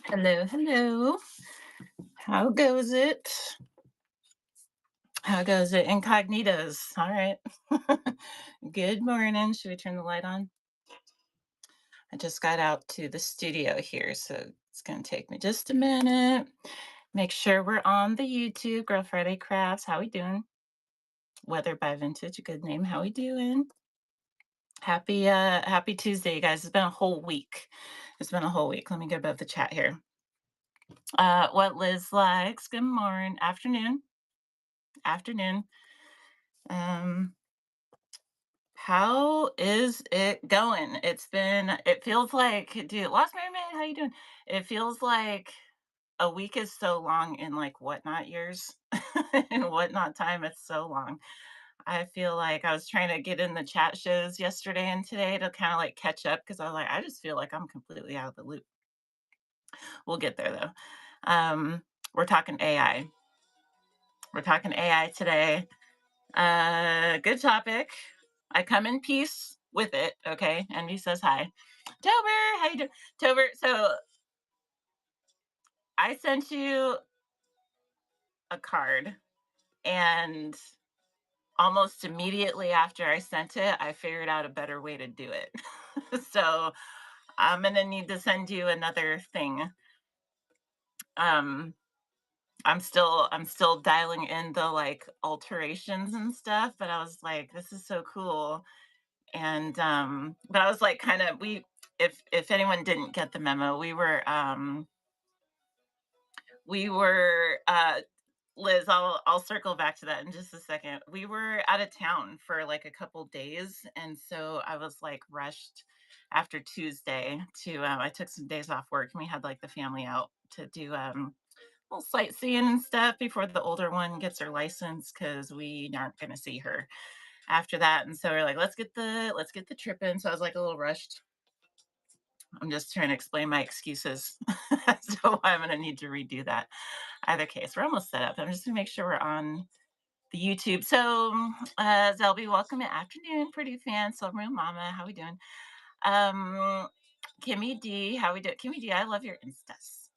Hello, hello. How goes it? How goes it? Incognitos. All right. Good morning. Should we turn the light on? I just got out to the studio here, so it's going to take me just a minute. Make sure we're on the YouTube. Girl Friday Crafts. How we doing? Weather by Vintage. A good name. How we doing? Happy Tuesday, you guys. It's been a whole week. It's been a whole week. Let me get above the chat here. What Liz likes. Good morning. Afternoon. Um, how is it going? It feels like, dude, Lost Mermaid, how you doing? It feels like a week is so long in like whatnot years. In whatnot time, it's so long. I feel like I was trying to get in the chat shows yesterday and today to kind of like catch up because I was like, I just feel like I'm completely out of the loop. We'll get there though. We're talking AI. We're talking AI today. Good topic. I come in peace with it. Okay. Envy says hi. Tober, how you doing? Tober, so I sent you a card and almost immediately after I sent it, I figured out a better way to do it. So I'm gonna need to send you another thing. Um I'm still dialing in the like alterations and stuff, but I was like, this is so cool. And but I was like kind of we if anyone didn't get the memo, we were Liz, I'll circle back to that in just a second. We were out of town for like a couple days, and so I was like rushed after Tuesday to I took some days off work and we had like the family out to do little sightseeing and stuff before the older one gets her license because we aren't going to see her after that. And so we're like, let's get the trip in. So I was like a little rushed. I'm just trying to explain my excuses as to why I'm going to need to redo that. Either case, we're almost set up. I'm just going to make sure we're on the YouTube. So, Zelby, welcome to afternoon, pretty fan, Silvermoon Mama. How we doing? Um, Kimmy D, how we doing? Kimmy D, I love your instas.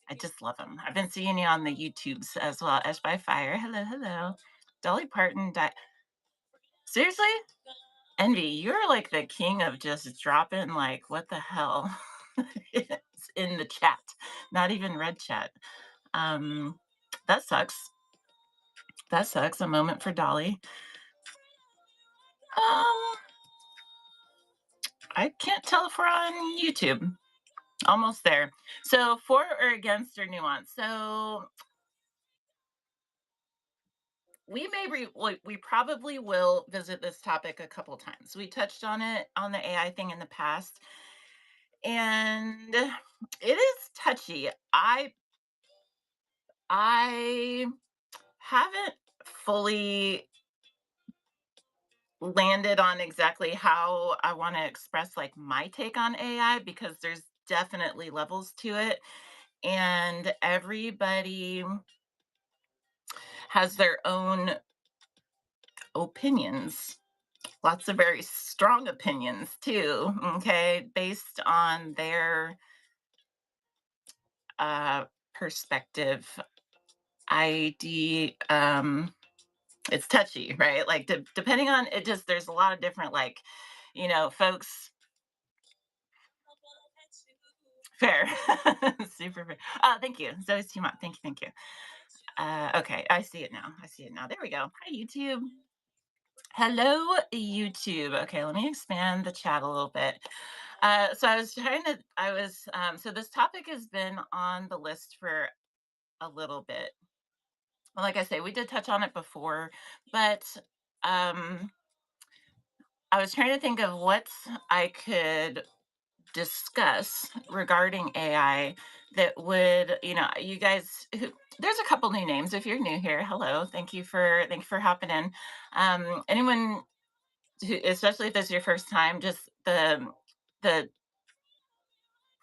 I just love them. I've been seeing you on the YouTubes as well. Ash by Fire. Hello, hello. Dolly Parton. Seriously? Envy, you're like the king of just dropping like what the hell it's in the chat, not even red chat. Um, that sucks. That sucks. A moment for Dolly. Um, I can't tell if we're on YouTube. Almost there. So for or against or nuance. So we probably will visit this topic a couple times. We touched on it on the AI thing in the past, and it is touchy. I haven't fully landed on exactly how I want to express like my take on AI because there's definitely levels to it and everybody has their own opinions. Lots of very strong opinions too, okay, based on their uh perspective. ID it's touchy, right? Like depending on it, just there's a lot of different like, folks. Fair. Super fair. Thank you. Zoe's team up. Thank you, thank you. Okay, I see it now. I see it now. There we go. Hi, YouTube. Hello, YouTube. Okay, let me expand the chat a little bit. So so this topic has been on the list for a little bit. Well, like I say, we did touch on it before, but um, I was trying to think of what I could discuss regarding AI that would, you guys there's a couple new names if you're new here. Hello. Thank you for hopping in. Anyone who, especially if this is your first time, just the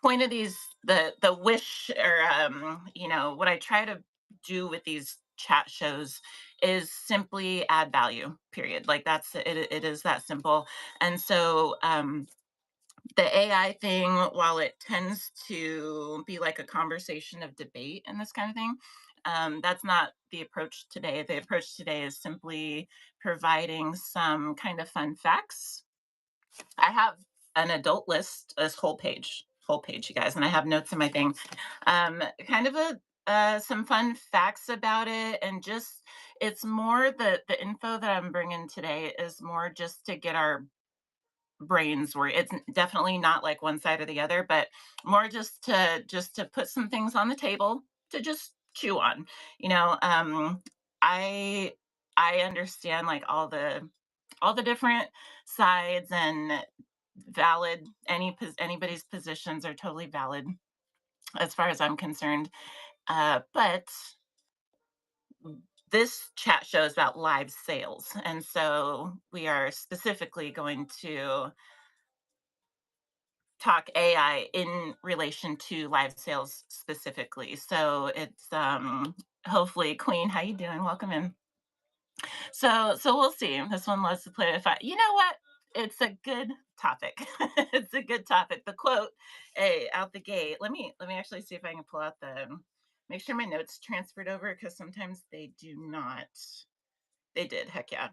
point of these the wish or what I try to do with these chat shows is simply add value, period. Like that's it is that simple. And so the AI thing, while it tends to be like a conversation of debate and this kind of thing, that's not the approach today. The approach today is simply providing some kind of fun facts. I have an adult list, this whole page, you guys, and I have notes in my thing. Kind of a some fun facts about it, and just it's more the info that I'm bringing today is more just to get our brains where it's definitely not like one side or the other, but more just to put some things on the table to just chew on. You know, I I understand like all the different sides and valid anybody's positions are totally valid as far as I'm concerned. But this chat show is about live sales, and so we are specifically going to talk AI in relation to live sales specifically. So it's hopefully Queen, how you doing? Welcome in. So we'll see. This one loves to play with fire. You know what? It's a good topic. It's a good topic. The quote, hey, out the gate. Let me actually see if I can pull out the make sure my notes transferred over because sometimes they do not. They did, heck yeah.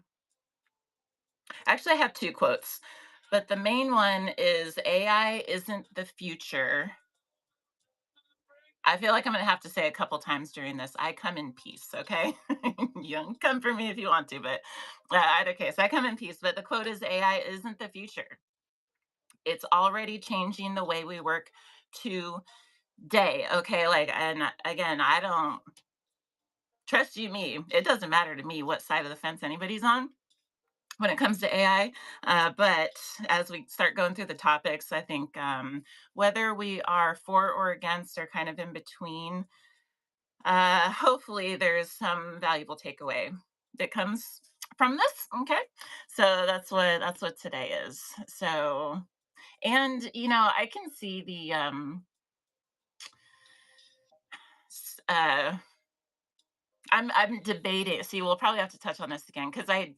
Actually, I have two quotes, but the main one is AI isn't the future. I feel like I'm gonna have to say a couple times during this, I come in peace, okay? You can come for me if you want to, but either case, I come in peace. But the quote is AI isn't the future. It's already changing the way we work today. Okay. Like, and again, I don't trust you, me. It doesn't matter to me what side of the fence anybody's on when it comes to AI. But as we start going through the topics, I think whether we are for or against or kind of in between, hopefully there's some valuable takeaway that comes from this. Okay, so that's what today is. So, and you know, I can see the I'm debating. See, we'll probably have to touch on this again because I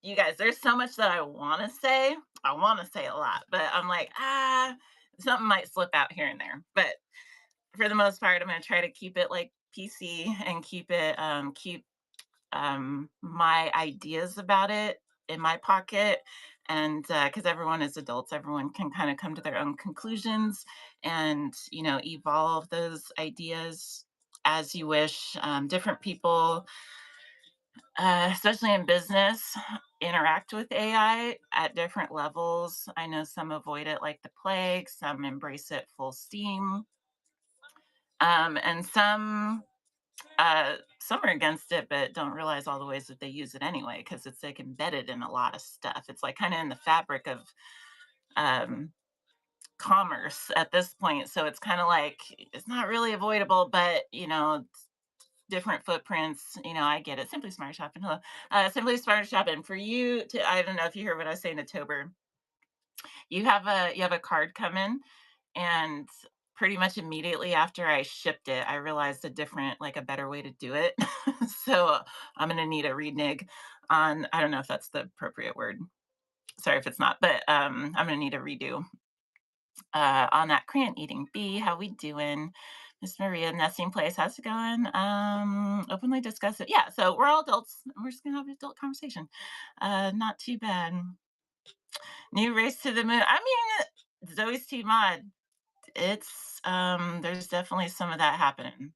you guys, there's so much that I want to say. I want to say a lot, but I'm like, something might slip out here and there. But for the most part, I'm going to try to keep it like PC and keep my ideas about it in my pocket. And because everyone is adults, everyone can kind of come to their own conclusions and, you know, evolve those ideas as you wish. Different people, especially in business, interact with AI at different levels. I know some avoid it like the plague, some embrace it full steam, and some are against it, but don't realize all the ways that they use it anyway because it's like embedded in a lot of stuff. It's like kind of in the fabric of um, commerce at this point. So it's kind of like it's not really avoidable, but you know, different footprints. You know, I get it. Simply Smart Shopping. Hello, Simply Smart Shopping. For you to, I don't know if you heard what I was saying to Tober. You have a card coming, and pretty much immediately after I shipped it, I realized like a better way to do it. So I'm gonna need a renege on. I don't know if that's the appropriate word. Sorry if it's not, but I'm gonna need a redo on that. Crayon eating bee, how we doing? Miss Maria, nesting place, how's it going? Openly discuss it. Yeah, so we're all adults. We're just gonna have an adult conversation. Not too bad. New race to the moon. I mean, Zoe's T mod. It's there's definitely some of that happening.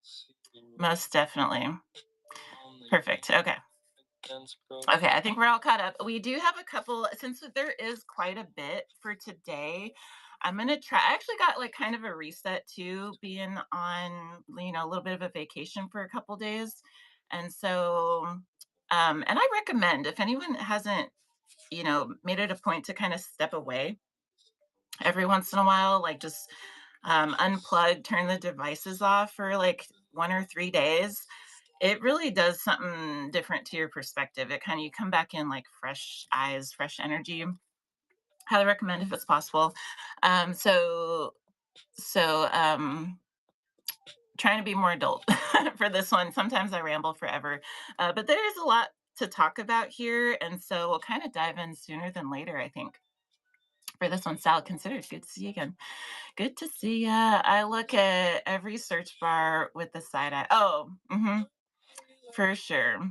Most definitely. Perfect. Okay. Okay, I think we're all caught up. We do have a couple, since there is quite a bit for today. I'm gonna try. I actually got like kind of a reset too, being on, you know, a little bit of a vacation for a couple days. And so, and I recommend if anyone hasn't, you know, made it a point to kind of step away every once in a while, like just unplug, turn the devices off for like 1 or 3 days. It really does something different to your perspective. It kind of you come back in like fresh eyes, fresh energy. Highly recommend if it's possible. Um, so so trying to be more adult for this one. Sometimes I ramble forever, but there is a lot to talk about here, and so we'll kind of dive in sooner than later, I think. for this one. Salad considered. Good to see you again. Good to see ya. I look at every search bar with the side eye. Oh, for sure.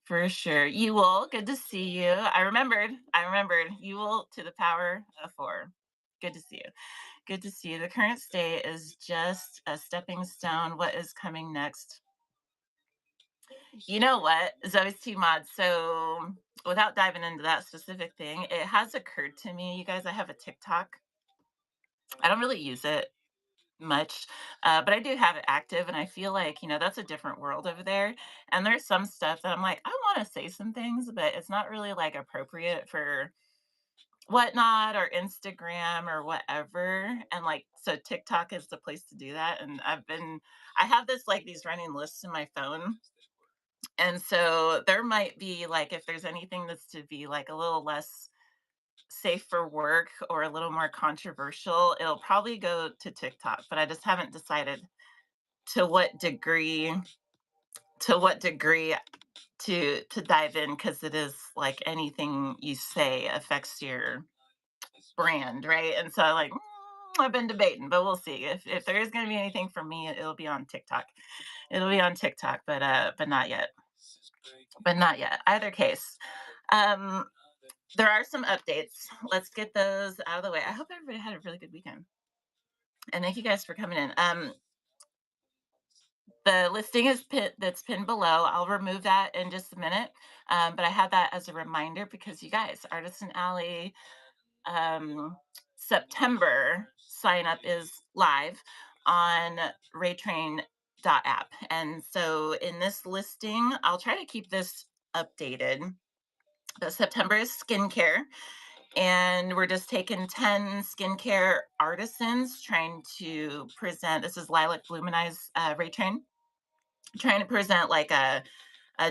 For sure. You will. Good to see you. I remembered. I remembered. You will to the power of four. Good to see you. Good to see you. The current state is just a stepping stone. What is coming next? You know what? Zoe's T mod. So, without diving into that specific thing, it has occurred to me, you guys, I have a TikTok. I don't really use it much, but I do have it active, and I feel like, that's a different world over there. And there's some stuff that I'm like, I want to say some things, but it's not really like appropriate for whatnot or Instagram or whatever. And like, so TikTok is the place to do that. And I have this like these running lists in my phone. And so there might be like, if there's anything that's to be like a little less safe for work or a little more controversial, it'll probably go to TikTok, but I just haven't decided to what degree to what degree to dive in, because it is like anything you say affects your brand, right? And so like I've been debating, but we'll see. If there is going to be anything for me, it'll be on TikTok. It'll be on TikTok, but not yet. But not yet. Either case. Um there are some updates. Let's get those out of the way. I hope everybody had a really good weekend. And thank you guys for coming in. The listing is that's pinned below. I'll remove that in just a minute. But I had that as a reminder because you guys, Artisan Alley, September sign up is live on raytrain.app. And so in this listing, I'll try to keep this updated. But September is skincare, and we're just taking 10 skincare artisans trying to present. This is Lilac Blumenize Ray Train, trying to present like a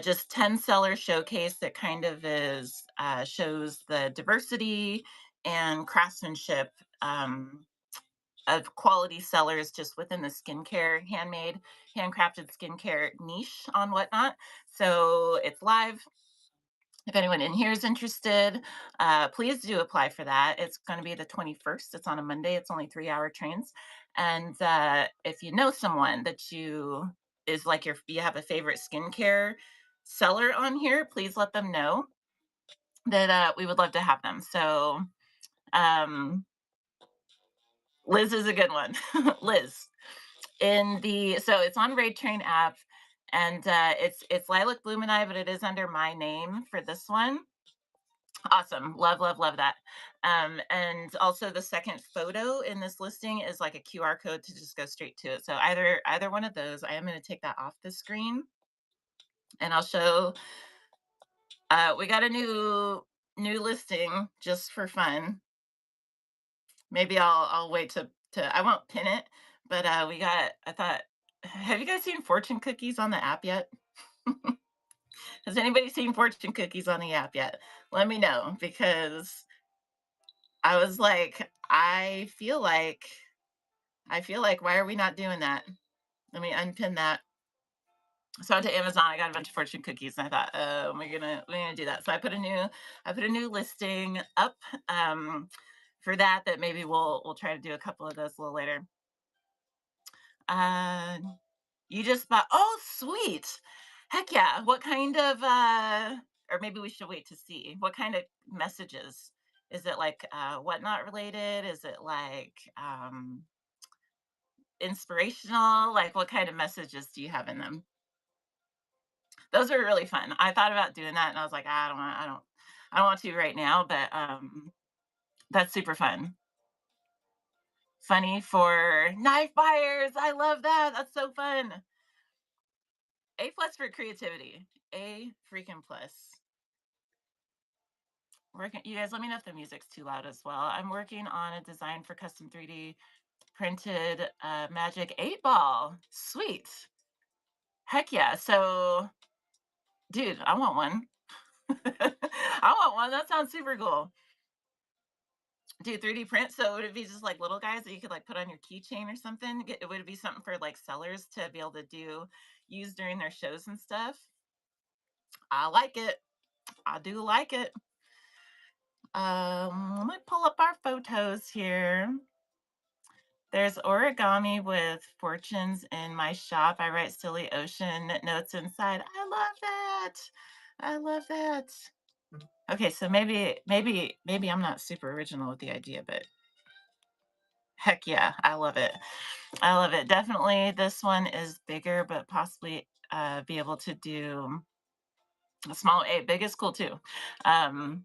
just 10 seller showcase that kind of is shows the diversity and craftsmanship of quality sellers just within the skincare, handmade, handcrafted skincare niche on Whatnot. So it's live. If anyone in here is interested, please do apply for that. It's going to be the 21st. It's on a Monday. It's only 3-hour trains. And if you know someone that you is like you have a favorite skincare seller on here, please let them know that we would love to have them. So um, Liz is a good one. Liz in the so it's on Raid Train app, and it's Lilac Blumeni, but it is under my name for this one. Awesome. Love, love, love that. And also the second photo in this listing is like a QR code to just go straight to it. So either one of those, I am going to take that off the screen and I'll show we got a new listing just for fun. Maybe I'll wait to I won't pin it, but we got I thought have you guys seen fortune cookies on the app yet? Has anybody seen fortune cookies on the app yet? Let me know because I was like, I feel like, why are we not doing that? Let me unpin that. So I went to Amazon. I got a bunch of fortune cookies, and I thought, we're gonna do that. So I put a new listing up for that maybe we'll try to do a couple of those a little later. Uh, you just bought. Oh, sweet. Heck yeah. What kind of or maybe we should wait to see what kind of messages. Is it like whatnot related? Is it like inspirational? Like what kind of messages do you have in them? Those are really fun. I thought about doing that and I was like, I don't want to right now, but that's super fun. Funny for knife buyers. I love that. That's so fun. A plus for creativity. A freaking plus. Working, you guys, let me know if the music's too loud as well. I'm working on a design for custom 3D printed Magic 8 Ball. Sweet. Heck yeah. So, dude, I want one. I want one. That sounds super cool. Do 3D print. So would it be just like little guys that you could like put on your keychain or something? Would it be something for like sellers to be able to use during their shows and stuff? I like it. I do like it. Let me pull up our photos here. There's origami with fortunes in my shop. I write silly ocean notes inside. I love that. I love that. Okay, so maybe I'm not super original with the idea, but heck yeah, I love it. I love it. Definitely this one is bigger, but possibly be able to do a small A. Big is cool too. Um,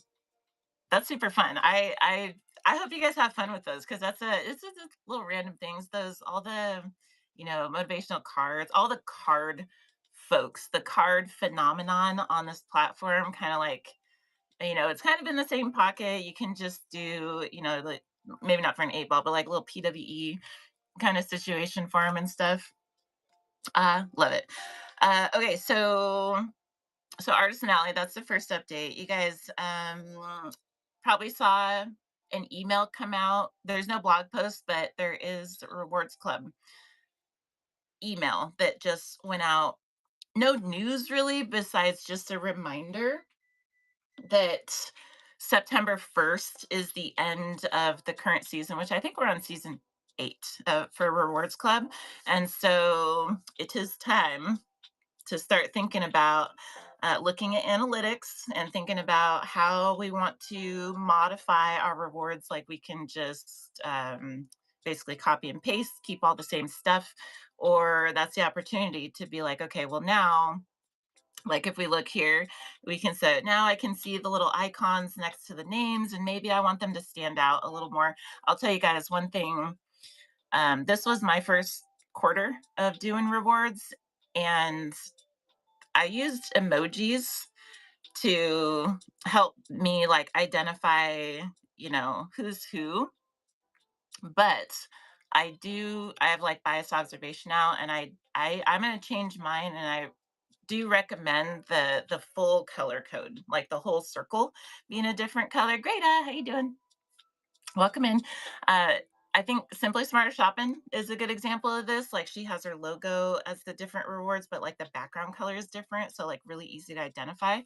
That's super fun. I hope you guys have fun with those because it's just little random things. Those all the motivational cards, all the card folks, the card phenomenon on this platform, kind of like it's kind of in the same pocket. You can just do like maybe not for an 8 ball, but like a little PWE kind of situation for them and stuff. Love it. Okay, so Artisan Alley, that's the first update. You guys probably saw an email come out. There's no blog post, but there is a Rewards Club email that just went out. No news really, besides just a reminder that September 1st is the end of the current season, which I think we're on season 8 for Rewards Club. And so it is time to start thinking about looking at analytics and thinking about how we want to modify our rewards. Like we can just basically copy and paste, keep all the same stuff, or that's the opportunity to be like, okay, well, now. Like if we look here, we can say now I can see the little icons next to the names, and maybe I want them to stand out a little more. I'll tell you guys one thing. This was my first quarter of doing rewards, and I used emojis to help me like identify, who's who. But I have like bias observation now, and I'm gonna change mine, and I do recommend the full color code, like the whole circle being a different color. Greta, how you doing? Welcome in. Uh, I think Simply Smarter Shopping is a good example of this. Like she has her logo as the different rewards, but like the background color is different. So like really easy to identify.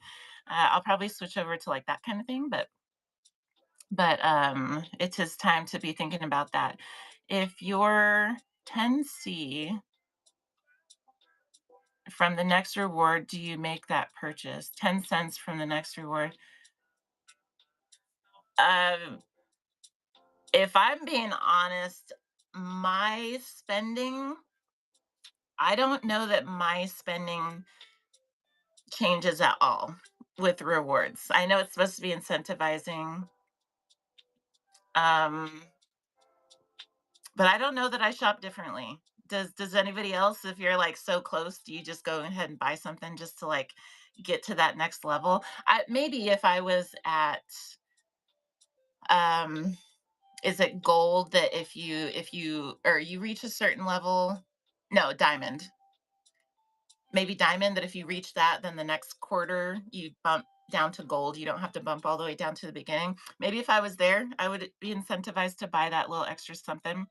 I'll probably switch over to like that kind of thing, but it is time to be thinking about that. If your 10C from the next reward, do you make that purchase? 10 cents from the next reward. Um, if I'm being honest, my spending I don't know that my spending changes at all with rewards. I know it's supposed to be incentivizing, um, but I don't know that I shop differently. Does anybody else, if you're like so close, do you just go ahead and buy something just to like get to that next level? Maybe if I was at um is it gold that if you or you reach a certain level, no, diamond, maybe diamond, that if you reach that, then the next quarter you bump down to gold. You don't have to bump all the way down to the beginning. Maybe if I was there, I would be incentivized to buy that little extra something.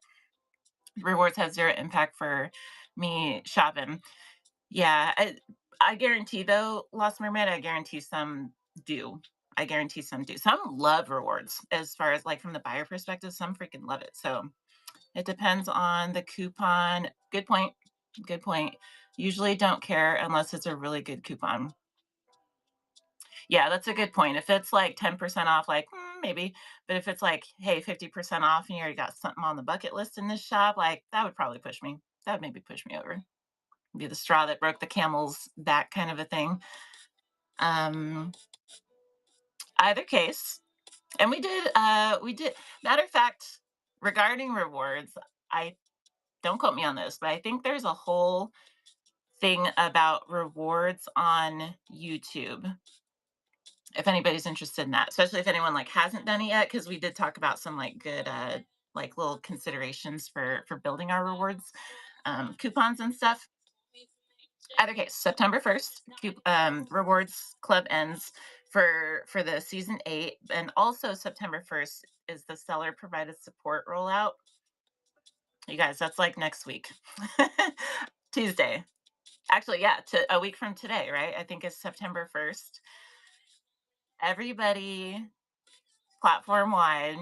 Rewards has zero impact for me shopping. Yeah, I guarantee though, Lost Mermaid, I guarantee some do. I guarantee some do. Some love rewards as far as like from the buyer perspective, some freaking love it. So it depends on the coupon. Good point. Good point. Usually don't care unless it's a really good coupon. Yeah, that's a good point. If it's like 10% off, like maybe. But if it's like, hey, 50% off and you already got something on the bucket list in this shop, like that would probably push me. That would maybe push me over. Be the straw that broke the camel's back kind of a thing. Um, Either case. And we did, matter of fact, regarding rewards, I don't quote me on this, but I think there's a whole thing about rewards on YouTube. If anybody's interested in that, especially if anyone like hasn't done it yet, because we did talk about some like good like little considerations for building our rewards coupons and stuff. Either case, September 1st, rewards club ends for the season 8, and also September 1st is the seller provided support rollout. You guys, that's like next week. Tuesday. Actually, yeah, to a week from today, right? I think it's September 1st. Everybody platform wide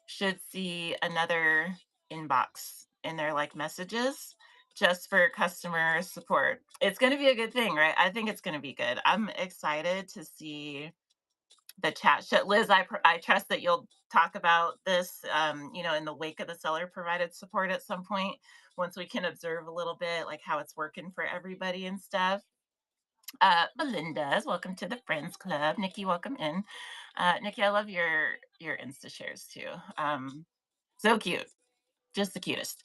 should see another inbox in their like messages just for customer support. It's going to be a good thing, right? I think it's going to be good. I'm excited to see the chat show. Liz, I trust that you'll talk about this, in the wake of the seller provided support at some point once we can observe a little bit like how it's working for everybody and stuff. Melinda's welcome to the Friends Club. Nikki, welcome in. Nikki, I love your Insta shares too. So cute, just the cutest.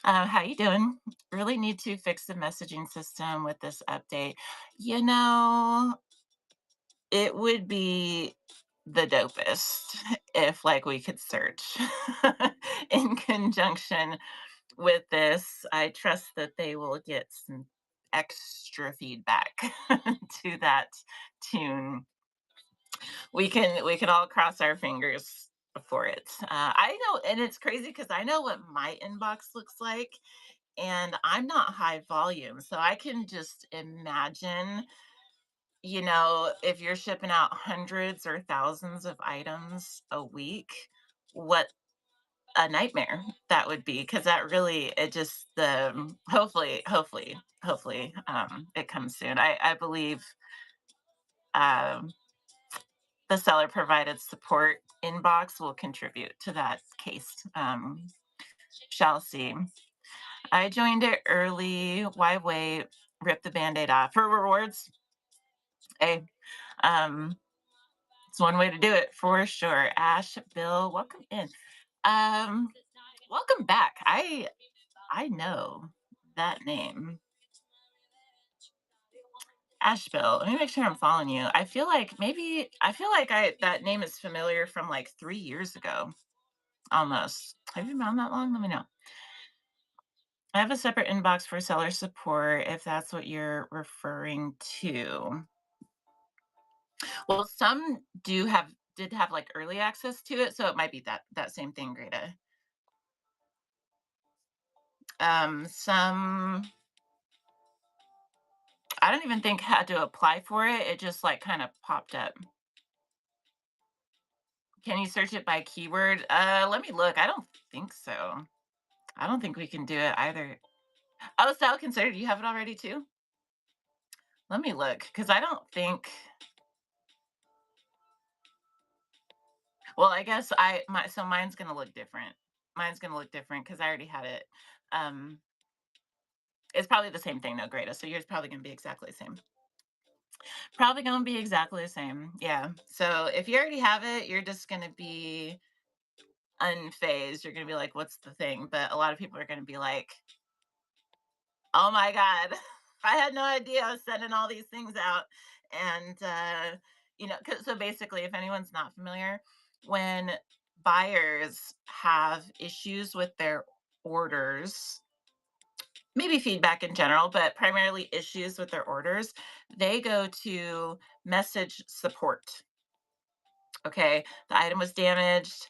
How you doing? Really need to fix the messaging system with this update. You know, it would be the dopest if like we could search in conjunction with this. I trust that they will get some extra feedback to that tune. We can all cross our fingers for it. I know, and it's crazy because I know what my inbox looks like, and I'm not high volume, so I can just imagine, if you're shipping out hundreds or thousands of items a week, what a nightmare that would be. Because that really, it just the hopefully, it comes soon. I believe um, the seller provided support inbox will contribute to that case. Shall see. I joined it early. Why wait? Rip the band-aid off for rewards. Hey, um, it's one way to do it for sure. Ash, Bill, welcome in. Um, welcome back. I know that name. Asheville. Let me make sure I'm following you. I feel like I that name is familiar from like 3 years ago almost. Have you been on that long? Let me know. I have a separate inbox for seller support if that's what you're referring to. Well, some did have like early access to it, so it might be that same thing, Greta. Some I don't even think had to apply for it. It just like kind of popped up. Can you search it by keyword? Let me look. I don't think so. I don't think we can do it either. Oh, style considered. You have it already too? Let me look because I don't think. Well, I guess mine's gonna look different. Mine's gonna look different because I already had it. Um, it's probably the same thing, though, Greta. So yours probably gonna be exactly the same. Probably gonna be exactly the same. Yeah. So if you already have it, you're just gonna be unfazed. You're gonna be like, "What's the thing?" But a lot of people are gonna be like, "Oh my god, I had no idea I was sending all these things out." And 'cause so basically, if anyone's not familiar, when buyers have issues with their orders, maybe feedback in general, but primarily issues with their orders, they go to message support. Okay, the item was damaged.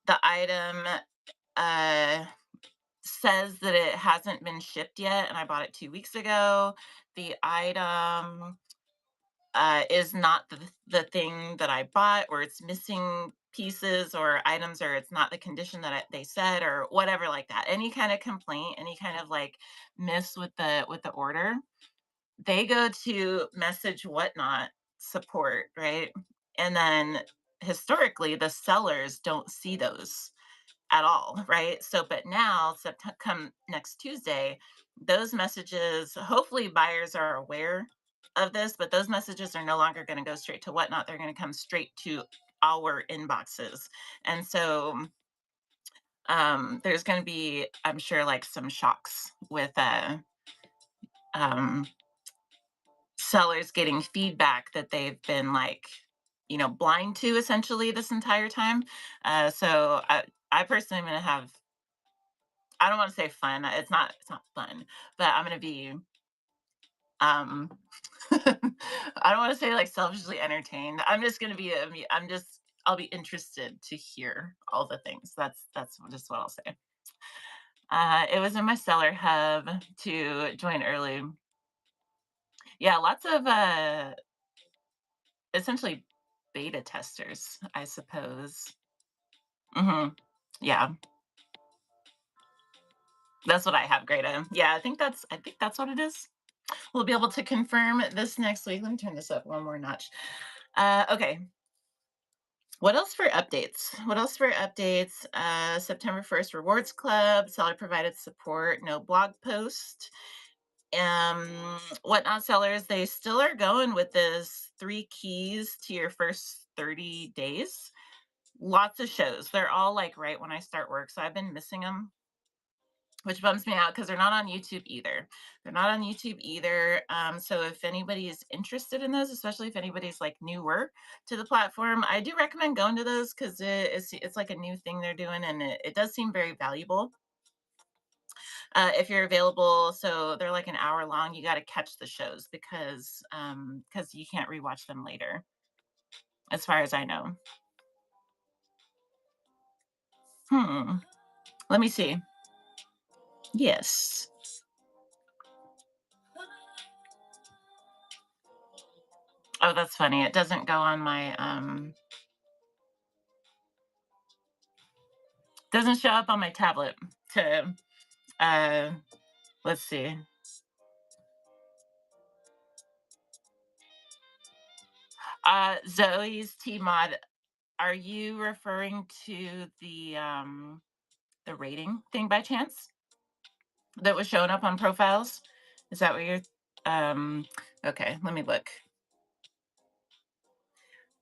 The item uh, says that it hasn't been shipped yet, and I bought it 2 weeks ago. The item is not the thing that I bought, or it's missing pieces or items, or it's not the condition that they said, or whatever like that. Any kind of complaint, any kind of like miss with the order, they go to message whatnot support, right? And then historically, the sellers don't see those at all, right? So, but now, come next Tuesday, those messages, hopefully, buyers are aware of this, but those messages are no longer going to go straight to whatnot. They're going to come straight to our inboxes. And so, there's going to be, I'm sure, like some shocks with um, sellers getting feedback that they've been like, blind to essentially this entire time. So I personally am going to have, I don't want to say fun. It's not fun, but I'm going to be um I don't want to say like selfishly entertained. I'm just going to be I'll be interested to hear all the things. That's just what I'll say. It was in my seller hub to join early. Yeah, lots of essentially beta testers, I suppose. Hmm. Yeah, that's what I have grade. Yeah, I think that's what it is. We'll be able to confirm this next week. Let me turn this up one more notch. Okay. What else for updates? What else for updates? September 1st rewards club, seller provided support, no blog post. Whatnot sellers, they still are going with this three keys to your first 30 days. Lots of shows. They're all like right when I start work. So I've been missing them, which bums me out because they're not on YouTube either. They're not on YouTube either. So if anybody is interested in those, especially if anybody's like newer to the platform, I do recommend going to those because it's like a new thing they're doing, and it does seem very valuable. If you're available, so they're like an hour long. You got to catch the shows because you can't rewatch them later, as far as I know. Hmm. Let me see. Yes. Oh, that's funny. It doesn't go on my doesn't show up on my tablet to uh let's see. Zoe's T mod, are you referring to the rating thing by chance that was showing up on profiles? Is that what you're um okay, let me look.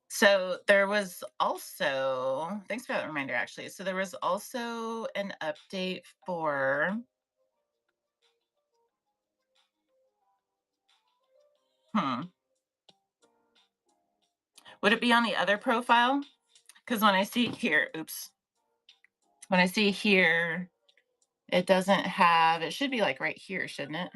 So there was also, thanks for that reminder actually. So there was also an update for hmm, would it be on the other profile? Because when I see here, oops, when I see here, it doesn't have, it should be like right here, shouldn't it?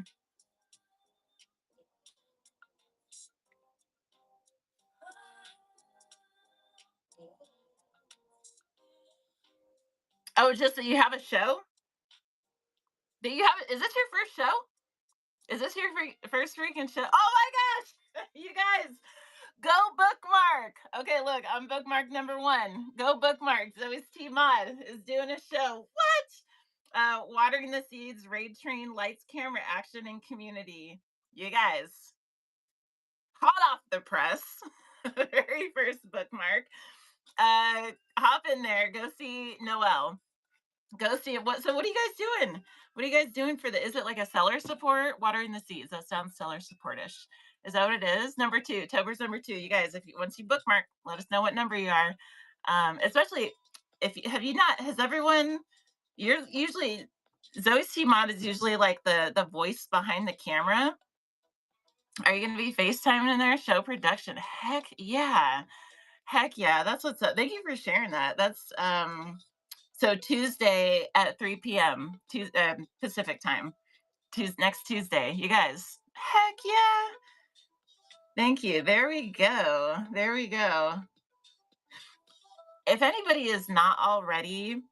Oh, just that you have a show? That you have, is this your first show? Is this your first freaking show? Oh my gosh, you guys, go bookmark. Okay, look, I'm bookmark number one. Go bookmark. Zoe's T Mod is doing a show. What? Watering the Seeds, Raid Train, Lights, Camera, Action, and Community. You guys, hot off the press. Very first bookmark. Hop in there. Go see Noelle. Go see what. So, what are you guys doing? What are you guys doing for the? Is it like a seller support? Watering the Seeds. That sounds seller supportish. Is that what it is? Number two. Tober's number two. You guys, if you once you bookmark, let us know what number you are. Especially if you have you not. Has everyone? You're usually Zoe's T Mod is usually like the voice behind the camera. Are you going to be FaceTiming in there? Show production. Heck yeah. Heck yeah. That's what's up. Thank you for sharing that. That's so Tuesday at 3 p.m. Pacific time. Next Tuesday. You guys. Heck yeah. Thank you. There we go. There we go. If anybody is not already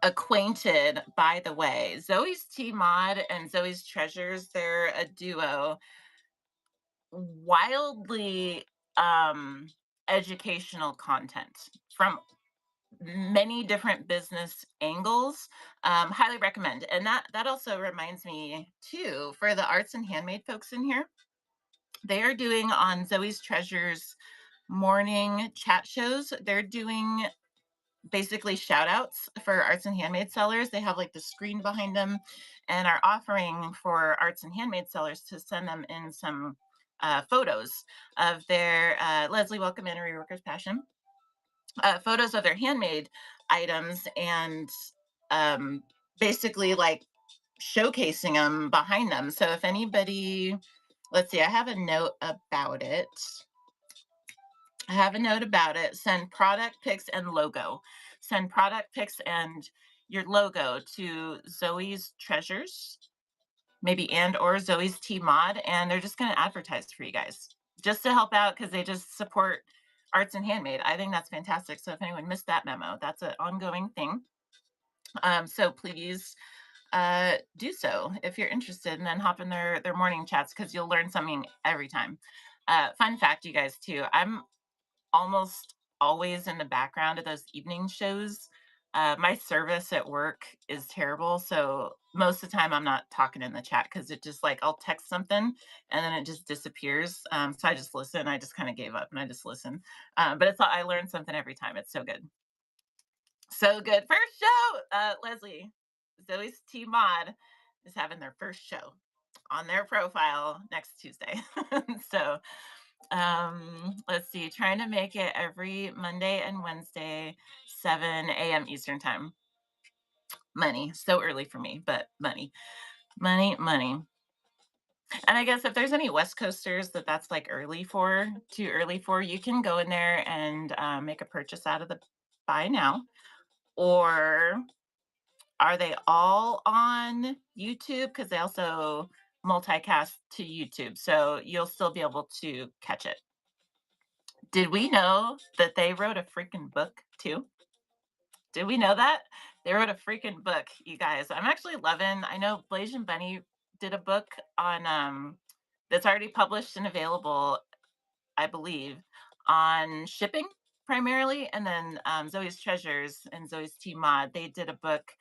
acquainted, by the way, Zoe's T Mod and Zoe's Treasures, they're a duo, wildly educational content from many different business angles. Highly recommend. And that also reminds me too, for the arts and handmade folks in here, they are doing on Zoe's Treasures morning chat shows, they're doing basically shout outs for arts and handmade sellers. They have like the screen behind them and are offering for arts and handmade sellers to send them in some photos of their Leslie Welcome in, Reworker's Passion, photos of their handmade items, and um, basically like showcasing them behind them. So if anybody, let's see, I have a note about it. Send product pics and logo. Send product pics and your logo to Zoe's Treasures, maybe, and or Zoe's T Mod, and they're just going to advertise for you guys just to help out because they just support arts and handmade. I think that's fantastic. So if anyone missed that memo, that's an ongoing thing. So please do so if you're interested, and then hop in their morning chats because you'll learn something every time. Fun fact, you guys, too. I'm almost always in the background of those evening shows. My service at work is terrible, so most of the time I'm not talking in the chat because it just like I'll text something and then it just disappears. So I just listen. I just kind of gave up and I just listen. But it's I learn something every time. It's so good, so good. First show, Leslie, Zoe's T Mod is having their first show on their profile next Tuesday. So let's see, trying to make it every Monday and Wednesday, 7 a.m. Eastern time. Money. So early for me, but money. Money, money. And I guess if there's any West Coasters that's like early for, too early for, you can go in there and make a purchase out of the buy now. Or are they all on YouTube? Because they also multicast to YouTube. So you'll still be able to catch it. Did we know that they wrote a freaking book too? Did we know that? They wrote a freaking book, you guys. I'm actually loving, I know Blasian Bunny did a book on that's already published and available, I believe, on shipping primarily. And then Zoe's Treasures and Zoe's T Mod, they did a book.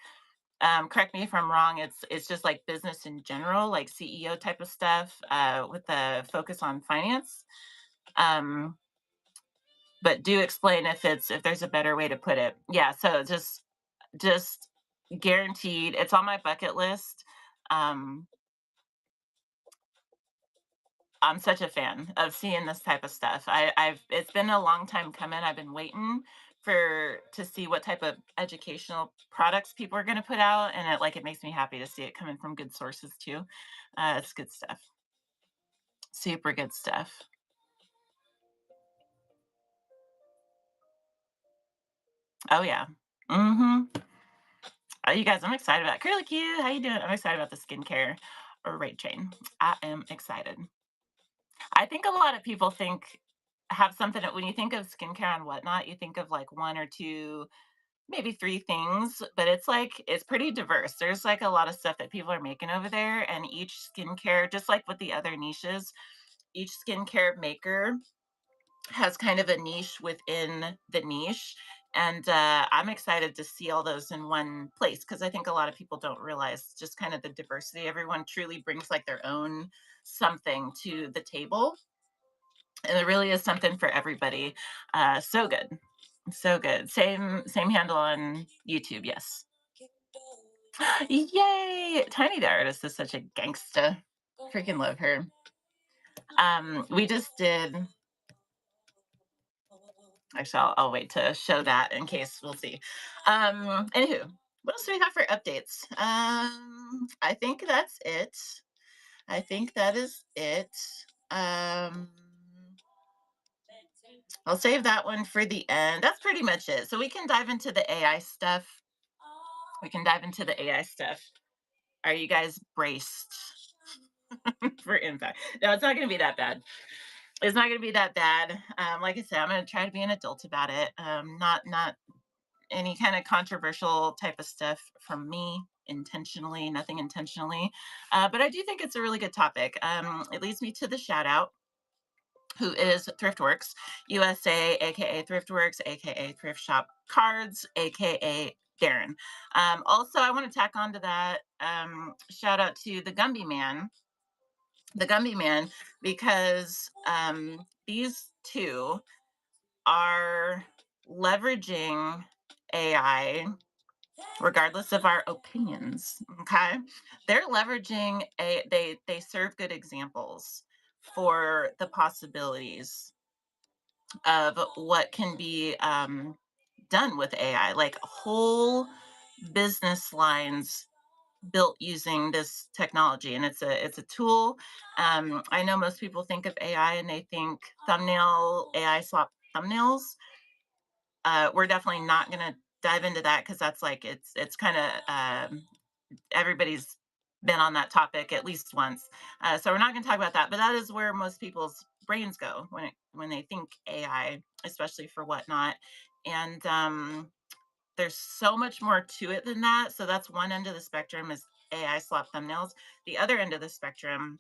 Correct me if I'm wrong. It's just like business in general, like CEO type of stuff, with a focus on finance. Um, but do explain if there's a better way to put it. Yeah, so just guaranteed, it's on my bucket list. Um, I'm such a fan of seeing this type of stuff. I've It's been a long time coming. I've been waiting for to see what type of educational products people are going to put out, and it makes me happy to see it coming from good sources too. It's good stuff, super good stuff. Oh yeah. Mm-hmm. You guys, I'm excited about Curly Q. How you doing? I'm excited about the skincare rate chain. I am excited. I think a lot of people have something that when you think of skincare and whatnot, you think of like one or two, maybe three things, but it's pretty diverse. There's like a lot of stuff that people are making over there, and each skincare, just like with the other niches, each skincare maker has kind of a niche within the niche. And I'm excited to see all those in one place because I think a lot of people don't realize just kind of the diversity. Everyone truly brings like their own something to the table, and it really is something for everybody. So good, so good. Same handle on YouTube. Yes. Yay! Tiny the artist is such a gangsta. Freaking love her. We just did. Actually, I'll wait to show that in case we'll see. Anywho, what else do we have for updates? I think that's it. I think that is it. Um, I'll save that one for the end. That's pretty much it. So we can dive into the AI stuff. We can dive into the AI stuff. Are you guys braced for impact? No, it's not going to be that bad. It's not going to be that bad. Like I said, I'm going to try to be an adult about it. Not any kind of controversial type of stuff from me intentionally, nothing intentionally. But I do think it's a really good topic. It leads me to the shout out, who is Thriftworks USA, aka Thriftworks, aka Thrift Shop Cards, aka Darren. Also, I want to tack on to that. Shout out to the Gumby Man, because these two are leveraging AI regardless of our opinions. Okay, they're leveraging they serve good examples for the possibilities of what can be done with AI, like whole business lines built using this technology. And it's a tool. I know most people think of AI and they think thumbnail AI swap thumbnails. We're definitely not going to dive into that because that's like it's kind of everybody's been on that topic at least once. So we're not going to talk about that, but that is where most people's brains go when they think AI, especially for whatnot. And there's so much more to it than that. So that's one end of the spectrum is AI slap thumbnails. The other end of the spectrum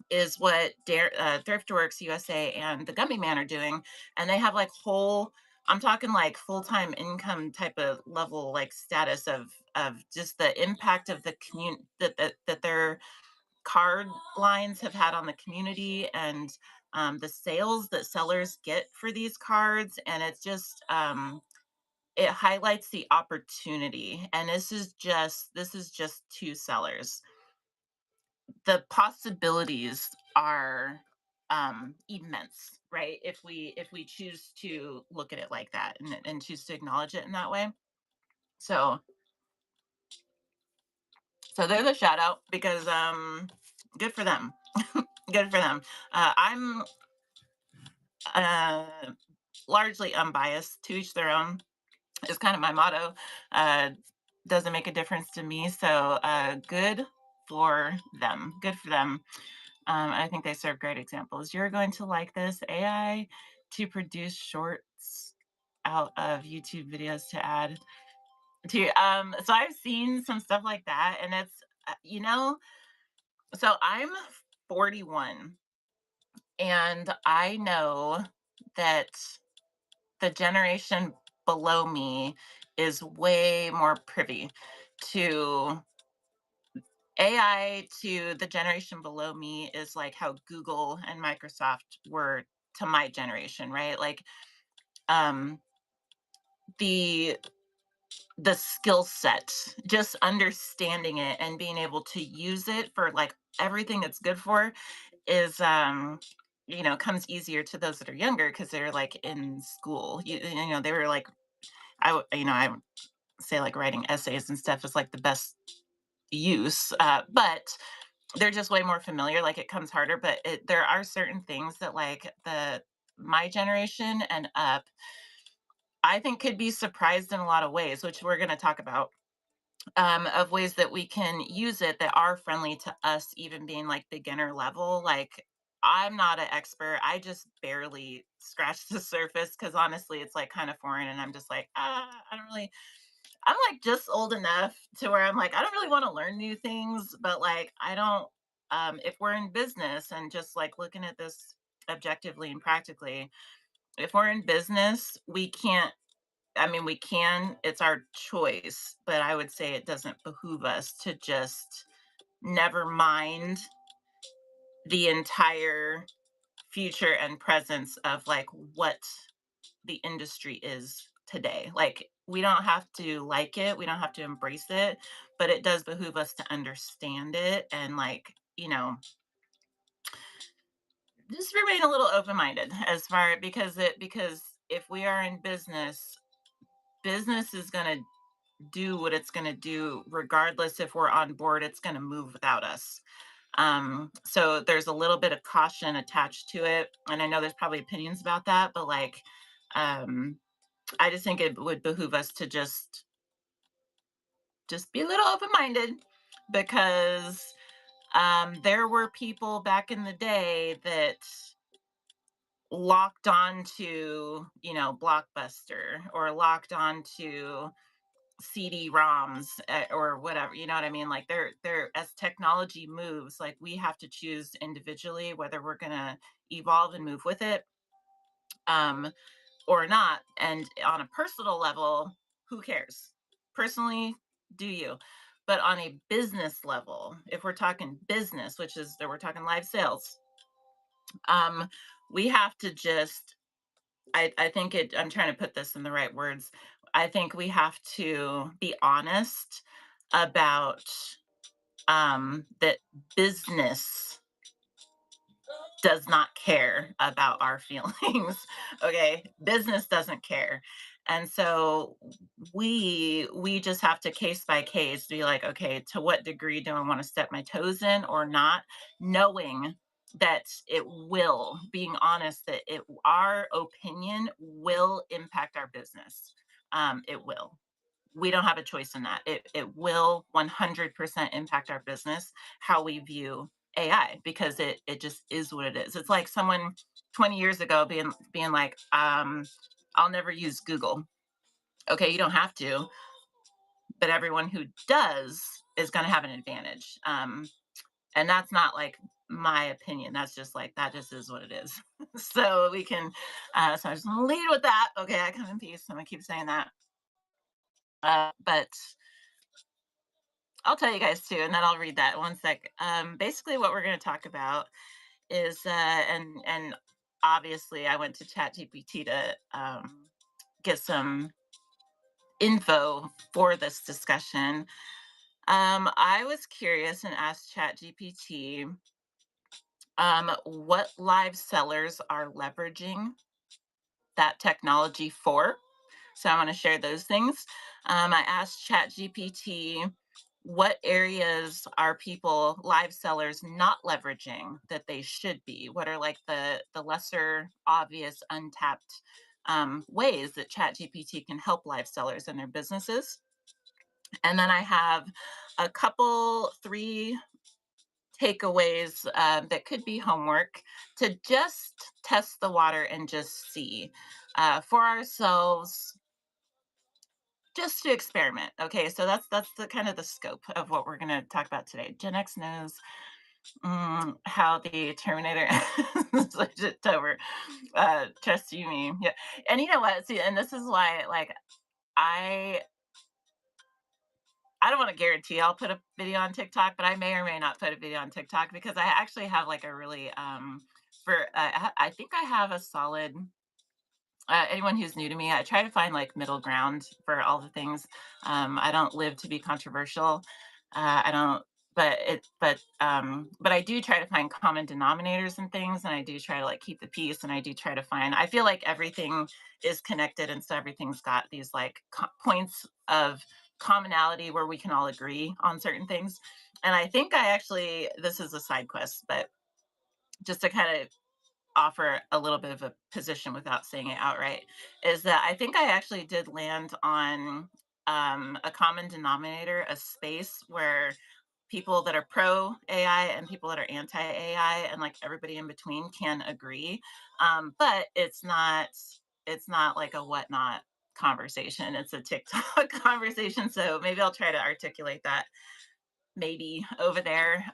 is what Thriftworks USA and the Gummy Man are doing, and they have like whole. I'm talking like full time income type of level, like status of just the impact of the community that their card lines have had on the community, and the sales that sellers get for these cards, and it's just it highlights the opportunity. And this is just two sellers. The possibilities are immense, right? If we choose to look at it like that, and choose to acknowledge it in that way. So so there's a shout out, because good for them. Good for them. I'm uh largely unbiased, to each their own is kind of my motto. uh doesn't make a difference to me, so good for them, good for them. I think they serve great examples. You're going to like this: AI to produce shorts out of YouTube videos to add to. So I've seen some stuff like that, and it's so I'm 41, and I know that the generation below me is way more privy to AI. To the generation below me is like how Google and Microsoft were to my generation, right? Like um the the skill set, just understanding it and being able to use it for like everything it's good for, is comes easier to those that are younger, because they're like in school. They were like, I would say like writing essays and stuff is like the best use, but they're just way more familiar. Like it comes harder, but there are certain things that like the my generation and up, I think could be surprised in a lot of ways, which we're going to talk about, of ways that we can use it that are friendly to us, even being like beginner level. Like, I'm not an expert. I just barely scratched the surface, because honestly, it's like kind of foreign. And I'm just like, I don't really, I'm like just old enough to where I'm like, I don't really want to learn new things, but like, I don't, if we're in business and just like looking at this objectively and practically, if we're in business, we can't, I mean, we can, it's our choice, but I would say it doesn't behoove us to just never mind the entire future and presence of like what the industry is today. Like, we don't have to like it, we don't have to embrace it, but it does behoove us to understand it, and like, just remain a little open-minded as far, because if we are in business, business is going to do what it's going to do regardless. If we're on board, it's going to move without us. So there's a little bit of caution attached to it, and I know there's probably opinions about that, but like, um I just think it would behoove us to just be a little open-minded, because there were people back in the day that locked on to, Blockbuster, or locked on to CD-ROMs, or whatever. You know what I mean? Like, they're as technology moves, like we have to choose individually whether we're gonna evolve and move with it, um, or not. And on a personal level, who cares? Personally, do you? But on a business level, if we're talking business, which is that we're talking live sales, um, we have to just. I think it. I'm trying to put this in the right words. I think we have to be honest about that business does not care about our feelings. Okay, business doesn't care. And so we just have to case by case be like, okay, to what degree do I want to step my toes in or not, knowing that it will, being honest that it our opinion will impact our business. It will. We don't have a choice in that. It will 100% impact our business, how we view AI, because it just is what it is. It's like someone 20 years ago being like, I'll never use Google. Okay, you don't have to, but everyone who does is going to have an advantage. And that's not like my opinion. That's just like that just is what it is. So we can so I just want to lead with that. Okay, I come in peace. I'm gonna keep saying that. But I'll tell you guys too, and then I'll read that one sec. Basically, what we're going to talk about is, and obviously, I went to ChatGPT to get some info for this discussion. I was curious and asked ChatGPT what live sellers are leveraging that technology for. So I want to share those things. I asked ChatGPT what areas are people live sellers not leveraging that they should be. What are like the lesser obvious untapped ways that ChatGPT can help live sellers in their businesses. And then I have a couple three takeaways that could be homework to just test the water and just see for ourselves, just to experiment. Okay, so that's the kind of the scope of what we're going to talk about today. Gen X knows how the Terminator switched over. Trust you me. Yeah, and you know what? See, and this is why, like, I I don't want to guarantee I'll put a video on TikTok, but I may or may not put a video on TikTok because I actually have like a really for I think I have a solid anyone who's new to me, I try to find like middle ground for all the things. I don't live to be controversial. I don't, but I do try to find common denominators and things, and I do try to like keep the peace, and I do try to find. I feel like everything is connected, and so everything's got these like points of commonality where we can all agree on certain things. And I think I actually this is a side quest, but just to kind of offer a little bit of a position without saying it outright is that I think I actually did land on a common denominator, a space where people that are pro AI and people that are anti AI and like everybody in between can agree. But it's not like a whatnot conversation. It's a TikTok conversation. So maybe I'll try to articulate that maybe over there.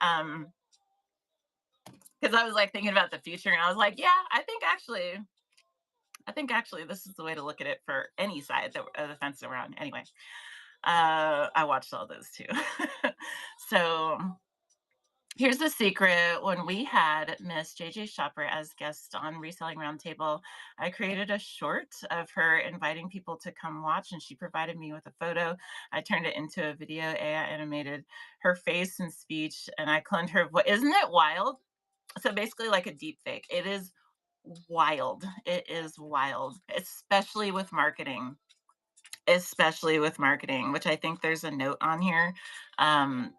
Because I was like thinking about the future and I was like, yeah, I think actually this is the way to look at it for any side that of the fence that we're on. Anyway, I watched all those too. So here's the secret. When we had Miss JJ Shopper as guest on Reselling Roundtable, I created a short of her inviting people to come watch, and she provided me with a photo. I turned it into a video, AI animated her face and speech, and I cloned her voice. Isn't it wild? So basically, like a deep fake. It is wild. It is wild, especially with marketing, which I think there's a note on here. Um,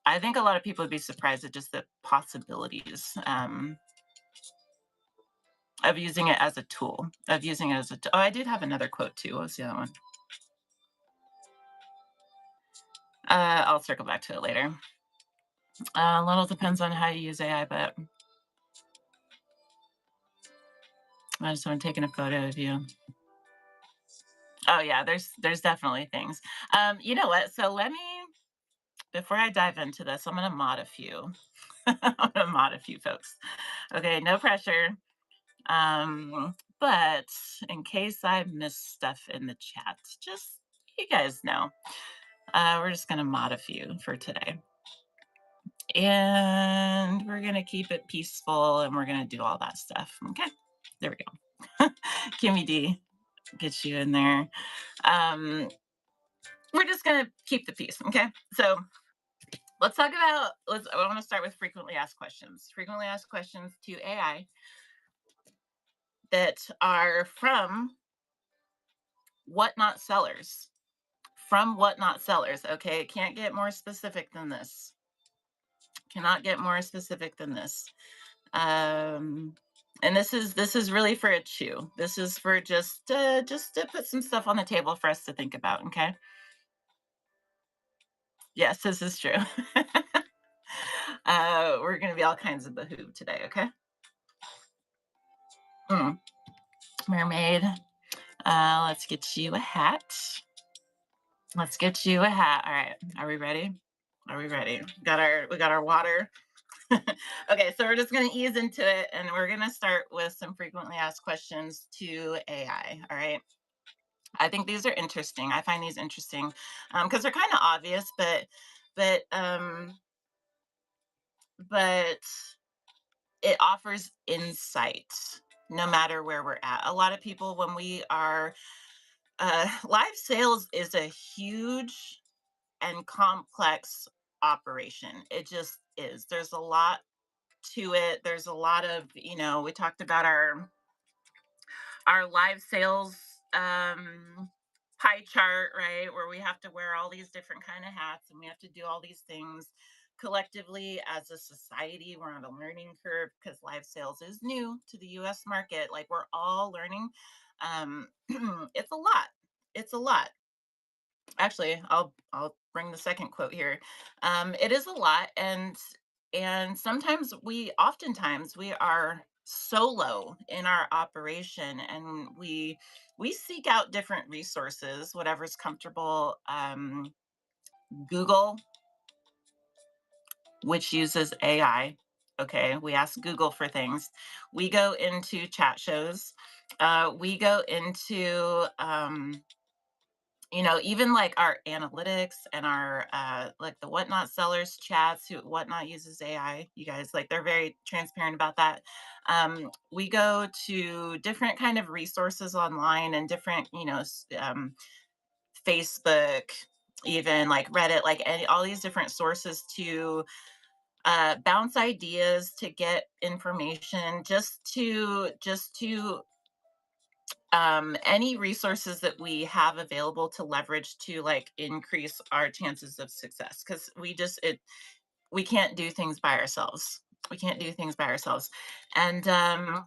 I think a lot of people would be surprised at just the possibilities of using it as a tool. Of using it as a. Oh, I did have another quote too. What was the other one? I'll circle back to it later. A little depends on how you use AI, but I just want taking a photo of you. Oh yeah, there's definitely things. You know what? So let me before I dive into this, I'm gonna mod a few. I'm gonna mod a few folks. Okay, no pressure. But in case I miss stuff in the chat, just you guys know, we're just gonna mod a few for today. And we're gonna keep it peaceful and we're gonna do all that stuff. Okay, there we go. Kimmy D, get you in there. We're just gonna keep the peace. Okay, so let's talk about I want to start with frequently asked questions. Frequently asked questions to AI that are from whatnot sellers. From whatnot sellers. Okay, it can't get more specific than this. Cannot get more specific than this. And this is really for a chew. This is for just to put some stuff on the table for us to think about. Okay. Yes, this is true. We're gonna be all kinds of behoove today. Okay. Mm, mermaid. Let's get you a hat. Let's get you a hat. All right. Are we ready? Are we ready? We got our water. Okay, so we're just going to ease into it, and we're going to start with some frequently asked questions to AI. All right. I think these are interesting. I find these interesting because they're kind of obvious, but um, but it offers insight no matter where we're at. A lot of people, when we are live sales, is a huge and complex operation. It just is. There's a lot to it. There's a lot of, we talked about our live sales pie chart, right? Where we have to wear all these different kind of hats and we have to do all these things collectively as a society. We're on a learning curve because live sales is new to the US market. Like we're all learning. Um, it's a lot. It's a lot. Actually, I'll bring the second quote here. It is a lot, and oftentimes we are solo in our operation, and we seek out different resources, whatever's comfortable. Google, which uses AI. Okay, we ask Google for things. We go into chat shows. We go into even like our analytics and our like the Whatnot sellers chats, who Whatnot uses AI. You guys, like, they're very transparent about that. We go to different kind of resources online and different, Facebook, even like Reddit, like all these different sources to bounce ideas, to get information, just to any resources that we have available to leverage to like increase our chances of success, because we can't do things by ourselves. We can't do things by ourselves. And um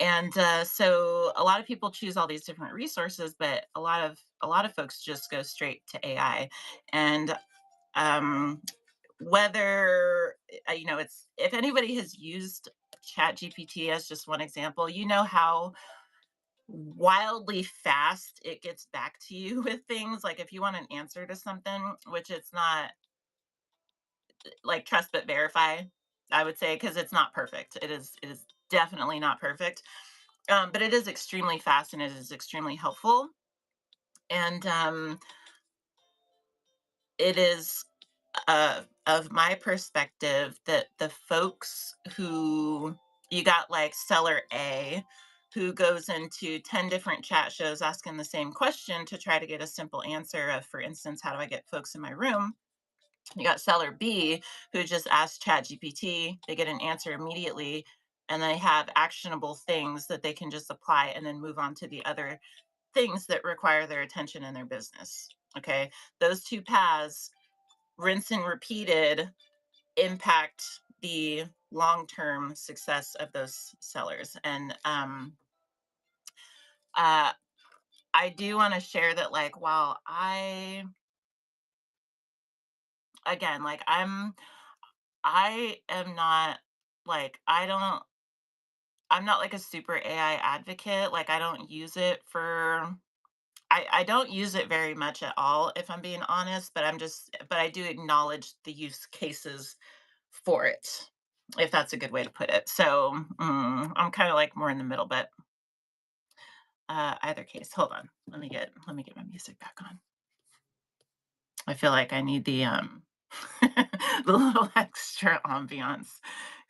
and uh, so a lot of people choose all these different resources, but a lot of folks just go straight to AI. And um whether it's, if anybody has used Chat GPT as just one example, you know how wildly fast it gets back to you with things. Like if you want an answer to something, which it's not, like, trust but verify, I would say, because it's not perfect. It is definitely not perfect. But it is extremely fast and it is extremely helpful. And it is, of my perspective, that the folks who, you got like seller A, who goes into 10 different chat shows asking the same question to try to get a simple answer of, for instance, how do I get folks in my room? You got seller B, who just asks Chat GPT, they get an answer immediately, and they have actionable things that they can just apply and then move on to the other things that require their attention in their business. Okay. Those two paths, rinse and repeated, impact the long-term success of those sellers. And uh, I do want to share that, like, while again, like, I am not, like, I'm not like a super AI advocate. Like, I don't use it for, I don't use it very much at all, if I'm being honest, but I do acknowledge the use cases for it, if that's a good way to put it. So I'm kind of like more in the middle, but either case, hold on. Let me get my music back on. I feel like I need the little extra ambiance.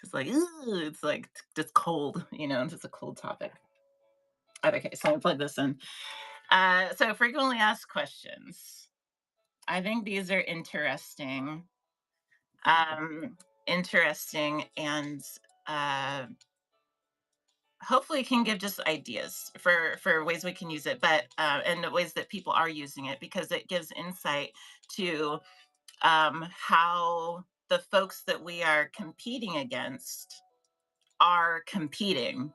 It's like, "Ooh," it's like just cold, it's just a cold topic. Okay, so I plug this in. So frequently asked questions. I think these are interesting. Um, interesting, and uh, hopefully can give just ideas for ways we can use it, but and the ways that people are using it, because it gives insight to how the folks that we are competing against are competing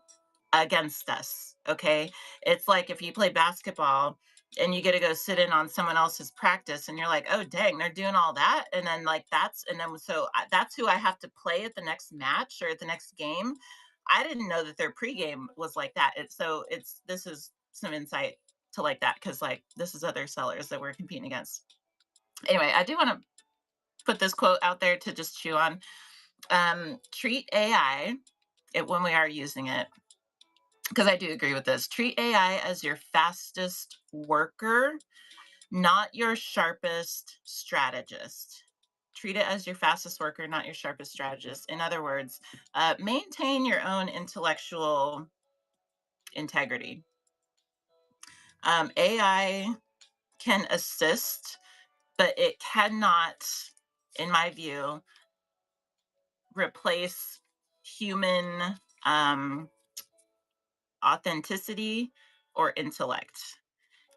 against us. Okay. It's like if you play basketball and you get to go sit in on someone else's practice and you're like, oh, dang, they're doing all that. And then, like, that's who I have to play at the next match or at the next game. I didn't know that their pregame was like that. This is some insight to like that, because, like, this is other sellers that we're competing against. Anyway, I do want to put this quote out there to just chew on. Treat AI when we are using it, because I do agree with this. Treat AI as your fastest worker, not your sharpest strategist. Treat it as your fastest worker, not your sharpest strategist. In other words, maintain your own intellectual integrity. AI can assist, but it cannot, in my view, replace human um, authenticity or intellect.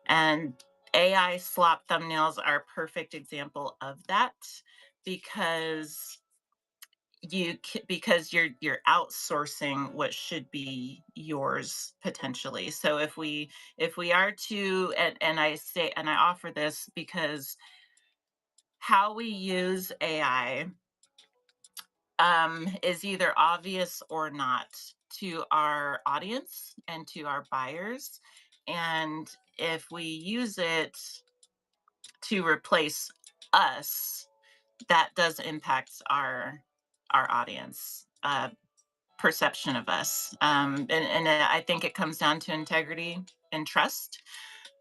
And AI slop thumbnails are a perfect example of that, because you're outsourcing what should be yours potentially. So if we are to, and I say, and I offer this because how we use AI is either obvious or not to our audience and to our buyers. And if we use it to replace us, that does impact our audience perception of us. And I think it comes down to integrity and trust.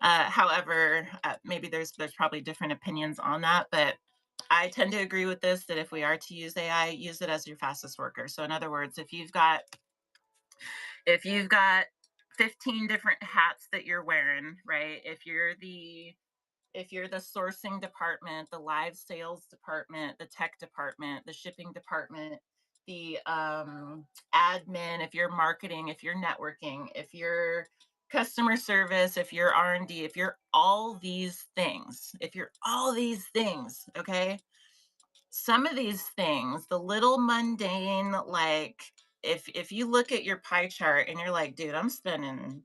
However, maybe there's probably different opinions on that, but I tend to agree with this, that if we are to use AI, use it as your fastest worker. So in other words, if you've got 15 different hats that you're wearing, right? If you're the sourcing department, the live sales department, the tech department, the shipping department, the admin, if you're marketing, if you're networking, if you're customer service, if you're R&D, if you're all these things, okay? Some of these things, the little mundane, like, if you look at your pie chart and you're like, dude, I'm spending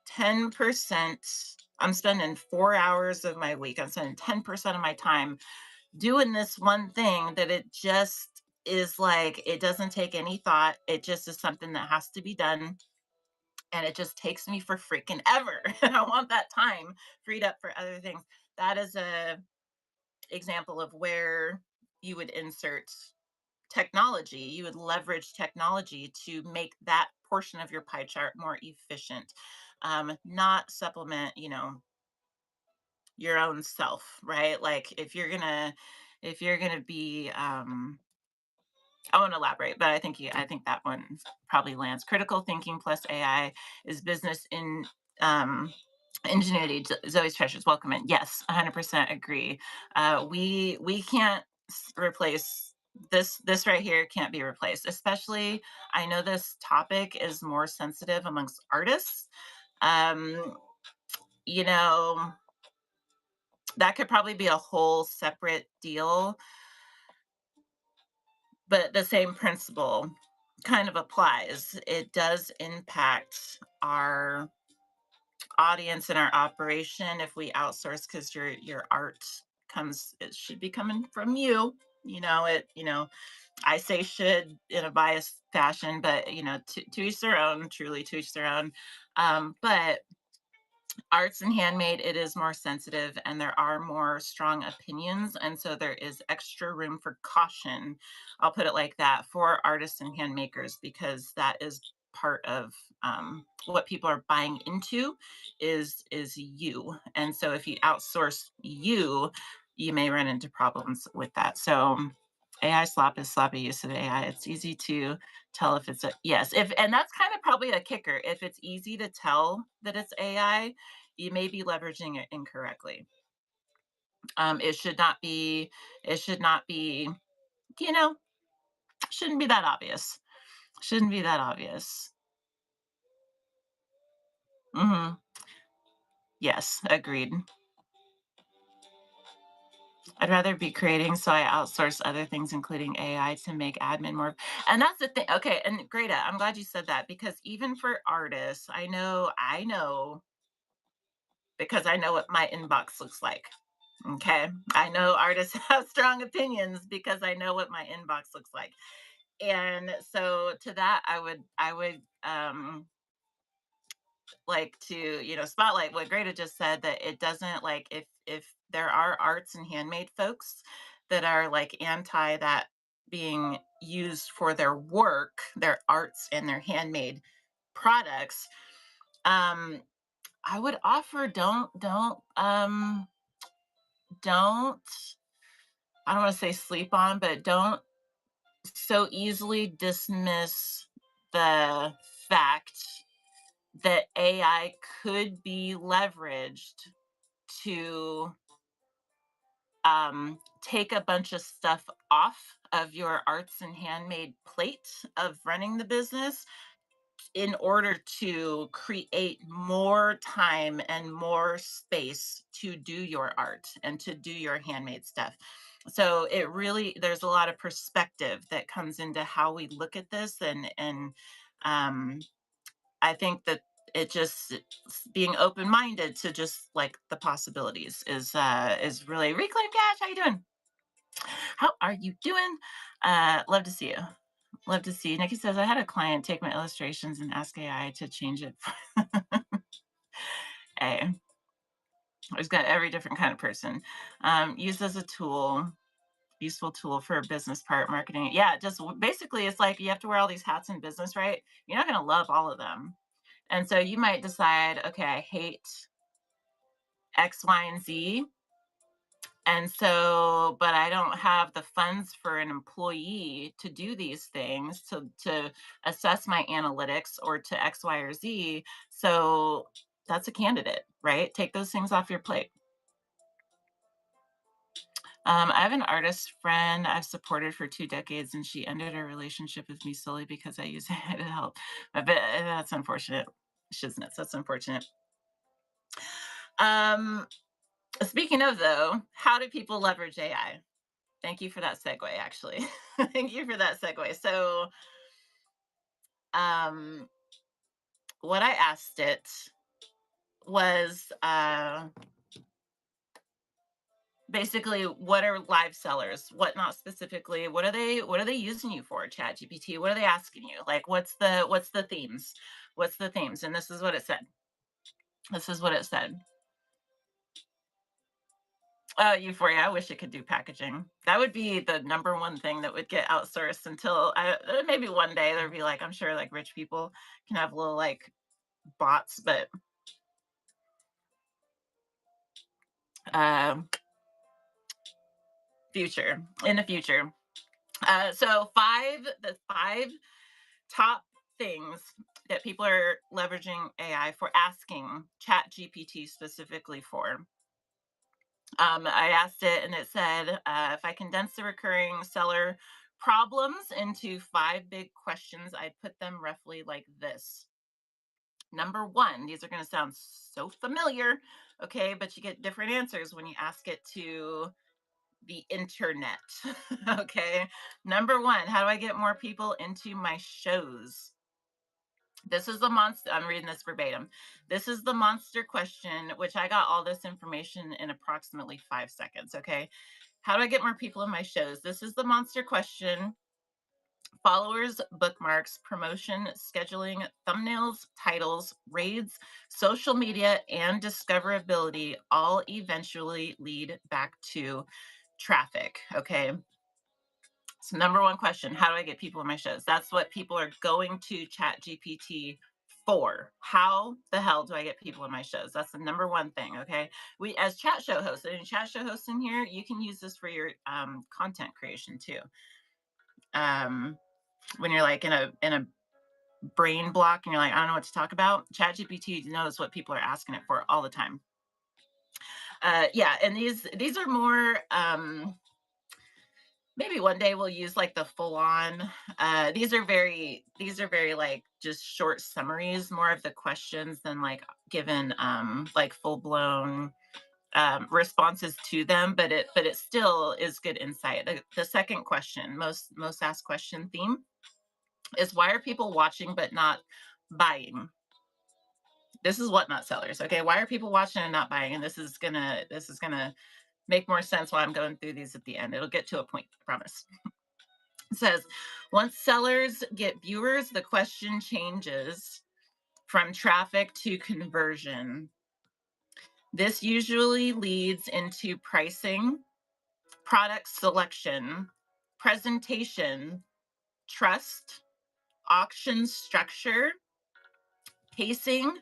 10%, I'm spending 4 hours of my week, I'm spending 10% of my time doing this one thing, that it just is like, it doesn't take any thought. It just is something that has to be done. And it just takes me for freaking ever. And I want that time freed up for other things. That is a example of where you would insert technology. You would leverage technology to make that portion of your pie chart more efficient, not supplement, your own self, right? Like, if you're gonna be, I won't elaborate, but I think that one probably lands. Critical thinking plus AI is business in ingenuity. Zoe's treasures, welcome in. Yes, 100% agree. We can't replace this right here. Can't be replaced. Especially, I know this topic is more sensitive amongst artists. Um, you know, that could probably be a whole separate deal, but the same principle kind of applies. It does impact our audience and our operation if we outsource, because your art comes it should be coming from you. I say should in a biased fashion, but to each their own, truly to each their own. But arts and handmade, it is more sensitive, and there are more strong opinions, and so there is extra room for caution, I'll put it like that, for artists and handmakers, because that is part of what people are buying into, is you. And so if you outsource you, you may run into problems with that. So AI slop is sloppy use of AI. It's easy to tell if it's a yes. If And that's kind of probably a kicker. If it's easy to tell that it's AI, you may be leveraging it incorrectly. It should not be, it should not be, you know, shouldn't be that obvious. Shouldn't be that obvious. Hmm. Yes, agreed. I'd rather be creating, so I outsource other things, including AI, to make admin more. And that's the thing. Okay, and Greta, I'm glad you said that, because even for artists, I know, because I know what my inbox looks like. Okay, I know artists have strong opinions because I know what my inbox looks like. And so to that, I would like to, spotlight what Greta just said, that it doesn't, like, if there are arts and handmade folks that are like anti that being used for their work, their arts and their handmade products, um, I would offer don't I don't want to say sleep on, but don't so easily dismiss the fact that AI could be leveraged to take a bunch of stuff off of your arts and handmade plate of running the business in order to create more time and more space to do your art and to do your handmade stuff. So it really there's a lot of perspective that comes into how we look at this, and um I think that it just being open minded to just like the possibilities is really reclaim cash. How you doing? How are you doing? Love to see you. Love to see you. Nikki says I had a client take my illustrations and ask AI to change it. A. I've got every different kind of person. Used as a tool, useful tool for a business part marketing. Yeah, just basically it's like you have to wear all these hats in business, right? You're not going to love all of them. And so you might decide, okay, I hate X, Y, and Z. And so, but I don't have the funds for an employee to do these things, to assess my analytics or to X, Y, or Z. So that's a candidate, right? Take those things off your plate. I have an artist friend I've supported for 2 decades, and she ended her relationship with me solely because I use it to help. But that's unfortunate. Shiznits, that's unfortunate. Um, Speaking of though, how do people leverage AI? Thank you for that segue, actually. Thank you for that segue. So, um, what I asked it was basically, what are live sellers? What not specifically? What are they using you for? Chat GPT. What are they asking you? Like, what's the themes? What's the themes? And this is what it said. This is what it said. Euphoria. I wish it could do packaging. That would be the number one thing that would get outsourced until maybe one day there'd be like, I'm sure like rich people can have little like bots, but uh, future in the future. So the five top things that people are leveraging AI for, asking Chat GPT specifically for. I asked it and it said, if I condense the recurring seller problems into five big questions, I'd put them roughly like this. Number one, these are going to sound so familiar, okay, but you get different answers when you ask it to the internet. Okay. Number one, how do I get more people into my shows? This is the monster. I'm reading this verbatim. This is the monster question, which I got all this information in approximately 5 seconds. Okay. How do I get more people in my shows? This is the monster question. Followers, bookmarks, promotion, scheduling, thumbnails, titles, raids, social media, and discoverability all eventually lead back to traffic. Okay. So number one question, how do I get people in my shows? That's what people are going to Chat GPT for. How the hell do I get people in my shows? That's the number one thing. Okay. We, as chat show hosts, and chat show hosts in here, you can use this for your content creation too. When you're like in a brain block and you're like, I don't know what to talk about, Chat GPT knows what people are asking it for all the time. Yeah, and these are more maybe one day we'll use like the full on these are very like just short summaries, more of the questions than like given like full blown responses to them, but it still is good insight. The second question, most asked question theme, is why are people watching but not buying? This is what not sellers. Okay, why are people watching and not buying? And this is gonna make more sense while I'm going through these at the end. It'll get to a point, I promise. It says, once sellers get viewers, the question changes from traffic to conversion. This usually leads into pricing, product selection, presentation, trust, auction structure, pacing,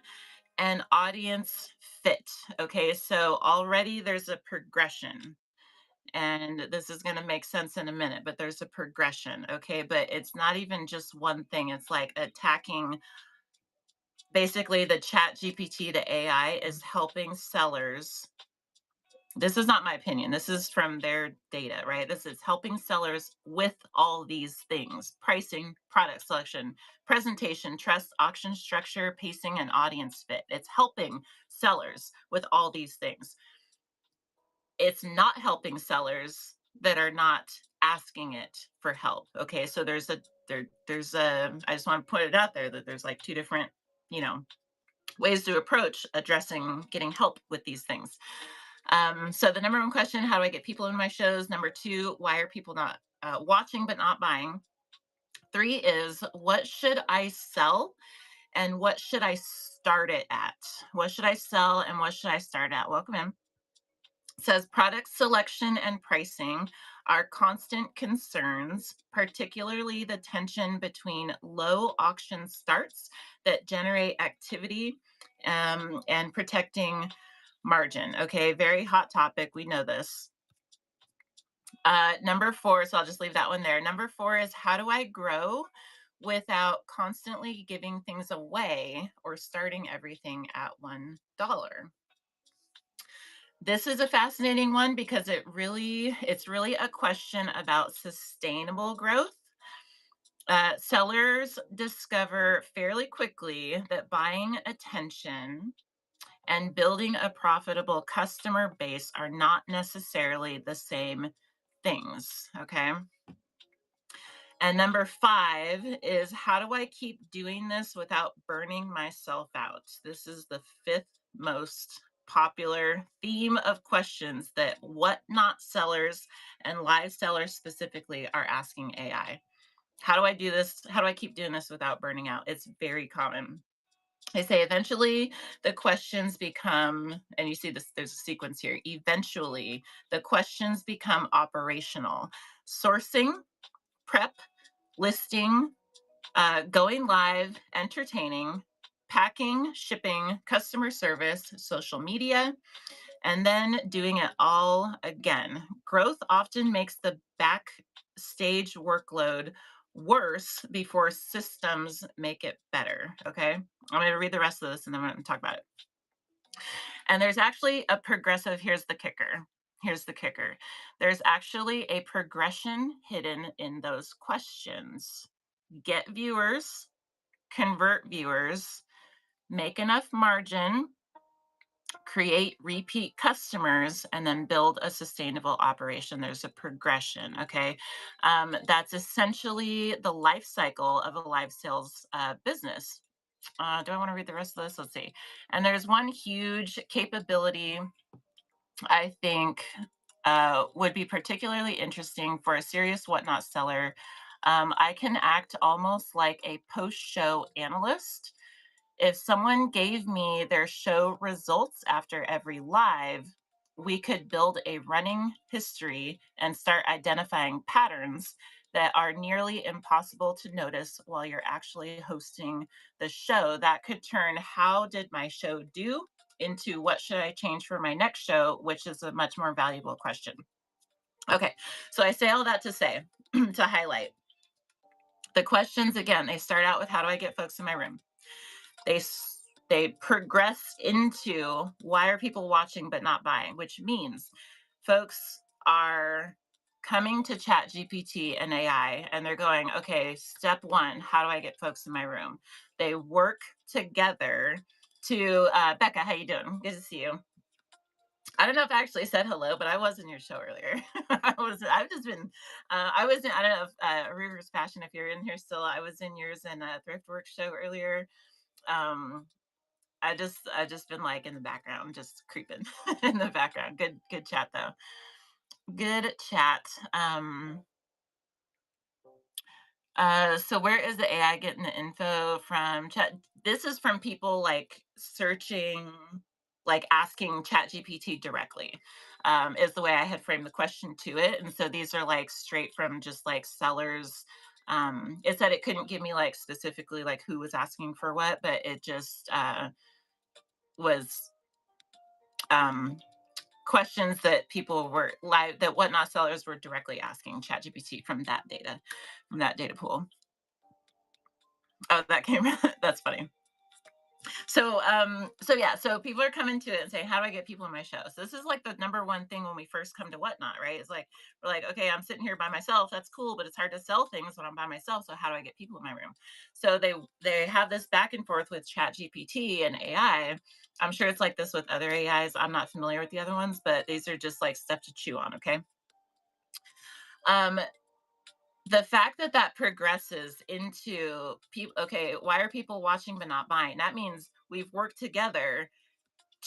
and audience fit. Okay, so already there's a progression. And this is going to make sense in a minute, but there's a progression. Okay, but it's not even just one thing, it's like attacking basically the chat GPT, the AI is helping sellers. This is not my opinion. This is from their data, right? This is helping sellers with all these things: pricing, product selection, presentation, trust, auction structure, pacing, and audience fit. It's helping sellers with all these things. It's not helping sellers that are not asking it for help. Okay. So there's a I just want to put it out there that there's like two different, you know, ways to approach addressing getting help with these things. So the number one question: how do I get people in my shows? Number two: why are people not watching but not buying? Three is: what should I sell and what should I start it at? What should I sell and what should I start at? Welcome in. It says product selection and pricing are constant concerns, particularly the tension between low auction starts that generate activity, and protecting margin. Okay, very hot topic. We know this. Number four, so I'll just leave that one there. Number four is: how do I grow without constantly giving things away or starting everything at $1? This is a fascinating one because it's really a question about sustainable growth. Sellers discover fairly quickly that buying attention and building a profitable customer base are not necessarily the same things. Okay. And number five is: how do I keep doing this without burning myself out? This is the fifth most popular theme of questions that whatnot sellers and live sellers specifically are asking AI. How do I do this? How do I keep doing this without burning out? It's very common. They say eventually the questions become, and you see this, there's a sequence here. Eventually, the questions become operational: sourcing, prep, listing, going live, entertaining, packing, shipping, customer service, social media, and then doing it all again. Growth often makes the backstage workload worse before systems make it better. Okay. I'm going to read the rest of this and then I'm going to talk about it. And there's actually a progressive, here's the kicker. Here's the kicker. There's actually a progression hidden in those questions: get viewers, convert viewers, make enough margin, create repeat customers, and then build a sustainable operation. There's a progression. Okay. That's essentially the life cycle of a live sales business. Do I want to read the rest of this? Let's see. And there's one huge capability I think would be particularly interesting for a serious whatnot seller. I can act almost like a post show analyst. If someone gave me their show results after every live, we could build a running history and start identifying patterns that are nearly impossible to notice while you're actually hosting the show. That could turn "how did my show do" into "what should I change for my next show," which is a much more valuable question. Okay, so I say all that to say, to highlight the questions again. They start out with: how do I get folks in my room? they they progress into: why are people watching but not buying, which means folks are coming to chat gpt and AI and they're going, okay, step one, how do I get folks in my room? They work together to Becca, how you doing? Good to see you. I don't know if I actually said hello, but I was in your show earlier. I've just been, I was in, I don't know if Rivers Passion, if you're in here still, I was in yours and Thriftwork show earlier. um I just been like in the background, just creeping in the background. Good chat though. Good chat. So where is the AI getting the info from? Chat. This is from people like searching, like asking Chat GPT directly. is the way I had framed the question to it. And so these are like straight from just like sellers. It said it couldn't give me like specifically like who was asking for what, but it just was um, questions that people were live that Whatnot sellers were directly asking ChatGPT from that data pool. Oh, that came. That's funny. So yeah, so people are coming to it and saying, how do I get people in my show? So this is like the number one thing when we first come to Whatnot, right? It's like we're like, okay, I'm sitting here by myself. That's cool, but it's hard to sell things when I'm by myself. So how do I get people in my room? So they have this back and forth with Chat GPT and AI. I'm sure it's like this with other AIs. I'm not familiar with the other ones, but these are just like stuff to chew on, okay? Um, the fact that that progresses into people, okay, why are people watching but not buying? That means we've worked together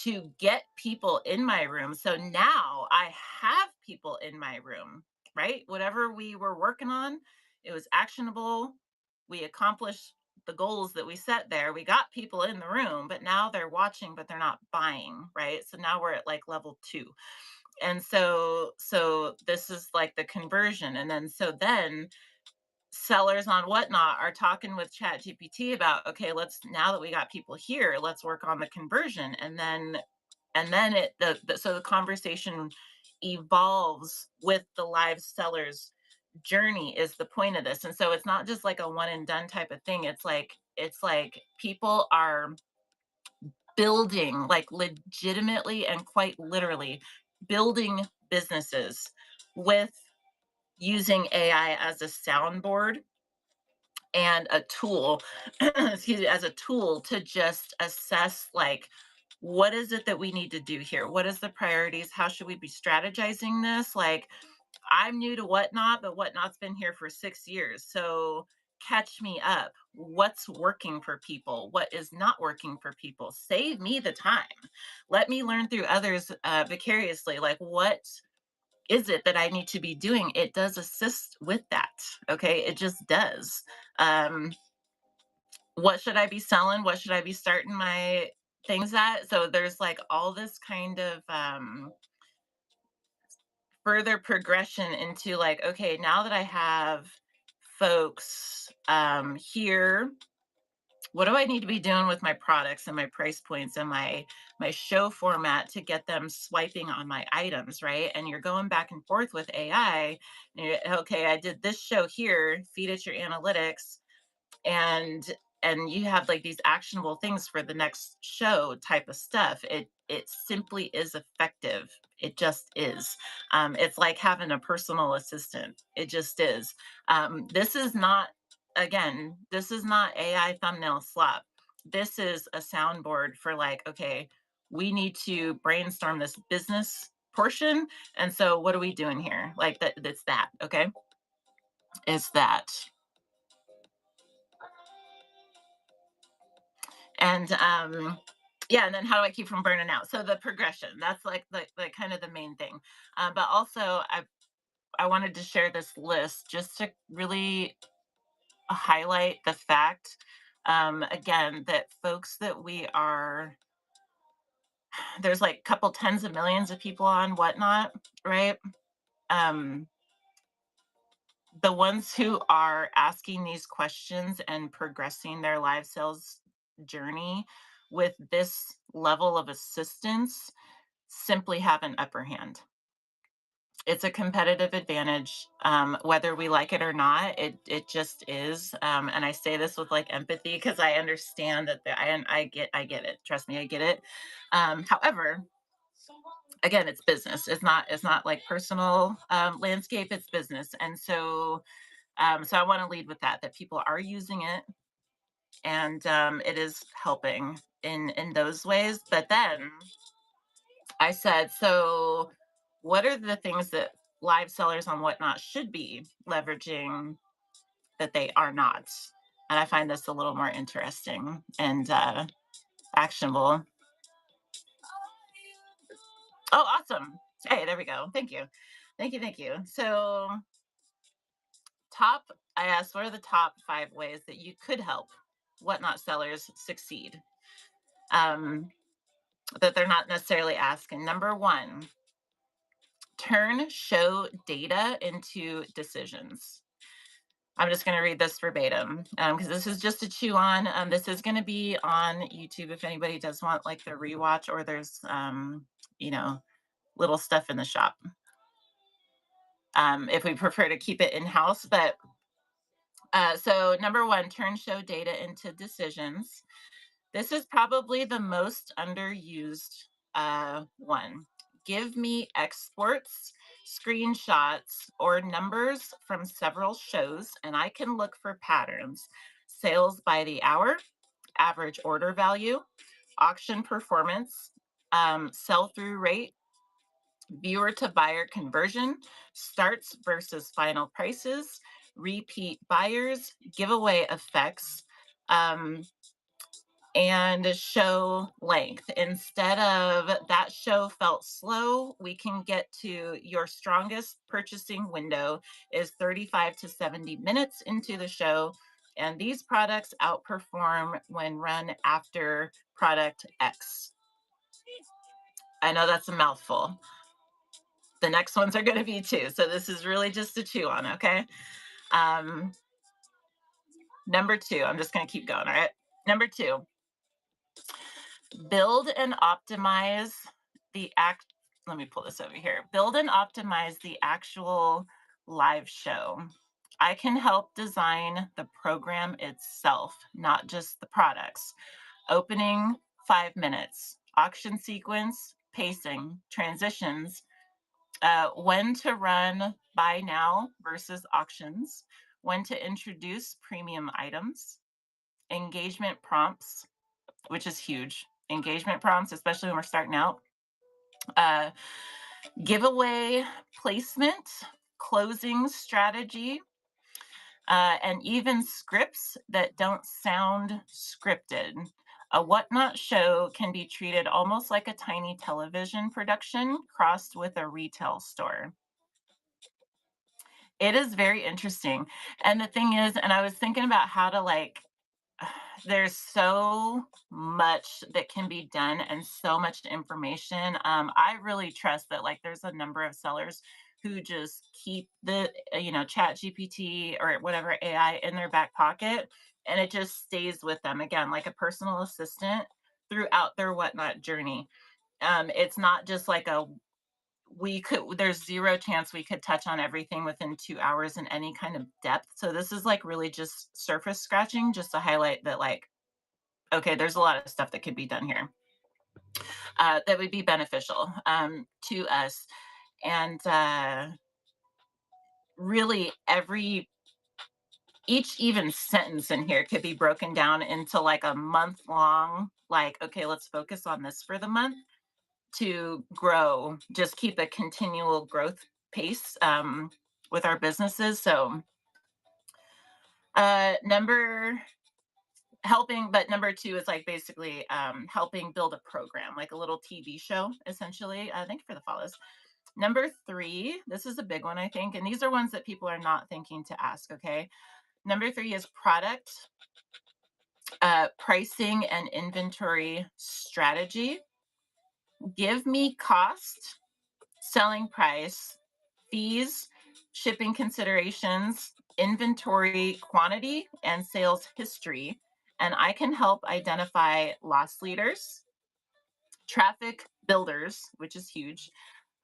to get people in my room. So now I have people in my room, right? Whatever we were working on, it was actionable. We accomplished the goals that we set there. We got people in the room, but now they're watching, but they're not buying, right? So now we're at like level 2. And so this is like the conversion. And then sellers on Whatnot are talking with Chat GPT about, okay, let's now that we got people here, let's work on the conversion. And then so the conversation evolves with the live sellers journey is the point of this. And so it's not just like a one and done type of thing. It's like people are building, like legitimately and quite literally building businesses with using AI as a soundboard and a tool, excuse me, as a tool to just assess like what is it that we need to do here? What is the priorities? How should we be strategizing this? Like, I'm new to Whatnot, but Whatnot's been here for 6 years. So catch me up. What's working for people? What is not working for people? Save me the time. Let me learn through others vicariously. Like, what is it that I need to be doing? It does assist with that. Okay. It just does. Um, what should I be selling? What should I be starting my things at? So there's like all this kind of further progression into like, okay, now that I have folks here, what do I need to be doing with my products and my price points and my show format to get them swiping on my items, right? And you're going back and forth with AI. And okay, I did this show here, feed it your analytics, and you have like these actionable things for the next show type of stuff. It simply is effective. It just is. It's like having a personal assistant. It just is. This is not, again, this is not AI thumbnail slop. This is a soundboard for like, okay, we need to brainstorm this business portion. And so what are we doing here? Like that's that, okay? It's that. And yeah, and then how do I keep from burning out? So the progression, that's like the kind of the main thing. But also I wanted to share this list just to really highlight the fact, again, that folks that we are, there's like a couple tens of millions of people on Whatnot, right? um the ones who are asking these questions and progressing their live sales journey with this level of assistance simply have an upper hand. It's a competitive advantage, whether we like it or not. It just is, and I say this with like empathy because I understand that I get it. Trust me, I get it. However, again, it's business. It's not like personal landscape. It's business, and so I want to lead with that people are using it, and it is helping in those ways. But then I said, so what are the things that live sellers on Whatnot should be leveraging that they are not? And I find this a little more interesting and actionable. Oh, awesome. Hey, there we go. Thank you. Thank you. Thank you. So, top, I asked, what are the top 5 ways that you could help Whatnot sellers succeed? Um, that they're not necessarily asking. Number one, Turn show data into decisions. I'm just going to read this verbatim because this is just a chew on. This is going to be on YouTube if anybody does want like the rewatch, or there's, you know, little stuff in the shop. If we prefer to keep it in house. But so, number one, turn show data into decisions. This is probably the most underused one. Give me exports, screenshots, or numbers from several shows, and I can look for patterns. Sales by the hour, average order value, auction performance, sell through rate, viewer to buyer conversion, starts versus final prices, repeat buyers, giveaway effects, um, and show length. Instead of that show felt slow, we can get to your strongest purchasing window is 35 to 70 minutes into the show. And these products outperform when run after product X. I know that's a mouthful. The next ones are going to be too. So this is really just to chew on, okay? Um, Number two, I'm just going to keep going, all right? Number two, build and optimize the act. Let me pull this over here. Build and optimize the actual live show. I can help design the program itself, not just the products. Opening 5 minutes, auction sequence, pacing, transitions, when to run buy now versus auctions, when to introduce premium items, engagement prompts, which is huge. Engagement prompts, especially when we're starting out. Uh, Giveaway placement, closing strategy, and even scripts that don't sound scripted. A whatnot show can be treated almost like a tiny television production crossed with a retail store. It is very interesting. And the thing is, and I was thinking about how to like, there's so much that can be done and so much information. I really trust that like there's a number of sellers who just keep the chat GPT or whatever AI in their back pocket, and it just stays with them again like a personal assistant throughout their whatnot journey. It's not just like a we could there's zero chance we could touch on everything within 2 hours in any kind of depth. So this is like really just surface scratching just to highlight that like, okay, there's a lot of stuff that could be done here that would be beneficial to us. And really every each even sentence in here could be broken down into like a month long, like, okay, let's focus on this for the month to grow, just keep a continual growth pace with our businesses. So, number helping, but number two is like basically helping build a program, like a little TV show, essentially. Thank you for the follows. Number three, this is a big one, I think, and these are ones that people are not thinking to ask. Okay. Number three is product, pricing, and inventory strategy. Give me cost, selling price, fees, shipping considerations, inventory quantity, and sales history. And I can help identify loss leaders, traffic builders, which is huge,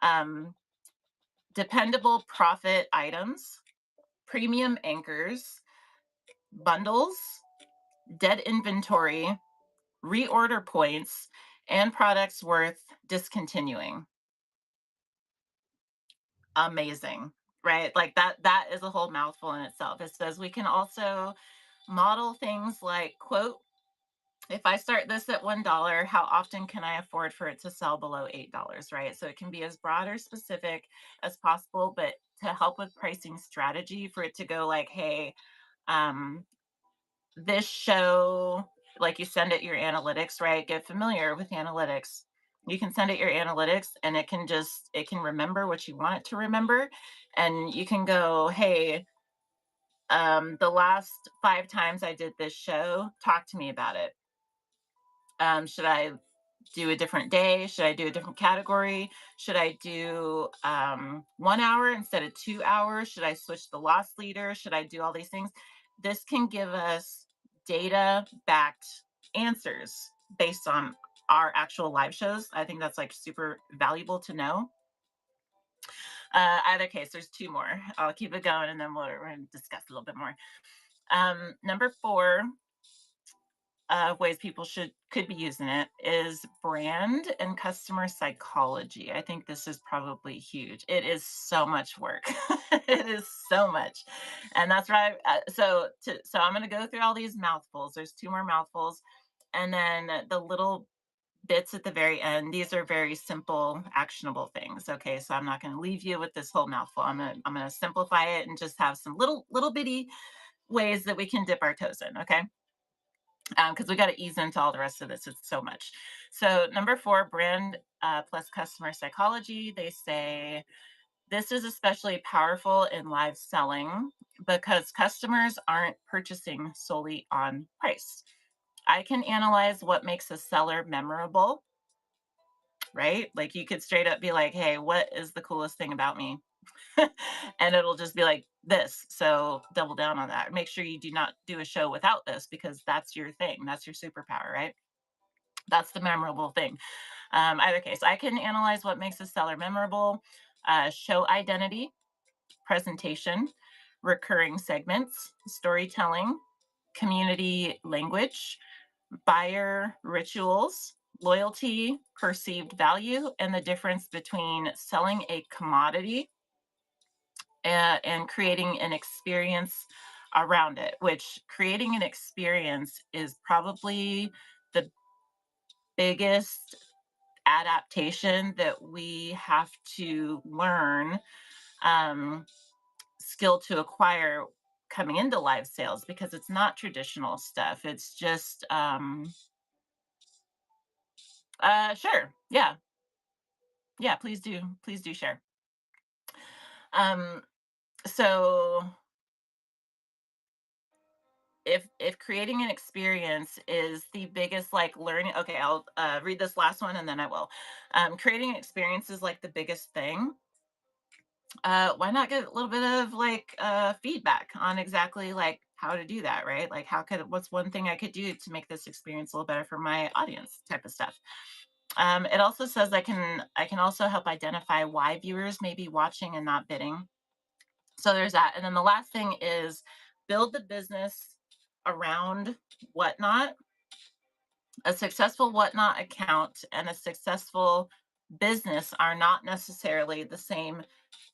um, dependable profit items, premium anchors, bundles, dead inventory, reorder points, and products worth discontinuing. Amazing, right? Like that is a whole mouthful in itself. It says we can also model things like, quote, if I start this at $1, how often can I afford for it to sell below $8, right? So it can be as broad or specific as possible, but to help with pricing strategy for it to go like, hey, um, this show, like you send it your analytics, right? Get familiar with analytics. You can send it your analytics and it can remember what you want it to remember. And you can go, hey, the last 5 times I did this show, talk to me about it. Should I do a different day? Should I do a different category? Should I do 1 hour instead of 2 hours? Should I switch the loss leader? Should I do all these things? This can give us data backed answers based on our actual live shows. I think that's like super valuable to know. Either case, there's two more. I'll keep it going and then we're going to discuss a little bit more. Number four, ways people should could be using it is brand and customer psychology. I think this is probably huge. It is so much work. It is so much, and that's right. So I'm going to go through all these mouthfuls. There's two more mouthfuls, and then the little bits at the very end. These are very simple, actionable things. Okay, so I'm not going to leave you with this whole mouthful. I'm gonna simplify it and just have some little bitty ways that we can dip our toes in. Okay, because we got to ease into all the rest of this. It's so much. So, number four, brand plus customer psychology. They say this is especially powerful in live selling because customers aren't purchasing solely on price. I can analyze what makes a seller memorable, right? Like you could straight up be like, hey, what is the coolest thing about me? And it'll just be like this. So double down on that. Make sure you do not do a show without this because that's your thing. That's your superpower, right? That's the memorable thing. Either case, I can analyze what makes a seller memorable, show identity, presentation, recurring segments, storytelling, community language, buyer rituals, loyalty, perceived value, and the difference between selling a commodity and creating an experience around it, which creating an experience is probably the biggest adaptation that we have to learn, um, skill to acquire coming into live sales because it's not traditional stuff. It's just, sure. Yeah. Yeah. Please do share. Um, so if creating an experience is the biggest like learning, okay, I'll read this last one and then I will. Creating an experience is like the biggest thing. Why not get a little bit of like feedback on exactly like how to do that, right? Like what's one thing I could do to make this experience a little better for my audience type of stuff. It also says I can also help identify why viewers may be watching and not bidding. So there's that. And then the last thing is build the business around Whatnot. A successful Whatnot account and a successful business are not necessarily the same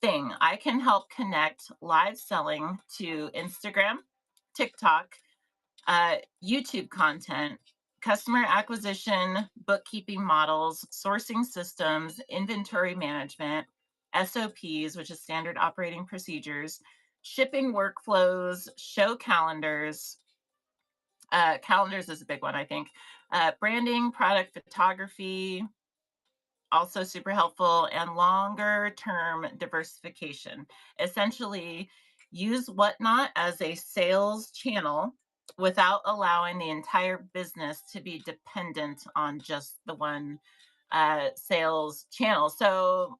thing. I can help connect live selling to Instagram, TikTok, YouTube content, customer acquisition, bookkeeping models, sourcing systems, inventory management, SOPs, which is standard operating procedures, shipping workflows, show calendars. Calendars is a big one, I think. Branding, product photography, also super helpful, and longer term diversification. Essentially, use Whatnot as a sales channel without allowing the entire business to be dependent on just the one sales channel. So,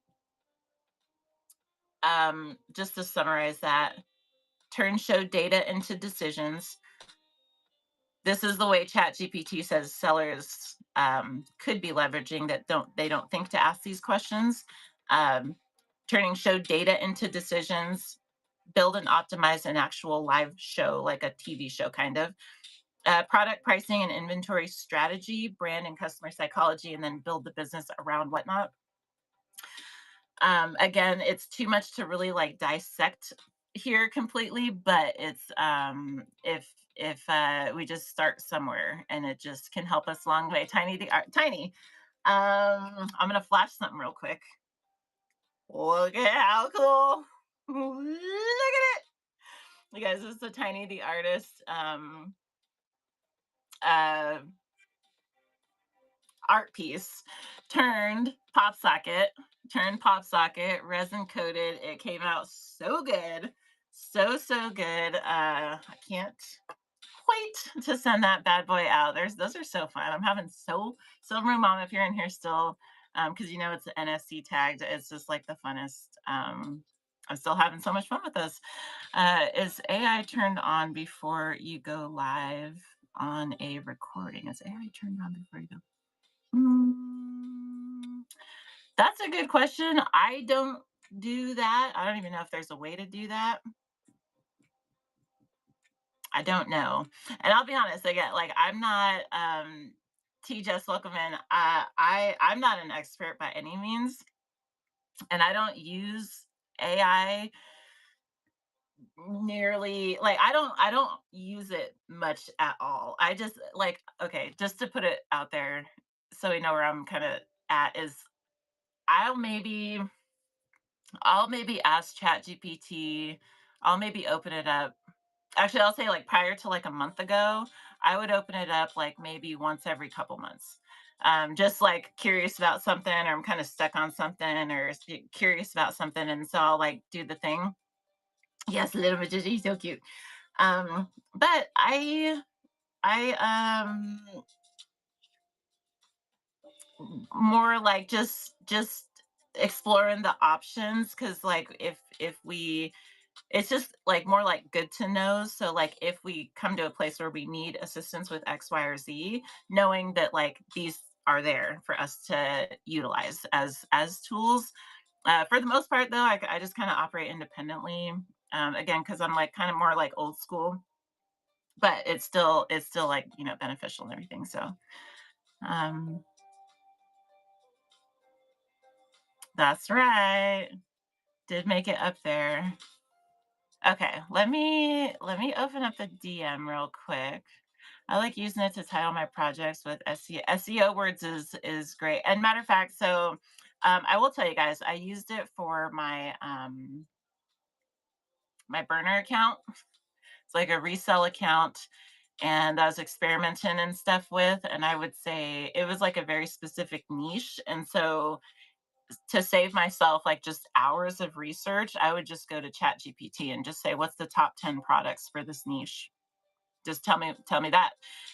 just to summarize that, turn show data into decisions. This is the way ChatGPT says sellers could be leveraging that don't think to ask these questions. Um, Turning show data into decisions, build and optimize an actual live show, like a TV show kind of. Product pricing and inventory strategy, brand and customer psychology, and then build the business around Whatnot. Again, it's too much to really like dissect here completely, but it's if we just start somewhere and it just can help us a long way. Tiny the art, tiny. I'm gonna flash something real quick. Look at how cool! Look at it, you guys. This is the Tiny the artist uh art piece turned pop socket, resin coated. It came out so good, so good. I can't wait to send that bad boy out. Those are so fun. I'm having Silver Mom, if you're in here still, because you know it's NFC tagged. It's just like the funnest. I'm still having so much fun with this. Is AI turned on before you go live on a recording? Is AI turned on before you go? Mm, that's a good question. I don't do that. I don't even know if there's a way to do that. I don't know. And I'll be honest again, like I'm not T Jess Welcome in. I'm not an expert by any means, and I don't use AI nearly like I don't use it much at all. I just like okay, just to put it out there so we know where I'm kind of at is I'll maybe I'll maybe ask Chat GPT, I'll maybe open it up. Actually, I'll say like prior to like a month ago, I would open it up like maybe once every couple months. Just like curious about something, or I'm kind of stuck on something, or curious about something, and so I'll like do the thing. Yes, little bit, he's so cute. But I more like just exploring the options because like if we it's just like more like good to know. So like if we come to a place where we need assistance with X, Y, or Z, knowing that like these are there for us to utilize as tools. For the most part, though, I just kind of operate independently. Again, because I'm like kind of more like old school, but it's still like beneficial and everything. So um, that's right. Did make it up there. Okay, let me open up the DM real quick. I like using it to title my projects with SEO. SEO words is great. And matter of fact, so I will tell you guys, I used it for my burner account. It's like a resell account, and I was experimenting and stuff with, and I would say it was like a very specific niche. And so to save myself like just hours of research, I would just go to Chat GPT and just say, what's the top 10 products for this niche? Just tell me that,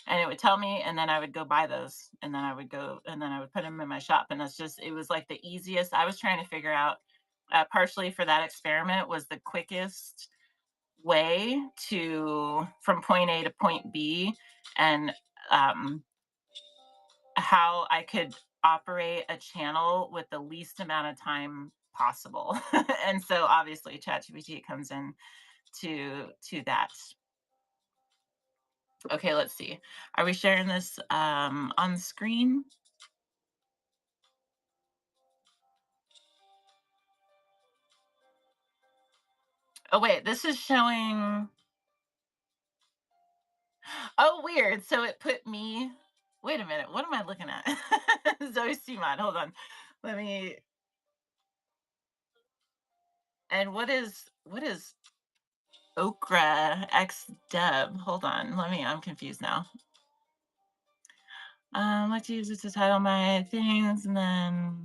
and it would tell me, and then I would go buy those, and then I would go and then I would put them in my shop. And it was like the easiest. I was trying to figure out, partially for that experiment, was the quickest way to from point A to point B, and um, how I could operate a channel with the least amount of time possible. And so obviously ChatGPT comes in to that. Okay, let's see. Are we sharing this on screen? Oh wait, this is showing. Oh, weird. So it put me. Wait a minute. What am I looking at? Zoe Simon. Hold on. Let me. And what is Okra X Dub? Hold on. Let me. I'm confused now. I like to use it to title my things, and then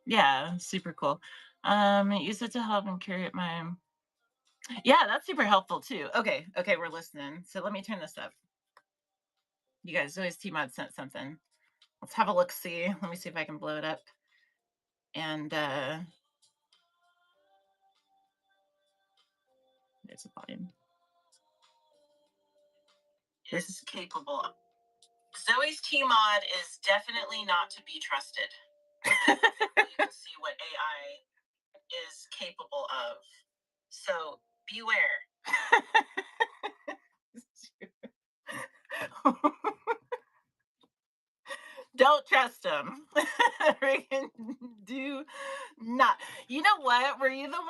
yeah, super cool. Use it to help and curate my. Yeah, that's super helpful too. Okay, okay, we're listening. So let me turn this up. You guys, always T Mod sent something. Let's have a look. See. Let me see if I can blow it up. And there's a volume. This is capable. Zoe's T Mod is definitely not to be trusted. You can see what AI is capable of. So beware. Don't trust them. Do not. You know what? Were you the one?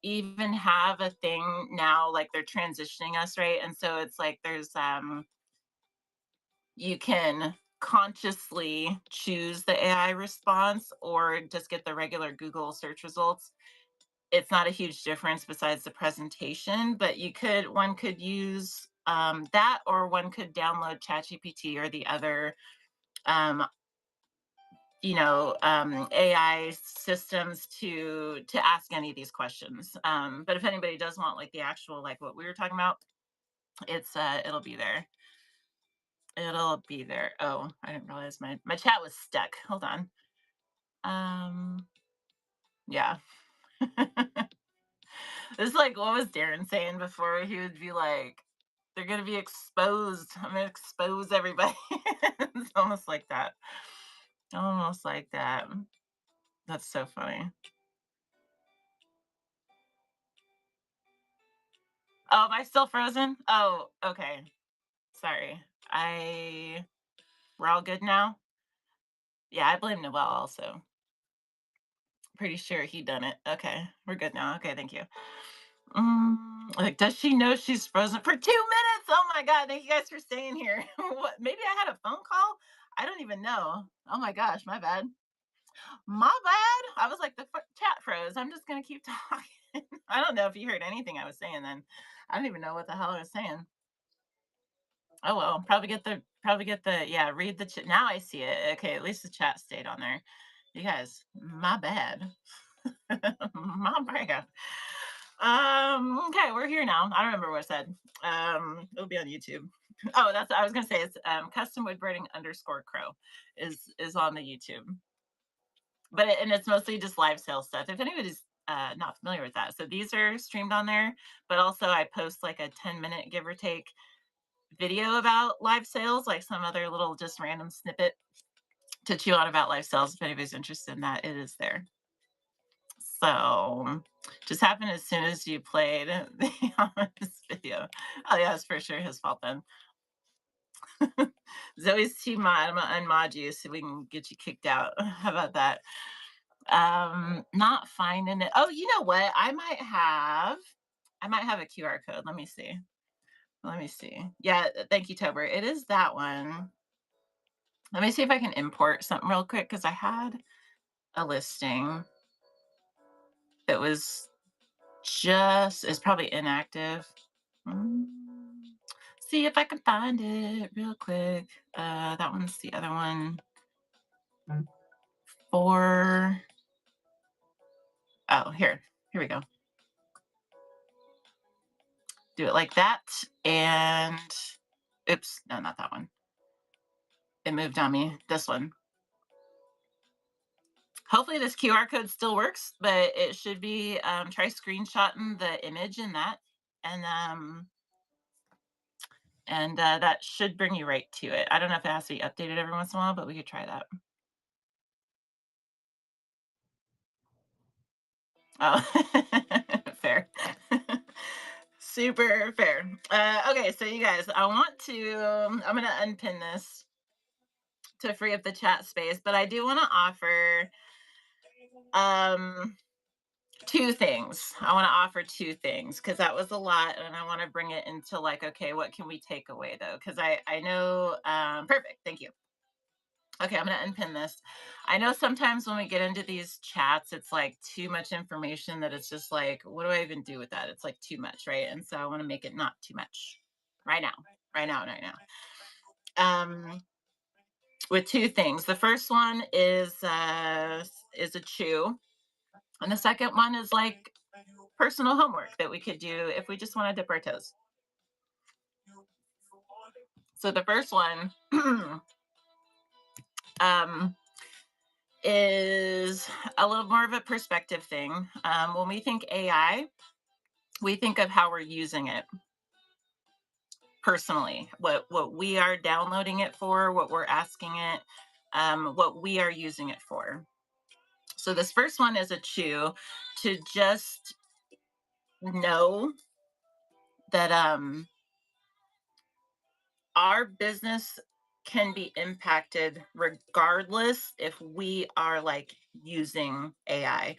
even have a thing now, like they're transitioning us, right? And so it's like there's you can consciously choose the AI response or just get the regular Google search results. It's not a huge difference besides the presentation, but one could use that, or one could download ChatGPT or the other um, AI systems to ask any of these questions. But if anybody does want like the actual, like what we were talking about, it'll be there. It'll be there. Oh, I didn't realize my chat was stuck. Hold on. Um, yeah. This is like, what was Darren saying before? He would be like, "They're gonna be exposed. I'm gonna expose everybody." It's almost like that. Almost like that. That's so funny. Oh, am I still frozen? Oh, okay. Sorry. I We're all good now? Yeah, I blame Noel also. Pretty sure he done it. Okay, we're good now. Okay, thank you. Like, does she know she's frozen for 2 minutes? Oh my god, thank you guys for staying here. What? Maybe I had a phone call. I don't even know. Oh my gosh, my bad. My bad. I was like, the chat froze. I'm just gonna keep talking. I don't know if you heard anything I was saying then. I don't even know what the hell I was saying. Oh well, probably get the yeah, read the chat. Now I see it. Okay, at least the chat stayed on there. You guys, my bad. My bad. Okay, we're here now. I don't remember what I said. It'll be on YouTube. Oh, that's I was gonna say it's custom woodburning underscore crow is on the YouTube. And it's mostly just live sales stuff. If anybody's not familiar with that. So these are streamed on there, but also I post like a 10-minute give or take video about live sales, like some other little just random snippet to chew on about live sales. If anybody's interested in that, it is there. So just happened as soon as you played this video. Oh yeah, it's for sure his fault then. Zoe's too mod. I'm gonna unmod you so we can get you kicked out. How about that? Not finding it. Oh, you know what? I might have a QR code. Let me see. Let me see. Yeah, thank you, Tober. It is that one. Let me see if I can import something real quick because I had a listing that was just is probably inactive. Mm, See if I can find it real quick. That one's the other one. For oh, here we go. Do it like that, and oops, no, not that one. It moved on me. This one. Hopefully this QR code still works, but it should be. Try screenshotting the image in that, and that should bring you right to it. I don't know if it has to be updated every once in a while, but we could try that. Oh, fair. Super fair. Okay, so you guys, I'm going to unpin this to free up the chat space, but I do want to offer um, two things. I want to offer two things because that was a lot, and I want to bring it into like, okay, what can we take away though? Because I know, perfect. Thank you. Okay, I'm gonna unpin this. I know sometimes when we get into these chats, it's like too much information that it's just like, what do I even do with that? It's like too much, right? And so I want to make it not too much right now, right now, right now. With two things. The first one is a chew, and the second one is like personal homework that we could do if we just want to dip our toes. So the first one um, is a little more of a perspective thing. When we think AI, we think of how we're using it personally, what we are downloading it for, what we're asking it, what we are using it for. So this first one is a chew to just know that our business can be impacted regardless if we are like using AI.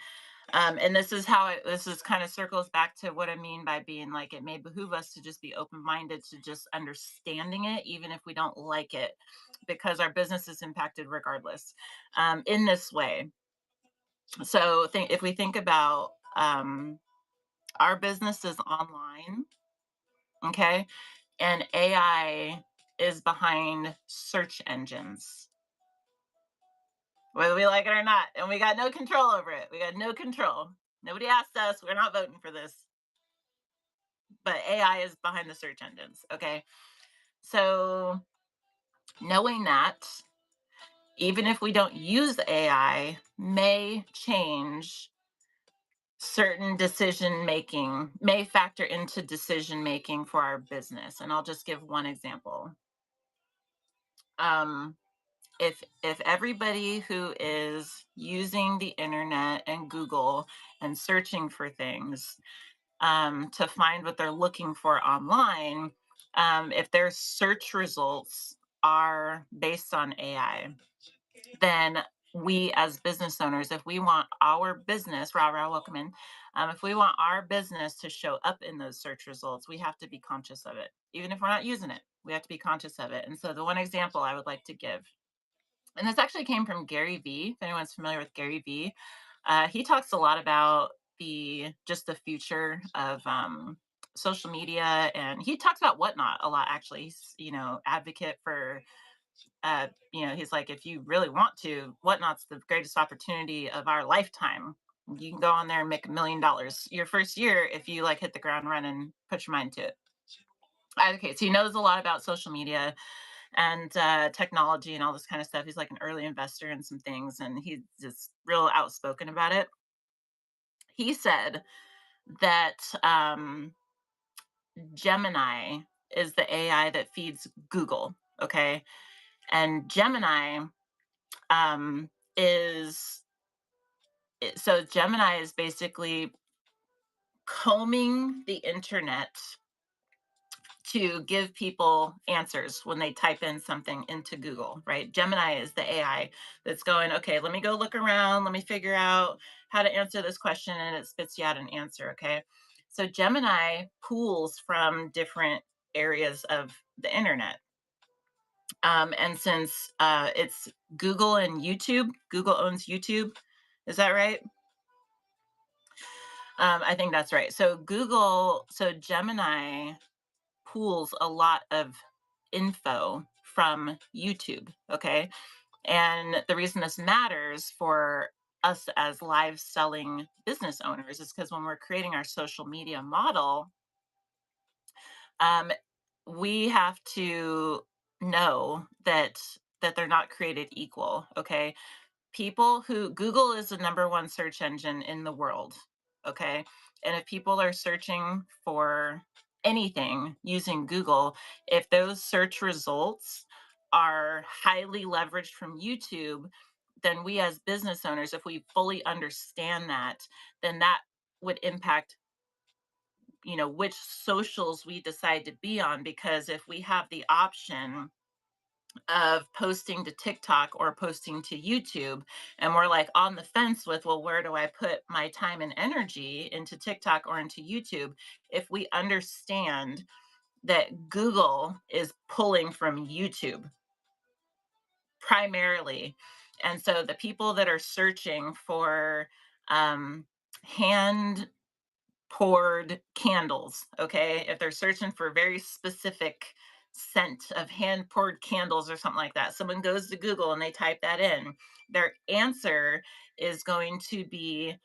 And this is how this is kind of circles back to what I mean by being like, it may behoove us to just be open minded to just understanding it, even if we don't like it, because our business is impacted regardless, in this way. So if we think about, our business is online, okay, and AI is behind search engines, whether we like it or not, and we got no control over it. We got no control. Nobody asked us. We're not voting for this, but AI is behind the search engines. Okay. So knowing that, even if we don't use AI, may change certain decision making, may factor into decision making for our business. And I'll just give one example. Um, if everybody who is using the internet and Google and searching for things, to find what they're looking for online, if their search results are based on AI, then we as business owners, if we want our business, rah rah, welcome in, if we want our business to show up in those search results, we have to be conscious of it. Even if we're not using it, we have to be conscious of it. And so the one example I would like to give, and this actually came from Gary Vee. If anyone's familiar with Gary Vee, he talks a lot about the future of, social media, and he talks about Whatnot a lot. Actually, he's, advocate for, he's like, if you really want to, Whatnot's the greatest opportunity of our lifetime. You can go on there and make $1 million your first year if you like hit the ground running and put your mind to it. Okay, so he knows a lot about social media and, technology and all this kind of stuff. He's like an early investor in some things, and he's just real outspoken about it. He said that, Gemini is the AI that feeds Google. Okay, and Gemini, um, is so Gemini is basically combing the internet to give people answers when they type in something into Google, right? Gemini is the AI that's going, okay, let me go look around, let me figure out how to answer this question, and it spits you out an answer, okay? So Gemini pulls from different areas of the internet. And since, it's Google and YouTube, Google owns YouTube. Is that right? I think that's right. So Gemini pulls a lot of info from YouTube. Okay. And the reason this matters for us as live selling business owners is because when we're creating our social media model, um, we have to know that they're not created equal. Okay. People who Google is the number one search engine in the world. Okay. And if people are searching for anything using Google, if those search results are highly leveraged from YouTube, then we as business owners, if we fully understand that, then that would impact, which socials we decide to be on. Because if we have the option of posting to TikTok or posting to YouTube, and we're like on the fence with, well, where do I put my time and energy, into TikTok or into YouTube? If we understand that Google is pulling from YouTube primarily, and so the people that are searching for, um, hand poured candles, okay? If they're searching for a very specific scent of hand poured candles or something like that, someone goes to Google and they type that in, their answer is going to be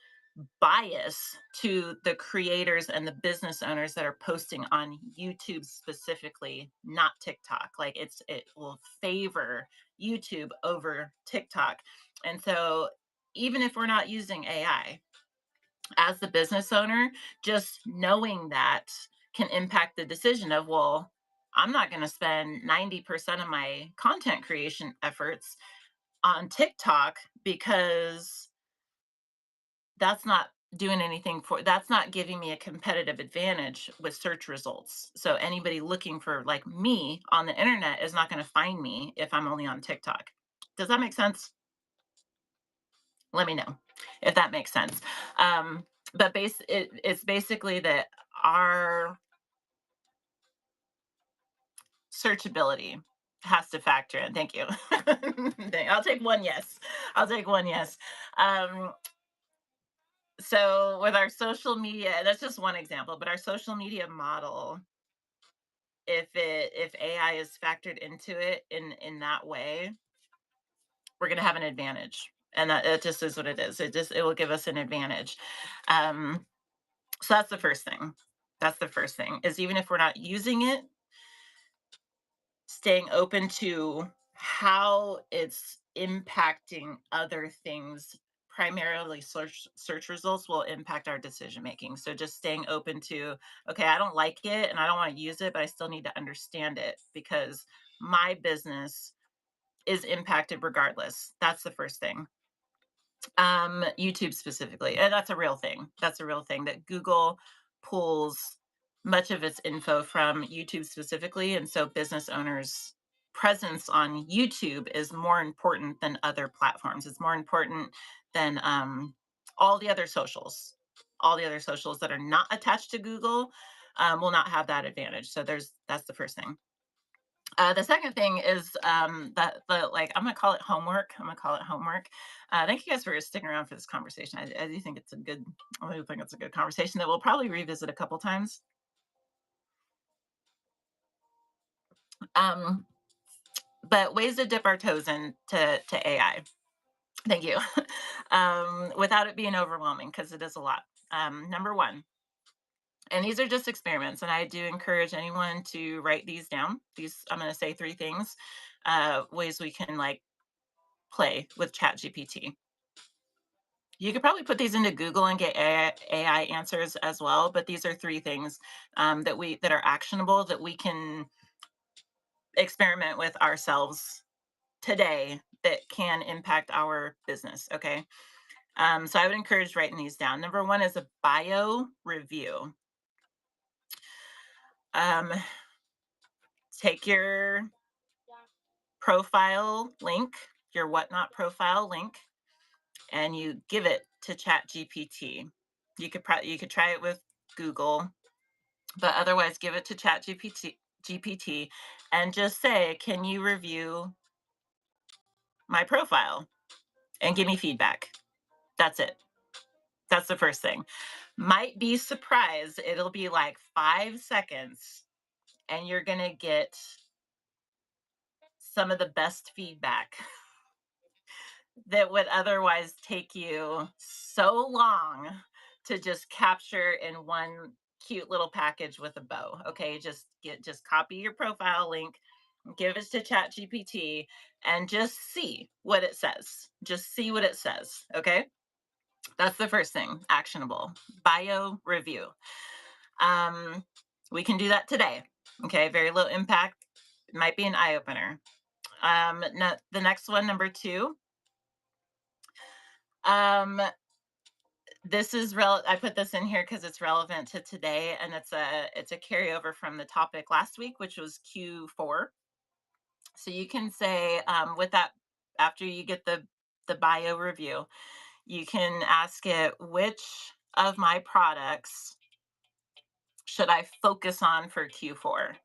bias to the creators and the business owners that are posting on YouTube specifically, not TikTok. Like it will favor YouTube over TikTok. And so even if we're not using AI, as the business owner, just knowing that can impact the decision of, well, I'm not going to spend 90% of my content creation efforts on TikTok because that's not that's not giving me a competitive advantage with search results. So anybody looking for like me on the internet is not going to find me if I'm only on TikTok. Does that make sense? Let me know if that makes sense. But it's basically that our searchability has to factor in. Thank you. I'll take one yes. I'll take one yes. Um, so with our social media, that's just one example, but our social media model, if AI is factored into it in that way, we're going to have an advantage. And that it just is what it is. It will give us an advantage. Um, so that's the first thing. That's the first thing is even if we're not using it, staying open to how it's impacting other things, primarily search results will impact our decision making. So just staying open to, okay, I don't like it and I don't want to use it, but I still need to understand it because my business is impacted regardless. That's the first thing. YouTube specifically, and that's a real thing. That's a real thing that Google pulls much of its info from YouTube specifically, and so business owners' presence on YouTube is more important than other platforms. It's more important than all the other socials. All the other socials that are not attached to Google will not have that advantage. So that's the first thing. The second thing is that the like I'm gonna call it homework. I'm gonna call it homework. Thank you guys for sticking around for this conversation. I do think it's a good. I do think it's a good conversation that we'll probably revisit a couple times. Um, but ways to dip our toes into AI. Thank you. Without it being overwhelming because it is a lot. Number one, and these are just experiments, and I do encourage anyone to write these down. These I'm going to say three things, ways we can like play with ChatGPT. You could probably put these into Google and get AI answers as well, but these are three things that are actionable that we can experiment with ourselves today that can impact our business. Okay, so I would encourage writing these down. Number one is a bio review. Um, take your profile link, your whatnot profile link, and you give it to ChatGPT. You could try it with Google, but otherwise give it to GPT and just say, "Can you review my profile and give me feedback?" That's it. That's the first thing. Might be surprised. It'll be like 5 seconds, and you're gonna get some of the best feedback that would otherwise take you so long to just capture in one cute little package with a bow. Okay, just copy your profile link, give it to Chat GPT, and just see what it says. Just see what it says. Okay, that's the first thing. Actionable bio review. Um, we can do that today. Okay, very low impact. It might be an eye opener. The next one, number two. Um, this is I put this in here because it's relevant to today, and it's a carryover from the topic last week, which was Q4. So you can say with that, after you get the bio review, you can ask it, which of my products should I focus on for Q4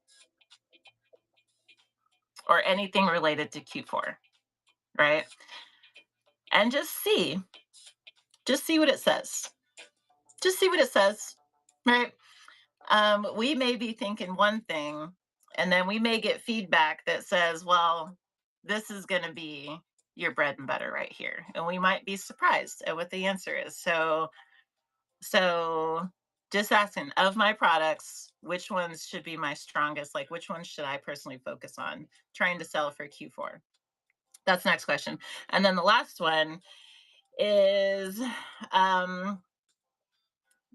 or anything related to Q4, right? And just see what it says. Just see what it says, right? We may be thinking one thing, and then we may get feedback that says, well, this is going to be your bread and butter right here. And we might be surprised at what the answer is. So just asking of my products, which ones should be my strongest? Like, which ones should I personally focus on trying to sell for Q4? That's the next question. And then the last one is um,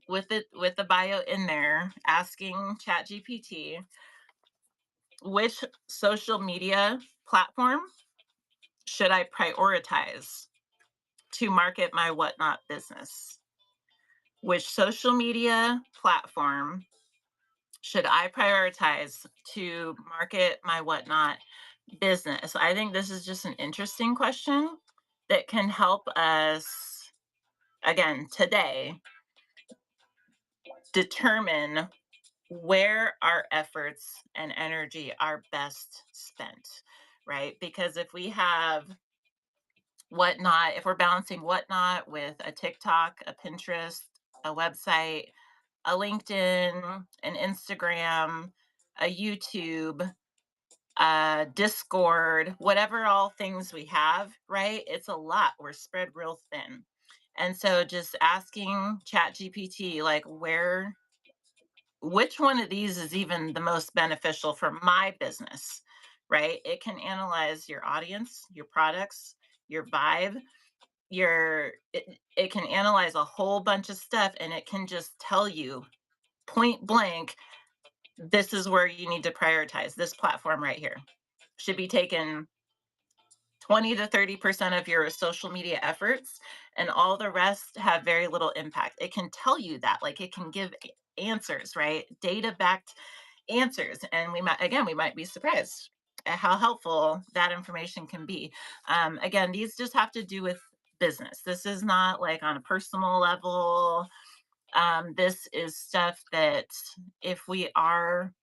with the bio in there, asking ChatGPT which social media platform should I prioritize to market my whatnot business? Which social media platform should I prioritize to market my whatnot business? I think this is just an interesting question that can help us, again, today, determine where our efforts and energy are best spent, right? Because if we have Whatnot, if we're balancing Whatnot with a TikTok, a Pinterest, a website, a LinkedIn, an Instagram, a YouTube, Discord, whatever all things we have, right? It's a lot. We're spread real thin. And so just asking ChatGPT, like, which one of these is even the most beneficial for my business, right? It can analyze your audience, your products, your vibe, it can analyze a whole bunch of stuff, and it can just tell you point blank, this is where you need to prioritize. This platform right here should be taken 20 to 30% of your social media efforts, and all the rest have very little impact. It can tell you that, like, it can give answers, right? Data backed answers. And we might be surprised at how helpful that information can be. Again, these just have to do with business. This is not like on a personal level. This is stuff that, if we are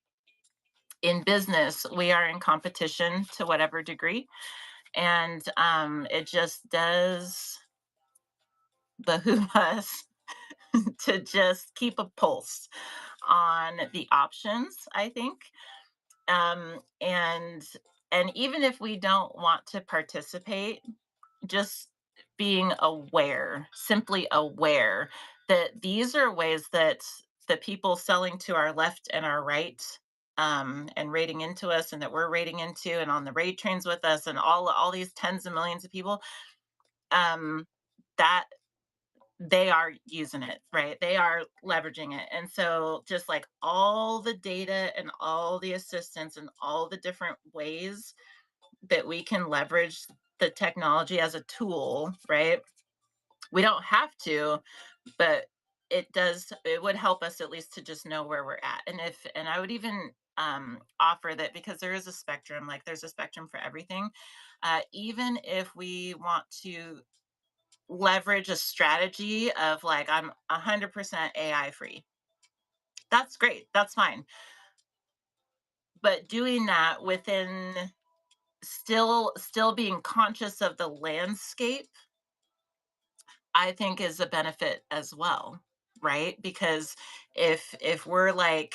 in business, we are in competition to whatever degree. And it just does behoove us to just keep a pulse on the options, I think. And even if we don't want to participate, just being aware, simply aware that these are ways that the people selling to our left and our right, and rating into us, and that we're rating into, and on the raid trains with us, and all these tens of millions of people, um, that they are using it, right? They are leveraging it. And so, just like all the data and all the assistance and all the different ways that we can leverage the technology as a tool, right? We don't have to, but it would help us at least to just know where we're at. And I would even offer that, because there is a spectrum, like there's a spectrum for everything. Even if we want to leverage a strategy of, like, I'm 100% AI free, that's great, that's fine. But doing that within, still being conscious of the landscape, I think is a benefit as well, right? Because if we're like,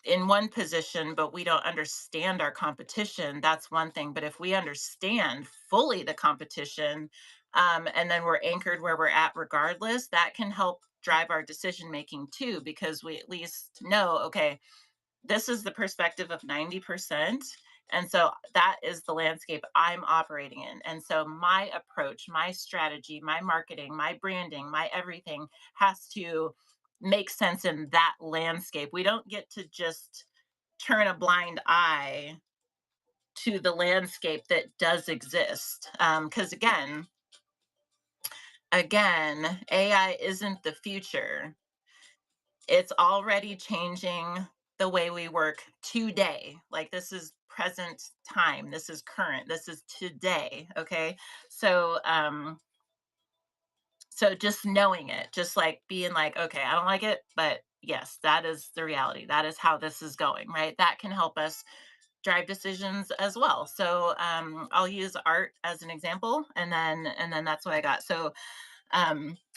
in one position, but we don't understand our competition, that's one thing. But if we understand fully the competition, and then we're anchored where we're at regardless, that can help drive our decision making too, because we at least know, okay, this is the perspective of 90%. And so that is the landscape I'm operating in. And so my approach, my strategy, my marketing, my branding, my everything has to make sense in that landscape. We don't get to just turn a blind eye to the landscape that does exist. Because again, AI isn't the future. It's already changing the way we work today. Like, this is present time. This is current. This is today. Okay. So, so just knowing it, just like being like, okay, I don't like it, but yes, that is the reality. That is how this is going, right? That can help us drive decisions as well. So, I'll use art as an example, and then that's what I got. So,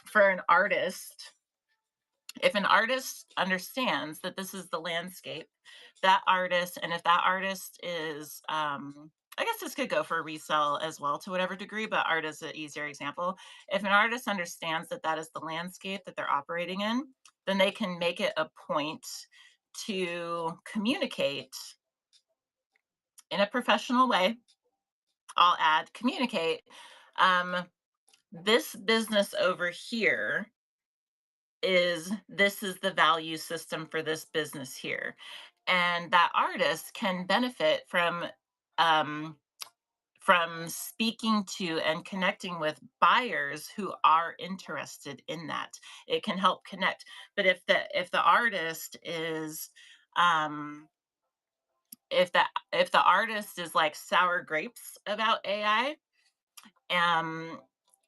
for an artist, if an artist understands that this is the landscape, that artist, and if that artist is, I guess this could go for resell as well to whatever degree, but art is an easier example. If an artist understands that that is the landscape that they're operating in, then they can make it a point to communicate in a professional way. I'll add communicate. Um, this business over here this is the value system for this business here, and that artist can benefit um from speaking to and connecting with buyers who are interested in that. It can help connect. But if the artist is, um if the artist is like sour grapes about AI, um,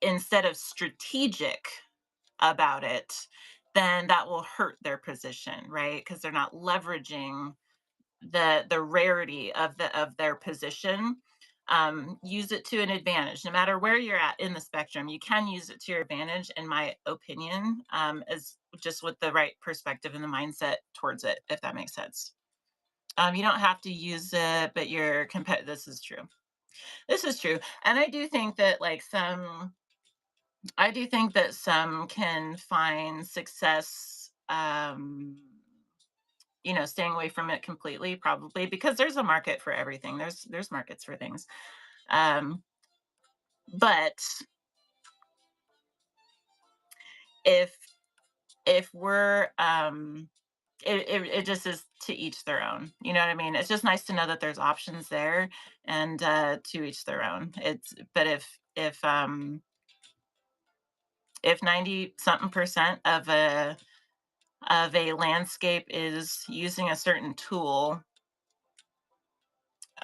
instead of strategic about it, then that will hurt their position, right? Because they're not leveraging the rarity of their position. Use it to an advantage, no matter where you're at in the spectrum. You can use it to your advantage, in my opinion, as just with the right perspective and the mindset towards it, if that makes sense. You don't have to use it, but you're competitive. This is true. This is true, and I do think that some can find success, staying away from it completely, probably because there's a market for everything. There's markets for things. Um, but if if we're it just is to each their own. You know what I mean? It's just nice to know that there's options there, and to each their own. It's but if 90 something percent of a landscape is using a certain tool,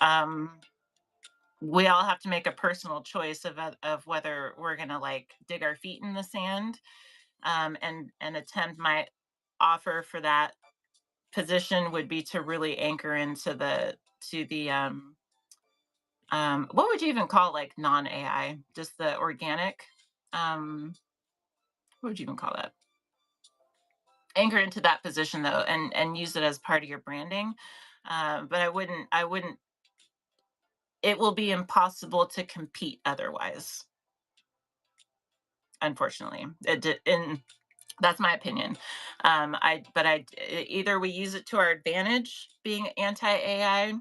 um, we all have to make a personal choice of whether we're gonna like dig our feet in the sand, and attempt. My offer for that position would be to really anchor into the what would you even call like non AI, just the organic, um, what would you even call that? Anchor into that position though, and use it as part of your branding. But I wouldn't. It will be impossible to compete otherwise, unfortunately. And that's my opinion. Either we use it to our advantage, being anti AI,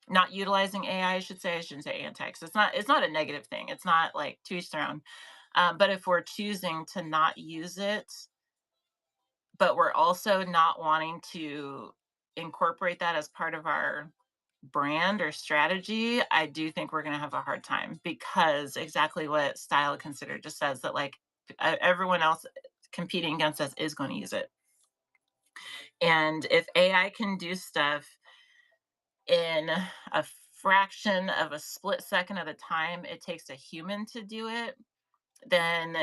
not utilizing AI. I should say, I shouldn't say anti, because it's not a negative thing. It's not like to each their own. But if we're choosing to not use it, but we're also not wanting to incorporate that as part of our brand or strategy, I do think we're going to have a hard time, because exactly what Style Consider just says, that like everyone else competing against us is going to use it. And if AI can do stuff in a fraction of a split second of the time it takes a human to do it, then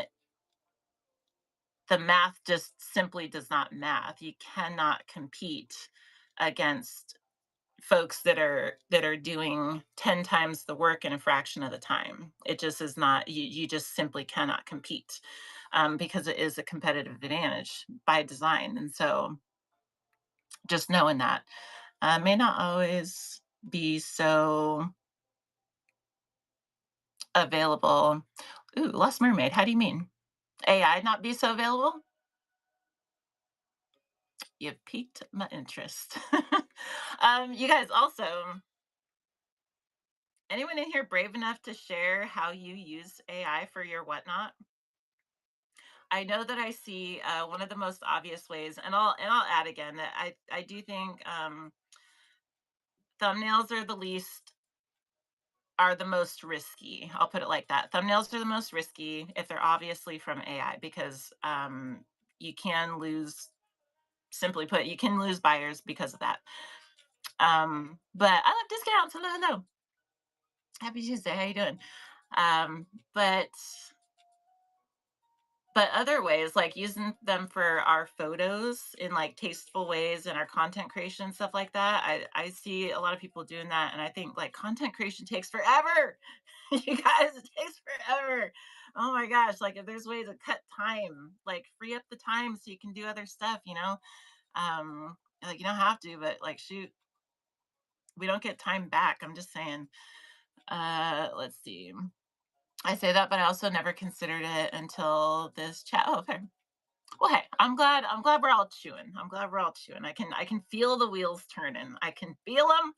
the math just simply does not math. You cannot compete against folks that are doing 10 times the work in a fraction of the time. It just is not. You just simply cannot compete, because it is a competitive advantage by design. And so just knowing that may not always be so available. Ooh, Lost Mermaid. How do you mean? AI not be so available? You've piqued my interest. You guys also, anyone in here brave enough to share how you use AI for your whatnot? I know that I see one of the most obvious ways, and I'll add again that I do think thumbnails are the most risky. I'll put it like that. Thumbnails are the most risky if they're obviously from AI, because you can lose. Simply put, you can lose buyers because of that. But I love discounts. Hello, hello. Happy Tuesday. How you doing? Um, but other ways, like using them for our photos in like tasteful ways and our content creation, stuff like that. I see a lot of people doing that, and I think like content creation takes forever. You guys, it takes forever. Oh my gosh, like if there's ways to cut time, like free up the time so you can do other stuff, like you don't have to, but like shoot, we don't get time back. I'm just saying. Let's see. I say that, but I also never considered it until this chat. Oh, okay. Well, hey, I'm glad we're all chewing. I'm glad we're all chewing. I can feel the wheels turning. I can feel them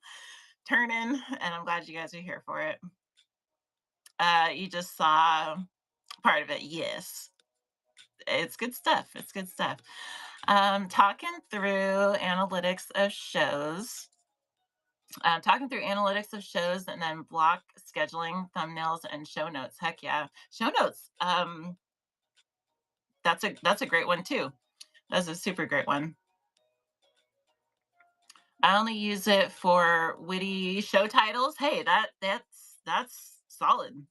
turning, and I'm glad you guys are here for it. You just saw part of it. Yes. It's good stuff. It's good stuff. Talking through analytics of shows. Talking through analytics of shows, and then block scheduling, thumbnails, and show notes. Heck yeah, show notes. That's a great one too. That's a super great one. I only use it for witty show titles. Hey, that's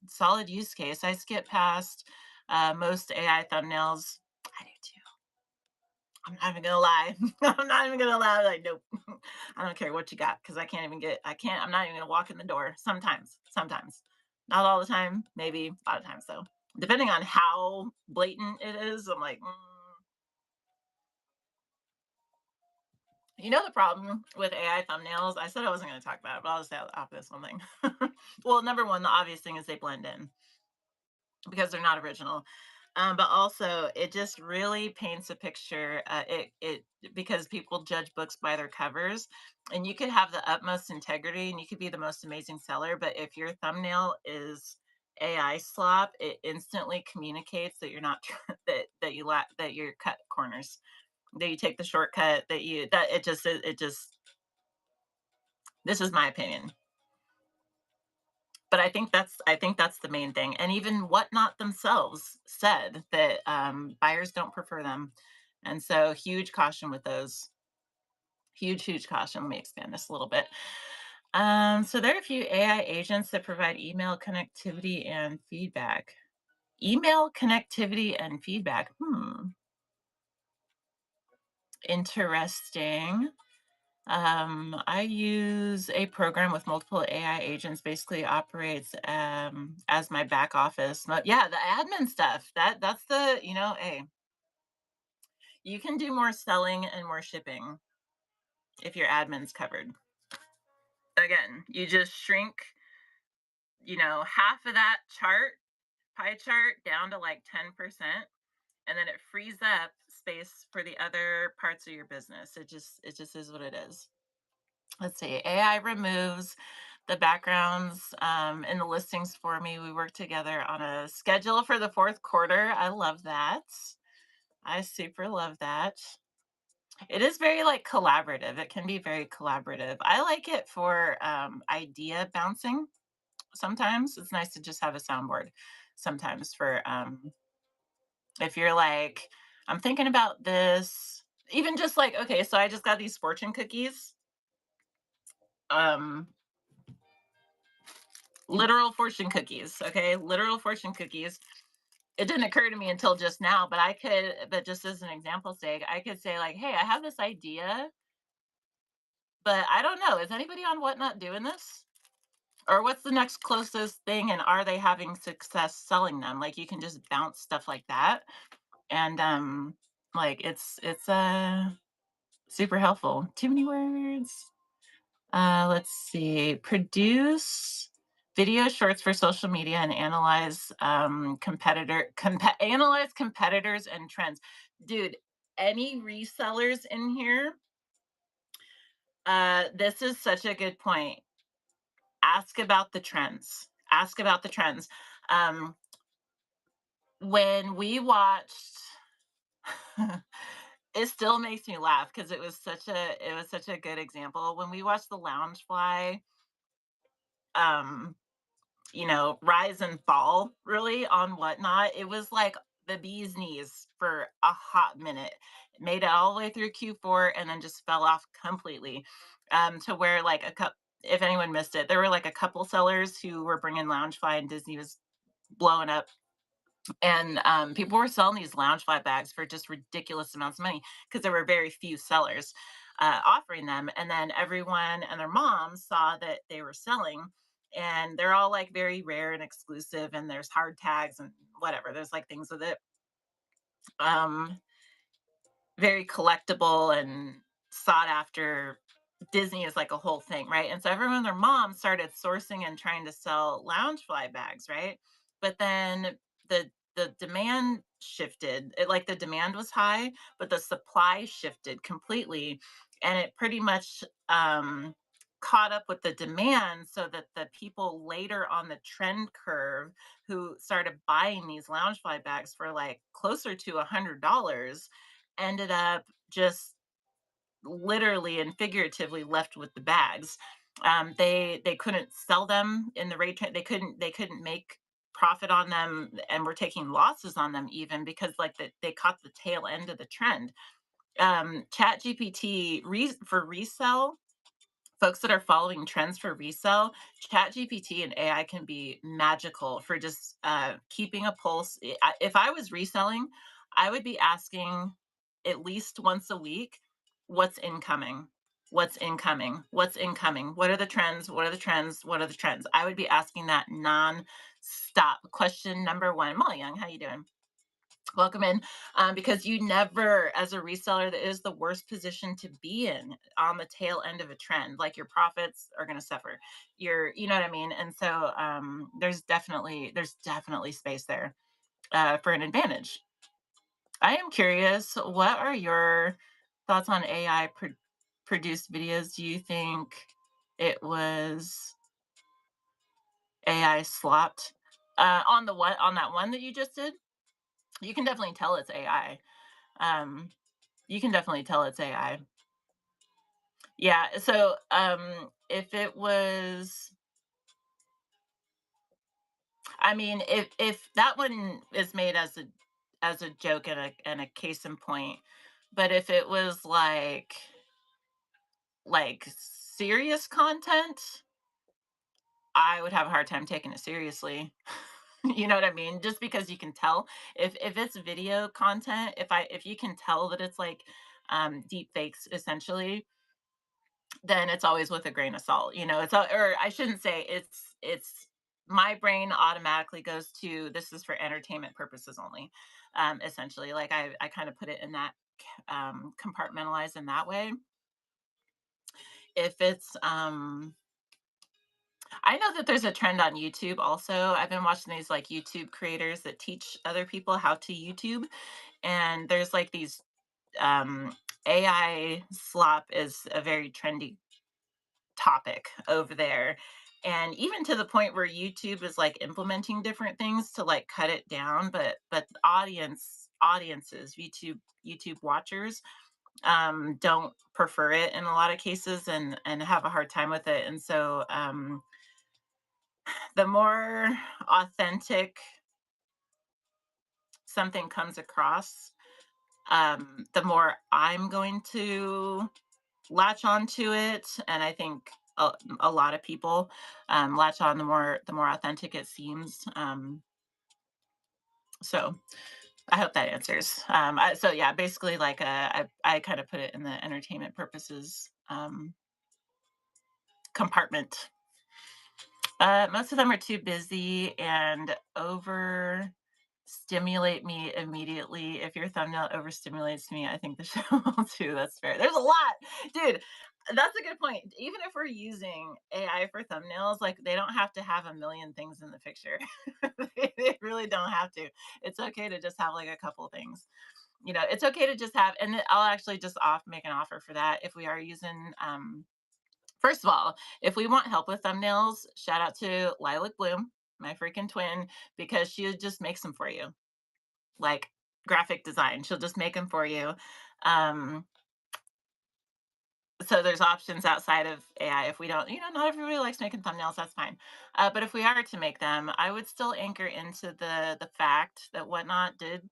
solid use case. I skip past most AI thumbnails. I do too. I'm not even gonna lie. I'm not even gonna lie. Like, nope. I don't care what you got because I can't even get. I can't. I'm not even gonna walk in the door. Sometimes, not all the time. Maybe a lot of times though. Depending on how blatant it is, I'm like, you know, the problem with AI thumbnails. I said I wasn't gonna talk about it, but I'll just say off this one thing. Well, number one, the obvious thing is they blend in because they're not original. But also, it just really paints a picture. It because people judge books by their covers, and you could have the utmost integrity, and you could be the most amazing seller. But if your thumbnail is AI slop, it instantly communicates that you're not that you're cut corners, that you take the shortcut, that it just. This is my opinion. But I think that's the main thing, and even Whatnot themselves said that, buyers don't prefer them, and so huge caution with those. Huge caution. Let me expand this a little bit. So there are a few AI agents that provide email connectivity and feedback. Email connectivity and feedback, interesting. I use a program with multiple AI agents, basically operates as my back office. Yeah, the admin stuff. That's hey, you can do more selling and more shipping if your admin's covered. Again, you just shrink, half of that pie chart down to like 10%, and then it frees up space for the other parts of your business. It just is what it is. Let's see, AI removes the backgrounds in the listings for me. We work together on a schedule for the fourth quarter. I love that. I super love that. It is very like collaborative. It can be very collaborative. I like it for idea bouncing. Sometimes it's nice to just have a soundboard. Sometimes for if you're like, I'm thinking about this. Even just like, okay, so I just got these fortune cookies. Um, Literal fortune cookies, okay? Literal fortune cookies. It didn't occur to me until just now, but just as an example sake, I could say like, "Hey, I have this idea, but I don't know. Is anybody on Whatnot doing this? Or what's the next closest thing and are they having success selling them?" Like you can just bounce stuff like that. And like it's super helpful. Too many words. Let's see. Produce video shorts for social media and analyze analyze competitors and trends. Dude, any resellers in here? This is such a good point. Ask about the trends. Ask about the trends. Um, when we watched, it still makes me laugh because it was such a good example. When we watched the Loungefly, um, rise and fall really on Whatnot. It was like the bee's knees for a hot minute. It made it all the way through Q4 and then just fell off completely. To where like if anyone missed it, there were like a couple sellers who were bringing Loungefly and Disney was blowing up, and people were selling these Loungefly bags for just ridiculous amounts of money because there were very few sellers offering them. And then everyone and their moms saw that they were selling, and they're all like very rare and exclusive. And there's hard tags and whatever. There's like things with it. Um, Very collectible and sought after. Disney is like a whole thing, right? And so everyone and their mom started sourcing and trying to sell Loungefly bags, right? But then the demand shifted. Like the demand was high, but the supply shifted completely, and it pretty much caught up with the demand, so that the people later on the trend curve who started buying these Loungefly bags for like closer to $100 ended up just literally and figuratively left with the bags. They couldn't sell them in the rate. They couldn't make profit on them, and were taking losses on them even because like they caught the tail end of the trend. Chat GPT for resell folks that are following trends for resale, ChatGPT and AI can be magical for just keeping a pulse. If I was reselling, I would be asking at least once a week, what's incoming? What's incoming? What's incoming? What are the trends? What are the trends? What are the trends? I would be asking that non-stop. Question number one. Molly Young, how you doing? Welcome in, because you never, as a reseller, that is the worst position to be in on the tail end of a trend. Like your profits are going to suffer. You know what I mean. And so there's definitely space there for an advantage. I am curious, what are your thoughts on AI produced videos? Do you think it was AI slopped on the one on that one that you just did? You can definitely tell it's AI. Um, You can definitely tell it's AI. Yeah, so, if it was I mean, if that one is made as a joke and a case in point, but if it was like serious content, I would have a hard time taking it seriously. You know what I mean? Just because you can tell if it's video content, if you can tell that it's like, deep fakes essentially, then it's always with a grain of salt. Or I shouldn't say it's my brain automatically goes to this is for entertainment purposes only. Essentially, like I kind of put it in that compartmentalized in that way. If it's I know that there's a trend on YouTube also. I've been watching these like YouTube creators that teach other people how to YouTube, and there's like these AI slop is a very trendy topic over there. And even to the point where YouTube is like implementing different things to like cut it down, but audiences, YouTube watchers don't prefer it in a lot of cases and have a hard time with it. And so the more authentic something comes across, the more I'm going to latch onto it, and I think a lot of people latch on the more authentic it seems. So I hope that answers. So yeah, basically, like I kind of put it in the entertainment purposes compartment. Most of them are too busy and over stimulate me immediately. If your thumbnail overstimulates me, I think the show will too. That's fair. There's a lot, dude. That's a good point. Even if we're using AI for thumbnails, like they don't have to have a million things in the picture. They really don't have to. It's okay to just have like a couple things. It's okay to just have, and I'll actually just off make an offer for that if we are using first of all, if we want help with thumbnails, shout out to Lilac Bloom, my freaking twin, because she just makes them for you, like graphic design. She'll just make them for you. Um, so there's options outside of AI. If we don't, not everybody likes making thumbnails. That's fine. But if we are to make them, I would still anchor into the fact that Whatnot did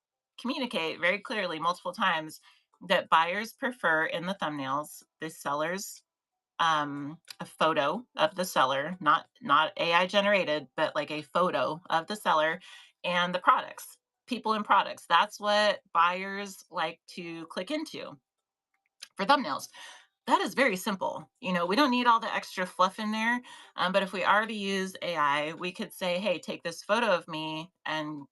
communicate very clearly multiple times that buyers prefer in the thumbnails the sellers a photo of the seller, not AI generated, but like a photo of the seller and the products, people and products. That's what buyers like to click into for thumbnails. That is very simple. We don't need all the extra fluff in there. But if we already use AI, we could say, hey, take this photo of me and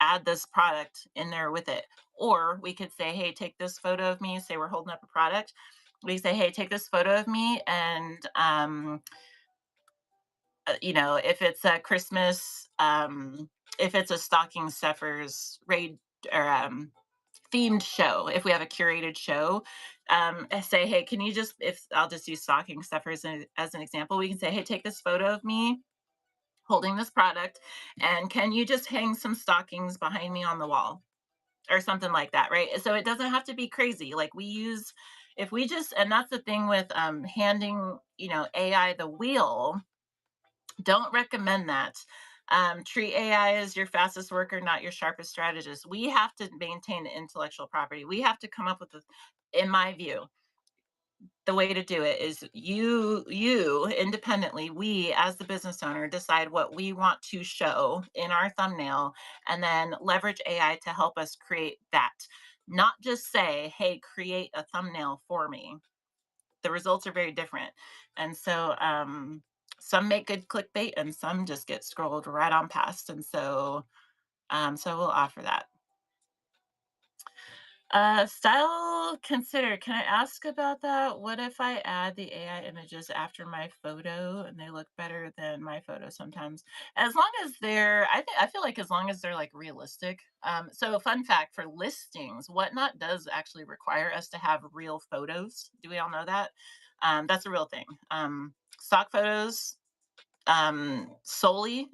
add this product in there with it. Or we could say, hey, take this photo of me, say we're holding up a product. We say, hey, take this photo of me and if it's a Christmas, if it's a stocking stuffers raid or themed show, if we have a curated show, say, hey, can you just, if I'll just use stocking stuffers as an example, we can say, hey, take this photo of me holding this product, and can you just hang some stockings behind me on the wall or something like that, right? So it doesn't have to be crazy. Like we use, if we just, and that's the thing with handing, AI the wheel. Don't recommend that. Treat AI as your fastest worker, not your sharpest strategist. We have to maintain the intellectual property. We have to come up with, in my view, the way to do it is you independently, we as the business owner decide what we want to show in our thumbnail, and then leverage AI to help us create that. Not just say, hey, create a thumbnail for me. The results are very different. And so some make good clickbait and some just get scrolled right on past. And so so we'll offer that. Style consider. Can I ask about that? What if I add the AI images after my photo and they look better than my photo sometimes? As long as they're, I feel like as long as they're like realistic. So fun fact for listings, Whatnot does actually require us to have real photos. Do we all know that? That's a real thing. Stock photos solely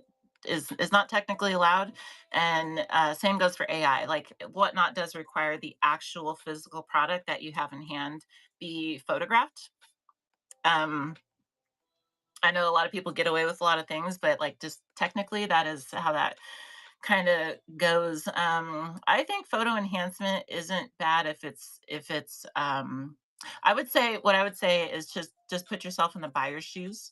is not technically allowed, and same goes for AI. Like Whatnot does require the actual physical product that you have in hand be photographed. um I know a lot of people get away with a lot of things, but like just technically that is how that kind of goes. I think photo enhancement isn't bad if it's I would say, what I would say is just put yourself in the buyer's shoes.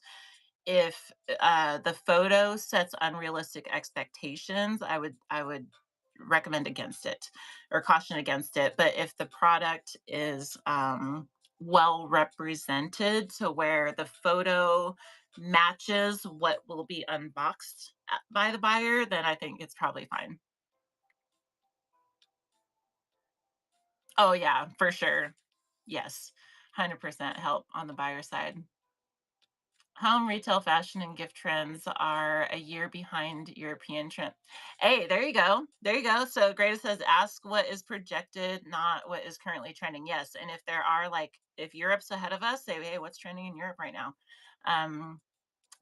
If the photo sets unrealistic expectations, I would recommend against it or caution against it. But if the product is well represented to where the photo matches what will be unboxed by the buyer, then I think it's probably fine. Oh yeah, for sure. Yes. 100% help on the buyer side. Home retail fashion and gift trends are a year behind European trend. Hey, there you go. There you go. So Greta says, ask what is projected, not what is currently trending. Yes. And if there are like, if Europe's ahead of us, say, hey, what's trending in Europe right now? Um,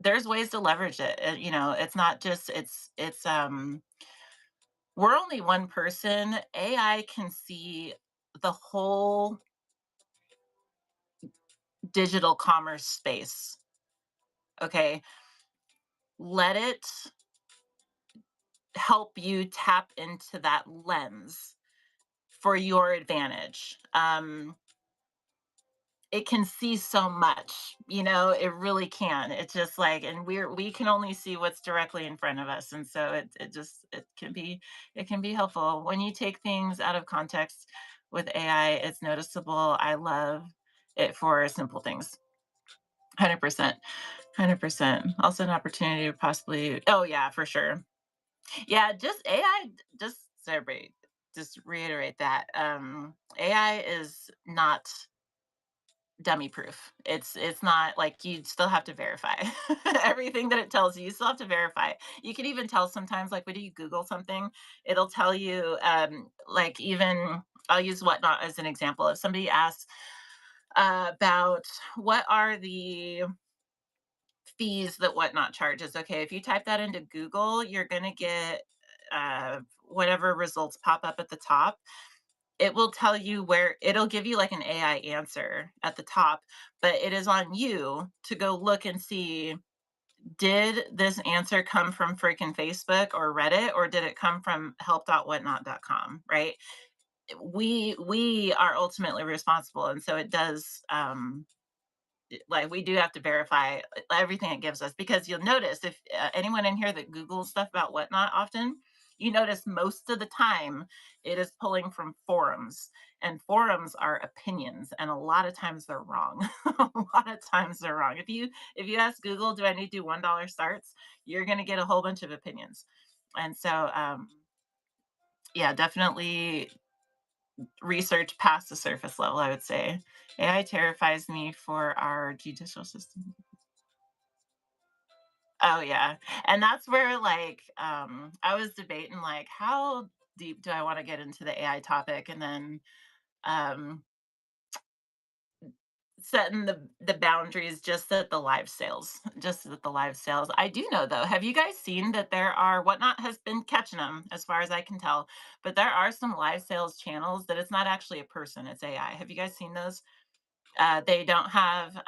there's ways to leverage it. It's not just, we're only one person. AI can see the whole digital commerce space. Okay. Let it help you tap into that lens for your advantage. It can see so much, it really can. It's just like, and we can only see what's directly in front of us. And so it can be helpful. When you take things out of context with AI, it's noticeable. I love it for simple things. 100%. 100%. Also an opportunity to possibly, oh yeah, for sure. Yeah, just AI, just celebrate, just reiterate that AI is not dummy proof. It's not like you still have to verify everything that it tells you. You still have to verify. You can even tell sometimes, like when you Google something, it'll tell you, like even I'll use Whatnot as an example. If somebody asks about what are the fees that Whatnot charges. Okay, if you type that into Google, you're going to get whatever results pop up at the top. It will tell you where it'll give you like an AI answer at the top, but it is on you to go look and see, did this answer come from freaking Facebook or Reddit, or did it come from help.whatnot.com, right? We are ultimately responsible, and so it does like we do have to verify everything it gives us, because you'll notice if anyone in here that Googles stuff about Whatnot often, you notice most of the time it is pulling from forums, and forums are opinions, and a lot of times they're wrong. A lot of times they're wrong. If you ask Google, do I need to do $1 starts, you're going to get a whole bunch of opinions. And so yeah, definitely research past the surface level, I would say. AI terrifies me for our judicial system. Oh yeah. And that's where like I was debating like how deep do I want to get into the AI topic, and then um setting the boundaries just at the live sales. Just at the live sales. I do know though. Have you guys seen that there are, Whatnot has been catching them as far as I can tell, but there are some live sales channels that it's not actually a person, it's AI. Have you guys seen those? They don't have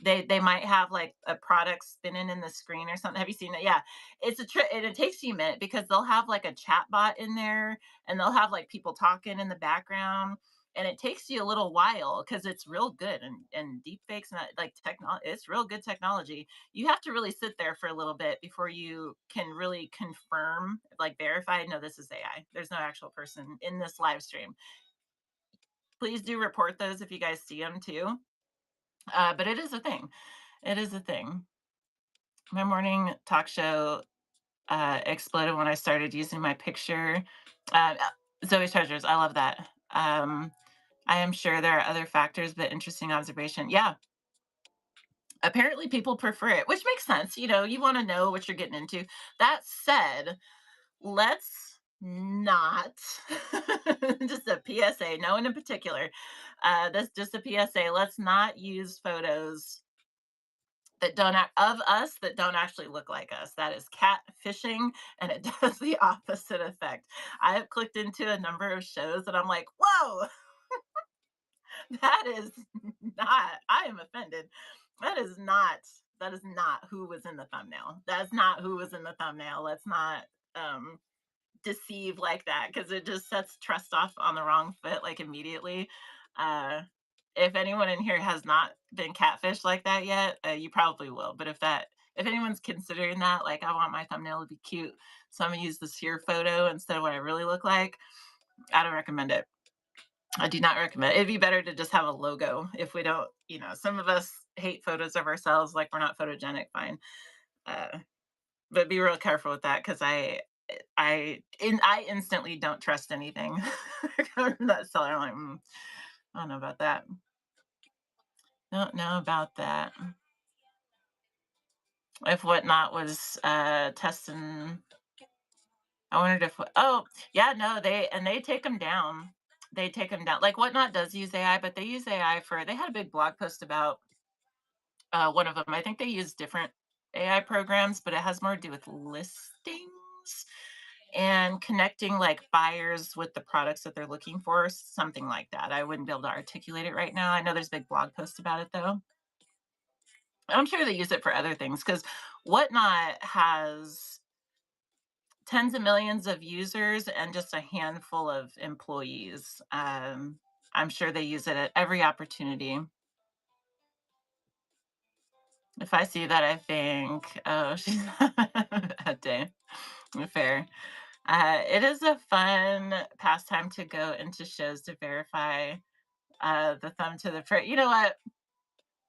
they might have like a product spinning in the screen or something. Have you seen it? Yeah. It's a trick, and it takes you a minute because they'll have like a chat bot in there, and they'll have like people talking in the background. and it takes you a little while because it's real good, and deep fakes and that, like technology, it's real good technology. You have to really sit there for a little bit before you can really confirm, like verify, no, this is AI. There's no actual person in this live stream. Please do report those if you guys see them too. But it is a thing. It is a thing. My morning talk show exploded when I started using my picture. Zoe Treasures, I love that. I am sure there are other factors, but interesting observation. Yeah, apparently people prefer it, which makes sense. You know, you want to know what you're getting into. That said, let's not, just a PSA, no one in particular. That's just a PSA. Let's not use photos that don't of us that don't actually look like us. That is catfishing, and it does the opposite effect. I have clicked into a number of shows and I'm like, whoa, that is not, I am offended. That is not, that is not who was in the thumbnail. That's not who was in the thumbnail. Let's not um deceive like that, because it just sets trust off on the wrong foot like immediately. Uh if anyone in here has not been catfished like that yet, you probably will. But if anyone's considering that, like, I want my thumbnail to be cute, so I'm gonna use this here photo instead of what I really look like, I don't recommend it. I do not recommend it. It'd be better to just have a logo if we don't, some of us hate photos of ourselves, like we're not photogenic, fine. But be real careful with that, because I instantly don't trust anything. I'm not selling. I'm like, I don't know about that. Don't know about that. If Whatnot was testing, I wondered if, oh, yeah, no, they take them down. They take them down. Like Whatnot does use AI, but they use AI for, they had a big blog post about one of them. I think they use different AI programs, but it has more to do with listings and connecting like buyers with the products that they're looking for, something like that. I wouldn't be able to articulate it right now. I know there's big blog posts about it though. I'm sure they use it for other things, because Whatnot has tens of millions of users and just a handful of employees. I'm sure they use it at every opportunity. If I see that, I think, oh, she's a day. Fair. It is a fun pastime to go into shows to verify the thumb to the print. You know what?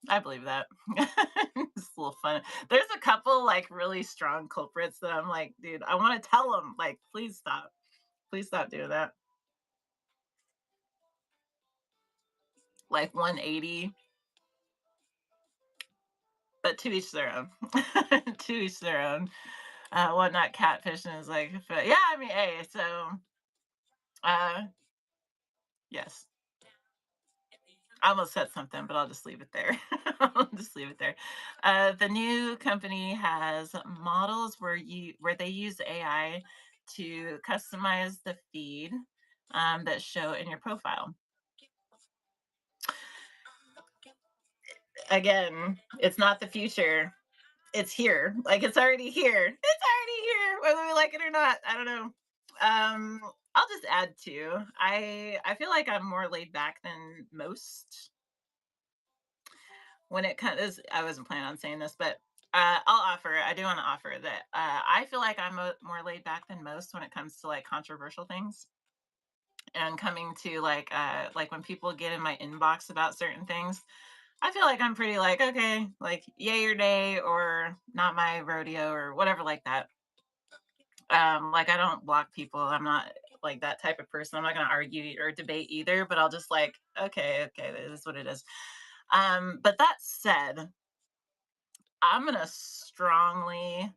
I believe that. It's a little fun. There's a couple like really strong culprits that I'm like, dude, I want to tell them, like, please stop. Please stop doing that. Like 180, but to each their own. To each their own. Whatnot catfishing is like, yeah, I mean, hey, so, uh, yes. I almost said something, but I'll just leave it there. I'll just leave it there. The new company has models where they use AI to customize the feed that show in your profile. Again, it's not the future. It's here. Like, it's already here. It's already here, whether we like it or not. I don't know. Um, I'll just add to. I feel like I'm more laid back than most when it comes. I wasn't planning on saying this, but I'll offer. I do want to offer that I feel like I'm more laid back than most when it comes to like controversial things, and coming to like when people get in my inbox about certain things. I feel like I'm pretty like, okay, like yay or nay, or not my rodeo, or whatever like that. Like, I don't block people. I'm not like that type of person. I'm not going to argue or debate either, but I'll just like, okay, okay, this is what it is. But that said, I'm going to strongly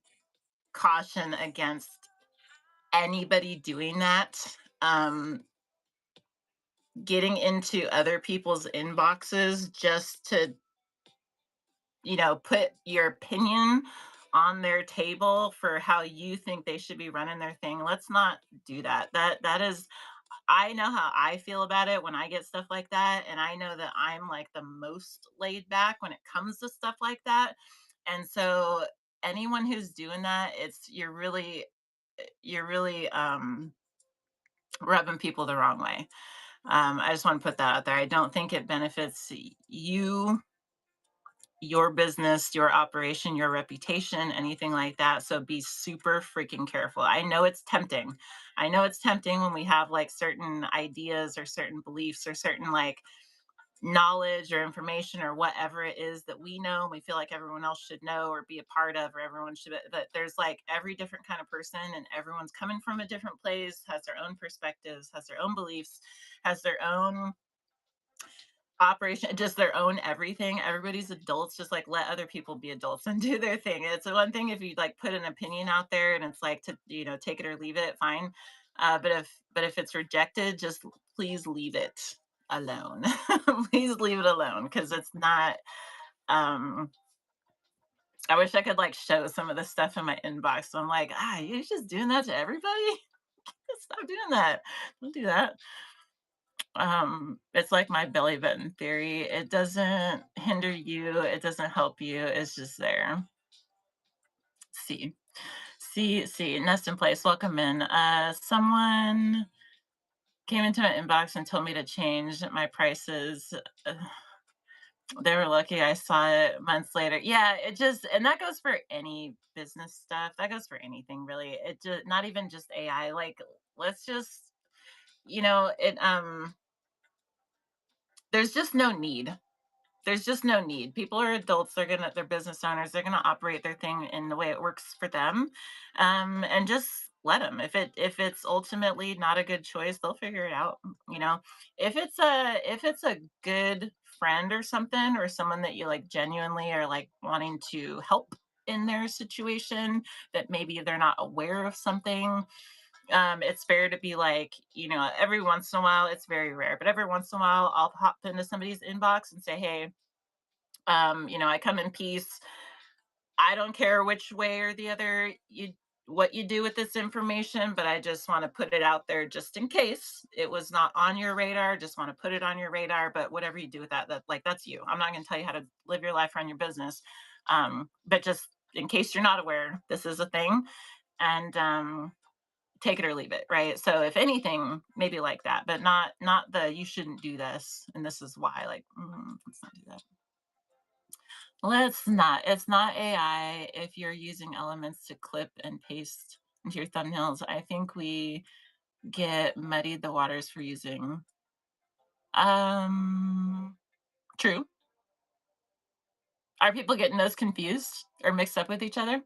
caution against anybody doing that. Getting into other people's inboxes just to, put your opinion on their table for how you think they should be running their thing. Let's not do that. That is, I know how I feel about it when I get stuff like that, and I know that I'm like the most laid back when it comes to stuff like that. And so anyone who's doing that, you're really rubbing people the wrong way. I just want to put that out there. I don't think it benefits you, your business, your operation, your reputation, anything like that. So be super freaking careful. I know it's tempting. I know it's tempting when we have like certain ideas or certain beliefs or certain like knowledge or information or whatever it is that we know and we feel like everyone else should know or be a part of, or everyone should, but there's like every different kind of person and everyone's coming from a different place, has their own perspectives, has their own beliefs, has their own operation, just their own everything. Everybody's adults, just like let other people be adults and do their thing. It's one thing if you like put an opinion out there and it's like to, take it or leave it, fine. But if it's rejected, just please leave it alone. Please leave it alone because it's not. um I wish I could like show some of the stuff in my inbox. So I'm like, you're just doing that to everybody. Stop doing that. Don't do that. It's like my belly button theory. It doesn't hinder you, it doesn't help you, it's just there. See, see, nest in place, welcome in. Someone came into my inbox and told me to change my prices. uh, they were lucky I saw it months later. Yeah, it just, and that goes for any business stuff, that goes for anything really. It just, not even just AI, like, let's just, it there's just no need. There's just no need. People are adults. They're business owners. They're gonna operate their thing in the way it works for them, and just let them. If it's ultimately not a good choice, they'll figure it out. You know, if it's a good friend or something, or someone that you like genuinely are like wanting to help in their situation, that maybe they're not aware of something. It's fair to be like, every once in a while. It's very rare, but every once in a while, I'll hop into somebody's inbox and say, hey, I come in peace. I don't care which way or the other what you do with this information, but I just want to put it out there just in case it was not on your radar. Just want to put it on your radar. But whatever you do with that, that's you. I'm not going to tell you how to live your life, run your business. But just in case you're not aware, this is a thing, and take it or leave it, right? So if anything, maybe like that, but not the you shouldn't do this, and this is why. Like, let's not do that. Let's not. It's not AI. If you're using elements to clip and paste into your thumbnails, I think we get muddied the waters for using. True. Are people getting those confused or mixed up with each other?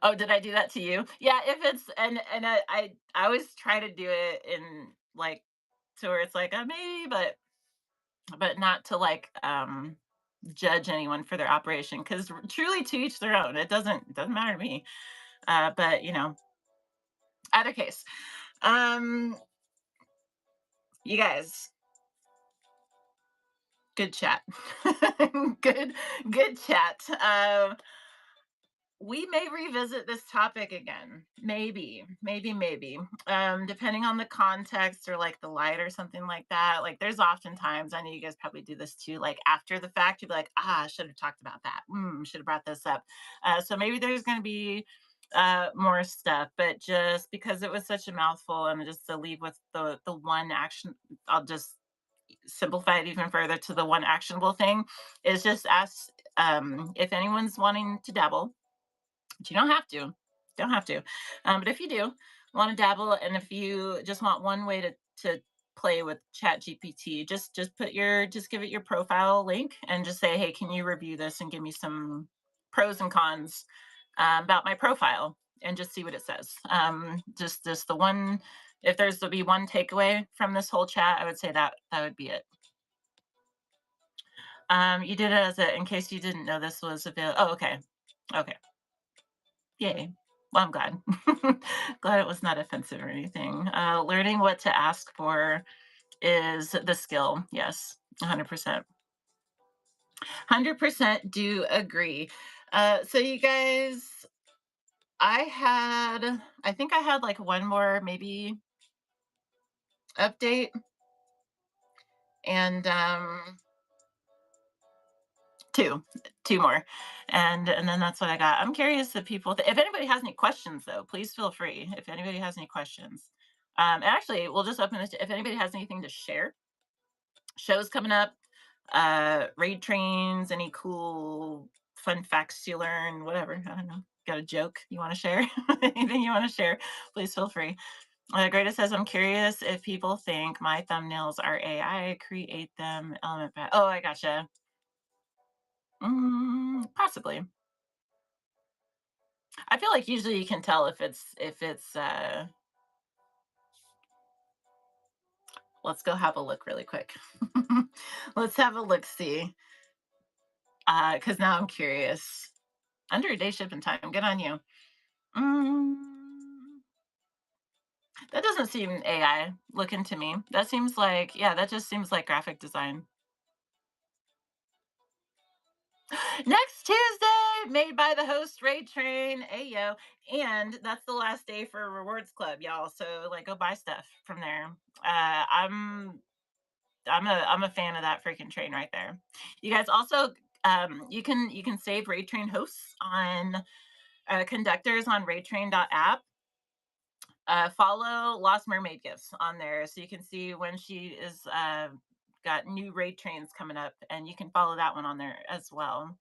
Oh, did I do that to you? Yeah, if it's, and I always try to do it in like, to where it's like, maybe, but not to like judge anyone for their operation, because truly to each their own. It doesn't matter to me. But either case, um, you guys, good chat, good good chat. We may revisit this topic again, maybe, depending on the context or like the light or something like that. Like, there's oftentimes, I know you guys probably do this too, like after the fact, you'd be like, I should have talked about that, should have brought this up. So maybe there's going to be more stuff, but just because it was such a mouthful, and just to leave with the one action, I'll just simplify it even further to the one actionable thing, is just ask, if anyone's wanting to dabble. But you don't have to. Don't have to. But if you do want to dabble, and if you just want one way to play with Chat GPT, just give it your profile link and just say, hey, can you review this and give me some pros and cons about my profile, and just see what it says. Just the one. If there's to be one takeaway from this whole chat, I would say that would be it. You did it as a, in case you didn't know this was available. Oh, okay. Okay. Yay. Well, I'm glad. Glad it was not offensive or anything. Learning what to ask for is the skill. Yes, 100%. 100% do agree. So you guys, I think I had like one more maybe update, and two, two more, and then that's what I got. I'm curious if people, if anybody has any questions, though, please feel free. If anybody has any questions, and actually, we'll just open this. If anybody has anything to share, shows coming up, raid trains, any cool fun facts you learn, whatever. I don't know. Got a joke you want to share? Anything you want to share? Please feel free. Greta says, I'm curious if people think my thumbnails are AI, create them, element pack. Oh, I gotcha. Possibly. I feel like usually you can tell if it's let's go have a look really quick. Let's have a look see. Because now I'm curious. Under a day shipping time, good on you. Mm, that doesn't seem AI looking to me. That seems like, yeah, that just seems like graphic design. Next Tuesday, made by the host Raid Train. Ayo. And that's the last day for Rewards Club, y'all. So like go buy stuff from there. I'm a fan of that freaking train right there. You guys also you can save Raid Train hosts on conductors on raidtrain.app. Follow Lost Mermaid Gifts on there so you can see when she is got new raid trains coming up, and you can follow that one on there as well.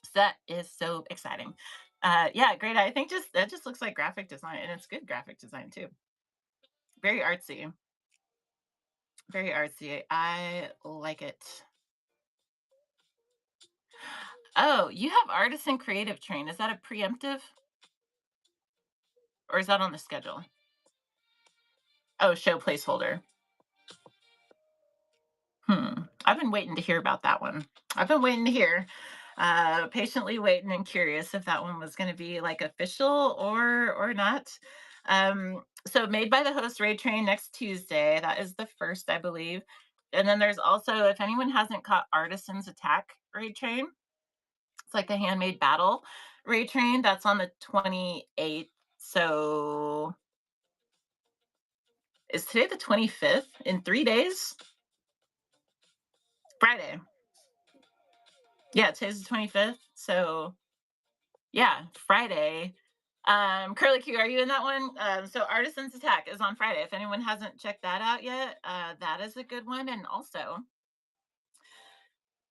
So that is so exciting. Yeah, great. I think just that just looks like graphic design, and it's good graphic design too. Very artsy. Very artsy. I like it. Oh, you have Artisan Creative Train. Is that a preemptive or is that on the schedule? Oh, show placeholder. I've been waiting to hear about that one. I've been waiting to hear, patiently waiting and curious if that one was going to be like official or not. So made by the host Raid Train next Tuesday. That is the first, I believe. And then there's also, if anyone hasn't caught Artisans Attack Raid Train, it's like the handmade battle Raid Train. That's on the 28th. So is today the 25th? In 3 days? Friday. Yeah, today's the 25th. So yeah, Friday. Curly Q, are you in that one? So Artisans Attack is on Friday. If anyone hasn't checked that out yet, that is a good one. And also,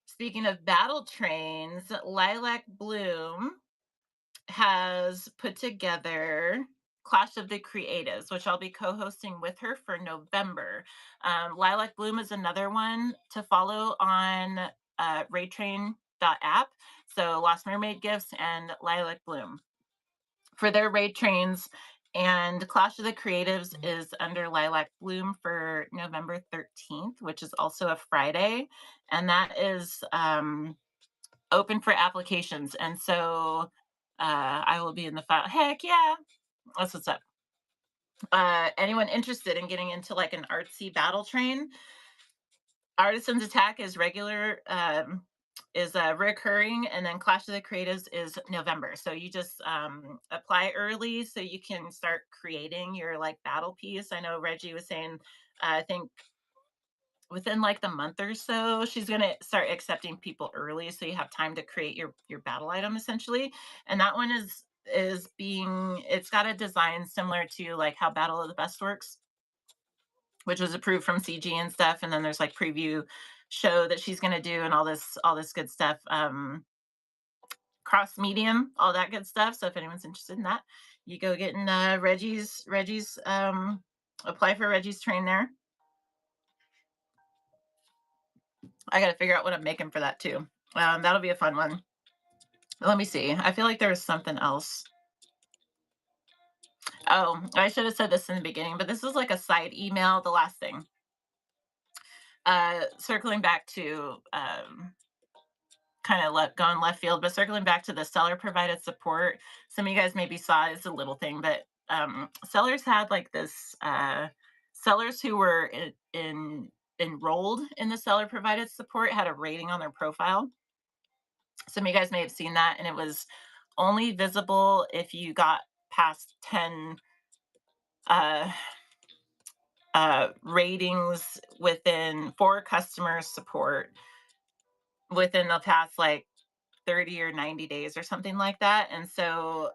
speaking of battle trains, Lilac Bloom has put together Clash of the Creatives, which I'll be co-hosting with her for November. Lilac Bloom is another one to follow on raidtrain.app. So Lost Mermaid Gifts and Lilac Bloom for their raid trains. And Clash of the Creatives is under Lilac Bloom for November 13th, which is also a Friday. And that is open for applications. And so I will be in the file. Heck yeah. That's what's up. Anyone interested in getting into like an artsy battle train? Artisans Attack is regular, is recurring, and then Clash of the Creatives is November. So you just apply early so you can start creating your like battle piece. I know Reggie was saying, I think within like the month or so, she's gonna start accepting people early, so you have time to create your battle item essentially. And that one is being it's got a design similar to like how Battle of the Best works, which was approved from CG and stuff. And then there's like preview show that she's gonna do and all this good stuff. Cross medium, all that good stuff. So if anyone's interested in that, you go get in Reggie's apply for Reggie's train there. I gotta figure out what I'm making for that too. That'll be a fun one. Let me see. I feel like there was something else. Oh, I should have said this in the beginning, but this is like a side email. The last thing. Circling back to kind of going left field, but circling back to the seller provided support. Some of you guys maybe saw it's a little thing, but sellers had like this sellers who were enrolled in the seller provided support had a rating on their profile. Some of you guys may have seen that, and it was only visible if you got past 10 uh, ratings within for customer support within the past like 30 or 90 days or something like that. And so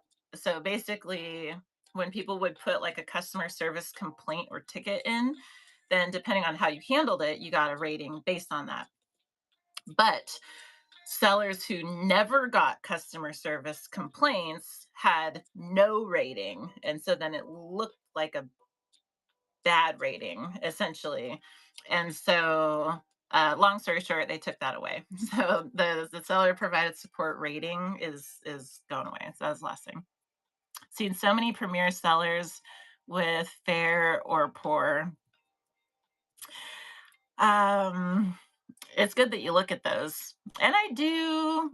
basically when people would put like a customer service complaint or ticket in, then depending on how you handled it, you got a rating based on that. But sellers who never got customer service complaints had no rating. And so then it looked like a bad rating, essentially. And so, long story short, they took that away. So the seller provided support rating is going away. So that's the last thing. Seen so many premier sellers with fair or poor. Um, it's good that you look at those. And I do.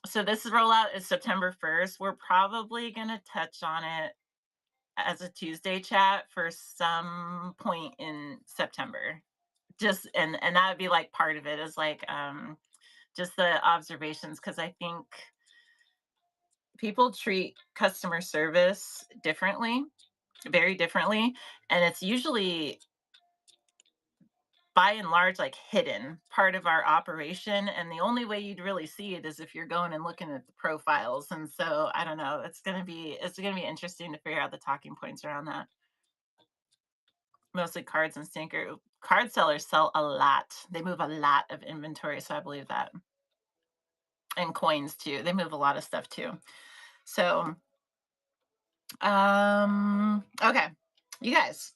So this rollout is September 1st. We're probably gonna touch on it as a Tuesday chat for some point in September. Just and that would be like part of it is like just the observations because I think people treat customer service differently, very differently, and it's usually by and large like hidden part of our operation, and the only way you'd really see it is if you're going and looking at the profiles. And so I don't know, it's going to be interesting to figure out the talking points around that. Mostly cards and stinker card sellers sell a lot. They move a lot of inventory, so I believe that. And coins too. They move a lot of stuff too. So, okay. You guys,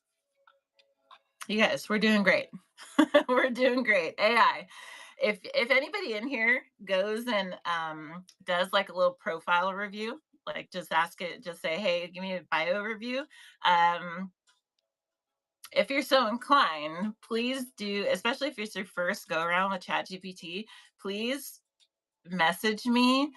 you guys, we're doing great. We're doing great. AI. If anybody in here goes and does like a little profile review, like just ask it, just say, hey, give me a bio review. Um, if you're so inclined, please do, especially if it's your first go around with ChatGPT, please message me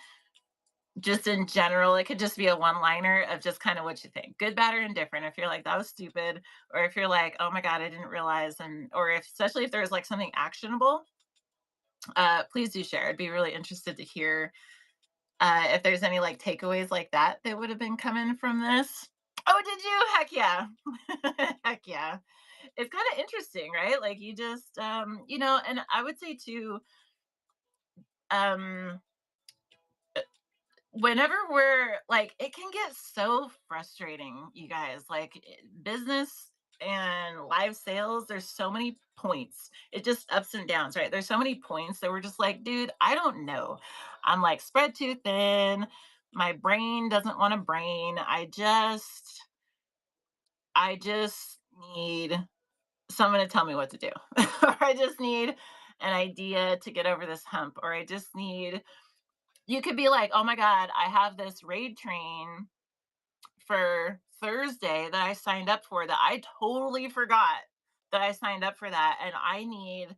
just in general. It could just be a one liner of just kind of what you think, good, bad, or indifferent. If you're like, that was stupid, or if you're like, oh my God, I didn't realize, and or if, especially if there's like something actionable, please do share. I'd be really interested to hear if there's any like takeaways like that that would have been coming from this. Oh, did you? Heck yeah. Heck yeah. It's kind of interesting, right? Like you just and I would say too, um whenever we're like it can get so frustrating, you guys, like business and live sales, there's so many points. It just ups and downs, right? There's so many points that we're just like, dude, I don't know. I'm like spread too thin. My brain doesn't want to brain. I just need someone to tell me what to do. Or I just need an idea to get over this hump. Or I just need, you could be like, oh my God, I have this raid train for Thursday that I signed up for that I totally forgot that I signed up for that. And I need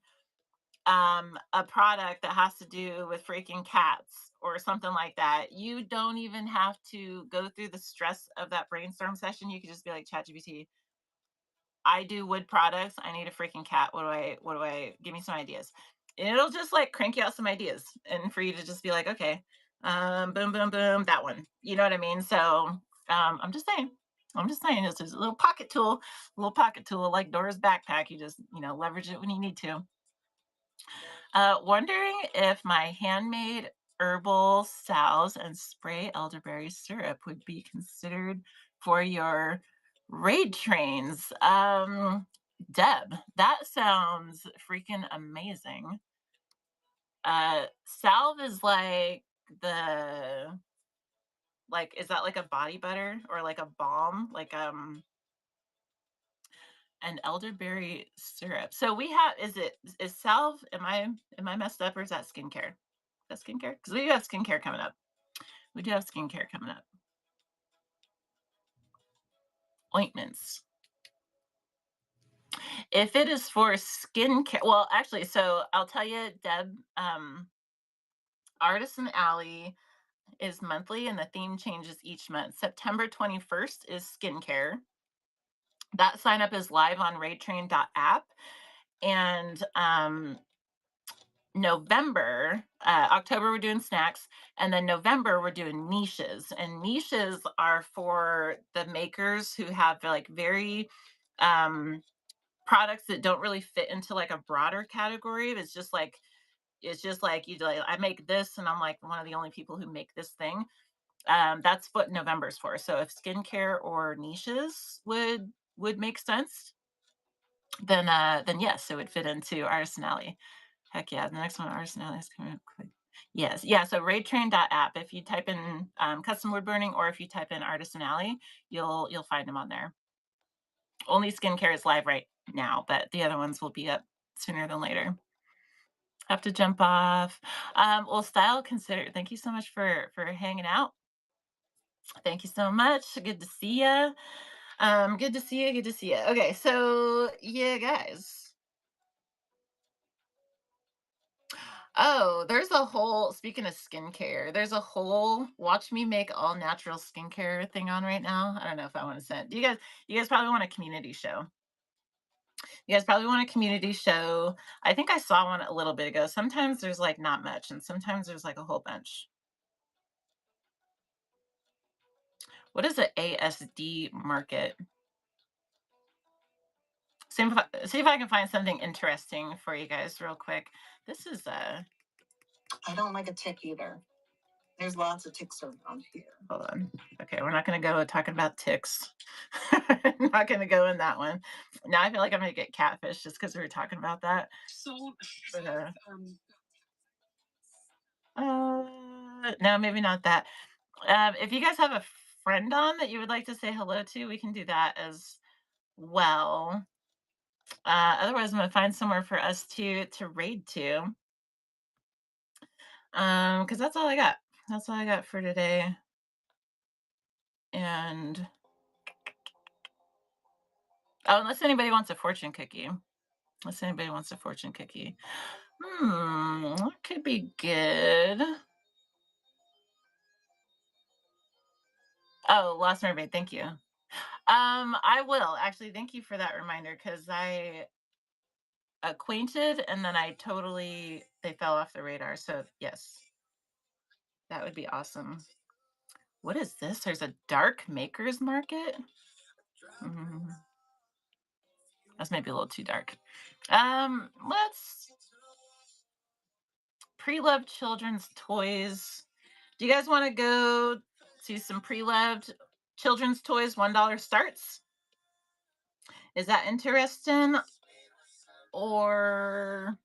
a product that has to do with freaking cats or something like that. You don't even have to go through the stress of that brainstorm session. You could just be like, ChatGPT, I do wood products. I need a freaking cat. What do I give me some ideas? And it'll just like crank you out some ideas and for you to just be like, okay, boom, boom, boom, that one. You know what I mean? So I'm just saying. I'm just saying this is a little pocket tool like Dora's backpack. You just, leverage it when you need to. Wondering if my handmade herbal salves and spray elderberry syrup would be considered for your raid trains. Deb, that sounds freaking amazing. Salve is like is that like a body butter or like a balm? Like an elderberry syrup. So we have is salve, am I messed up or is that skincare? Is that skincare? Because we do have skincare coming up. We do have skincare coming up. Ointments. If it is for skincare, well, actually, so I'll tell you, Deb, Artisan Alley is monthly and the theme changes each month. September 21st is skincare. That sign up is live on raidtrain.app. And October we're doing snacks, and then November we're doing niches. And niches are for the makers who have like very um products that don't really fit into like a broader category. It's just like It's just like you like I make this and I'm like one of the only people who make this thing. That's what November's for. So if skincare or niches would make sense, then yes, it would fit into Artisan Alley. Heck yeah, the next one, Artisan Alley, is coming up quick. Yes, yeah. So raidtrain.app. If you type in custom wood burning, or if you type in Artisan Alley, you'll find them on there. Only skincare is live right now, but the other ones will be up sooner than later. Have to jump off. Well, style considered. Thank you so much for hanging out. Thank you so much. Good to see you. Good to see you. Good to see you. Okay, so yeah, guys. Oh, there's a whole speaking of skincare, there's a whole watch me make all natural skincare thing on right now. I don't know if I want to send you guys probably want a community show. You guys probably want a community show. I think I saw one a little bit ago. Sometimes there's like not much, and sometimes there's like a whole bunch. What is an ASD market? See if I can find something interesting for you guys real quick. This is I don't like a tick either. There's lots of ticks around here. Hold on. Okay, we're not going to go talking about ticks. Not going to go in that one. Now I feel like I'm going to get catfish just because we were talking about that. So, but, no, maybe not that. If you guys have a friend on that you would like to say hello to, we can do that as well. Otherwise, I'm gonna find somewhere for us to raid to. Because that's all I got. That's all I got for today. And oh, unless anybody wants a fortune cookie. Unless anybody wants a fortune cookie. That could be good. Oh, Lost Mermaid, thank you. I will actually thank you for that reminder because I acquainted and then I totally they fell off the radar. So yes, that would be awesome. What is this? There's a dark makers market. Mhm. That's maybe a little too dark. Let's pre-loved children's toys. Do you guys want to go see some pre-loved children's toys? $1 starts. Is that interesting? Or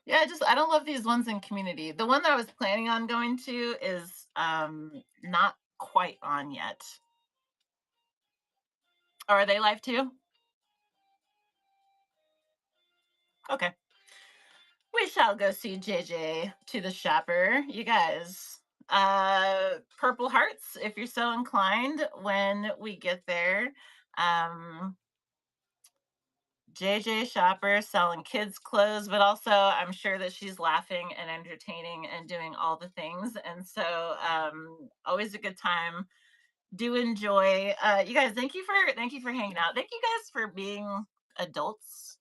yeah, I don't love these ones in community. The one that I was planning on going to is not quite on yet. Or are they live too? Okay. We shall go see JJ to the shopper. You guys. Purple hearts if you're so inclined when we get there. Um JJ Shopper selling kids clothes, but also I'm sure that she's laughing and entertaining and doing all the things. And so always a good time. Do enjoy. You guys, thank you for hanging out. Thank you guys for being adults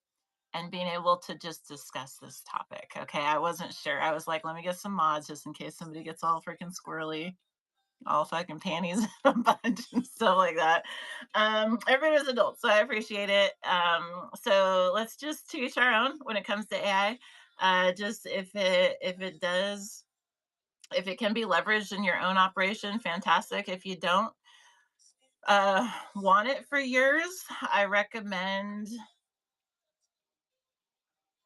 and being able to just discuss this topic. Okay. I wasn't sure. I was like, let me get some mods just in case somebody gets all freaking squirrely, all fucking panties in a bunch and stuff like that. Everybody's adults, so I appreciate it. So let's just to each our own when it comes to AI. Just if it can be leveraged in your own operation, fantastic. If you don't want it for yours, I recommend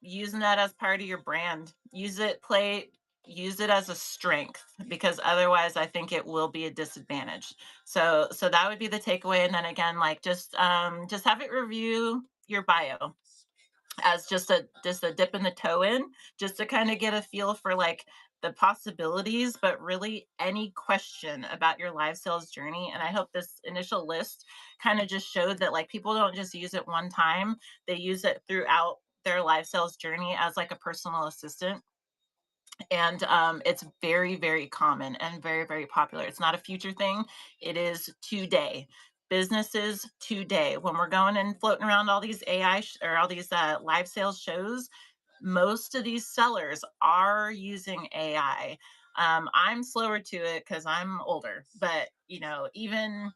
using that as part of your brand. Use it as a strength because otherwise I think it will be a disadvantage. So that would be the takeaway. And then again, like just have it review your bio as just a dip in the toe in, just to kind of get a feel for like the possibilities, but really any question about your live sales journey. And I hope this initial list kind of just showed that like people don't just use it one time, they use it throughout their live sales journey as like a personal assistant. And it's very very common and very very popular. It's not a future thing, it is today. Businesses today, when we're going and floating around all these or all these live sales shows, most of these sellers are using AI. I'm slower to it because I'm older, but even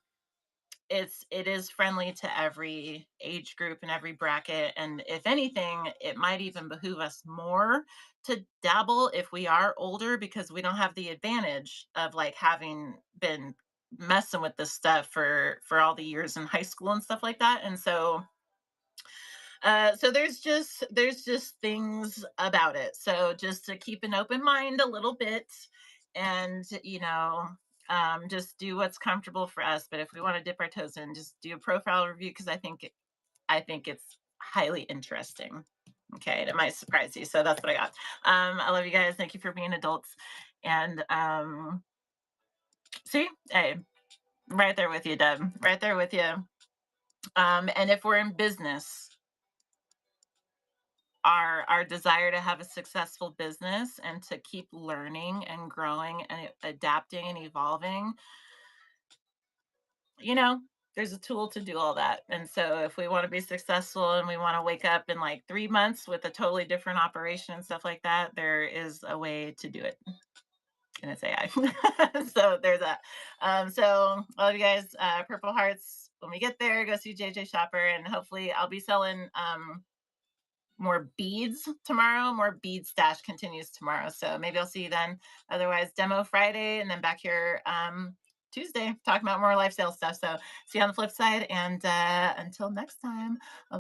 it is friendly to every age group and every bracket, and if anything, it might even behoove us more to dabble if we are older, because we don't have the advantage of like having been messing with this stuff for all the years in high school and stuff like that. And so so there's just things about it. So just to keep an open mind a little bit, and just do what's comfortable for us. But if we want to dip our toes in, just do a profile review, because I think it's highly interesting. Okay, and it might surprise you. So that's what I got. I love you guys. Thank you for being adults. And see, hey, right there with you, Deb. Right there with you. And if we're in business, our desire to have a successful business and to keep learning and growing and adapting and evolving, you know, there's a tool to do all that. And so if we want to be successful and we want to wake up in like 3 months with a totally different operation and stuff like that, there is a way to do it. And it's AI. So there's that. So all of you guys, Purple Hearts, when we get there, go see JJ Shopper, and hopefully I'll be selling more beads tomorrow. More bead stash continues tomorrow. So maybe I'll see you then. Otherwise, demo Friday, and then back here Tuesday talking about more lifestyle stuff. So see you on the flip side. And until next time.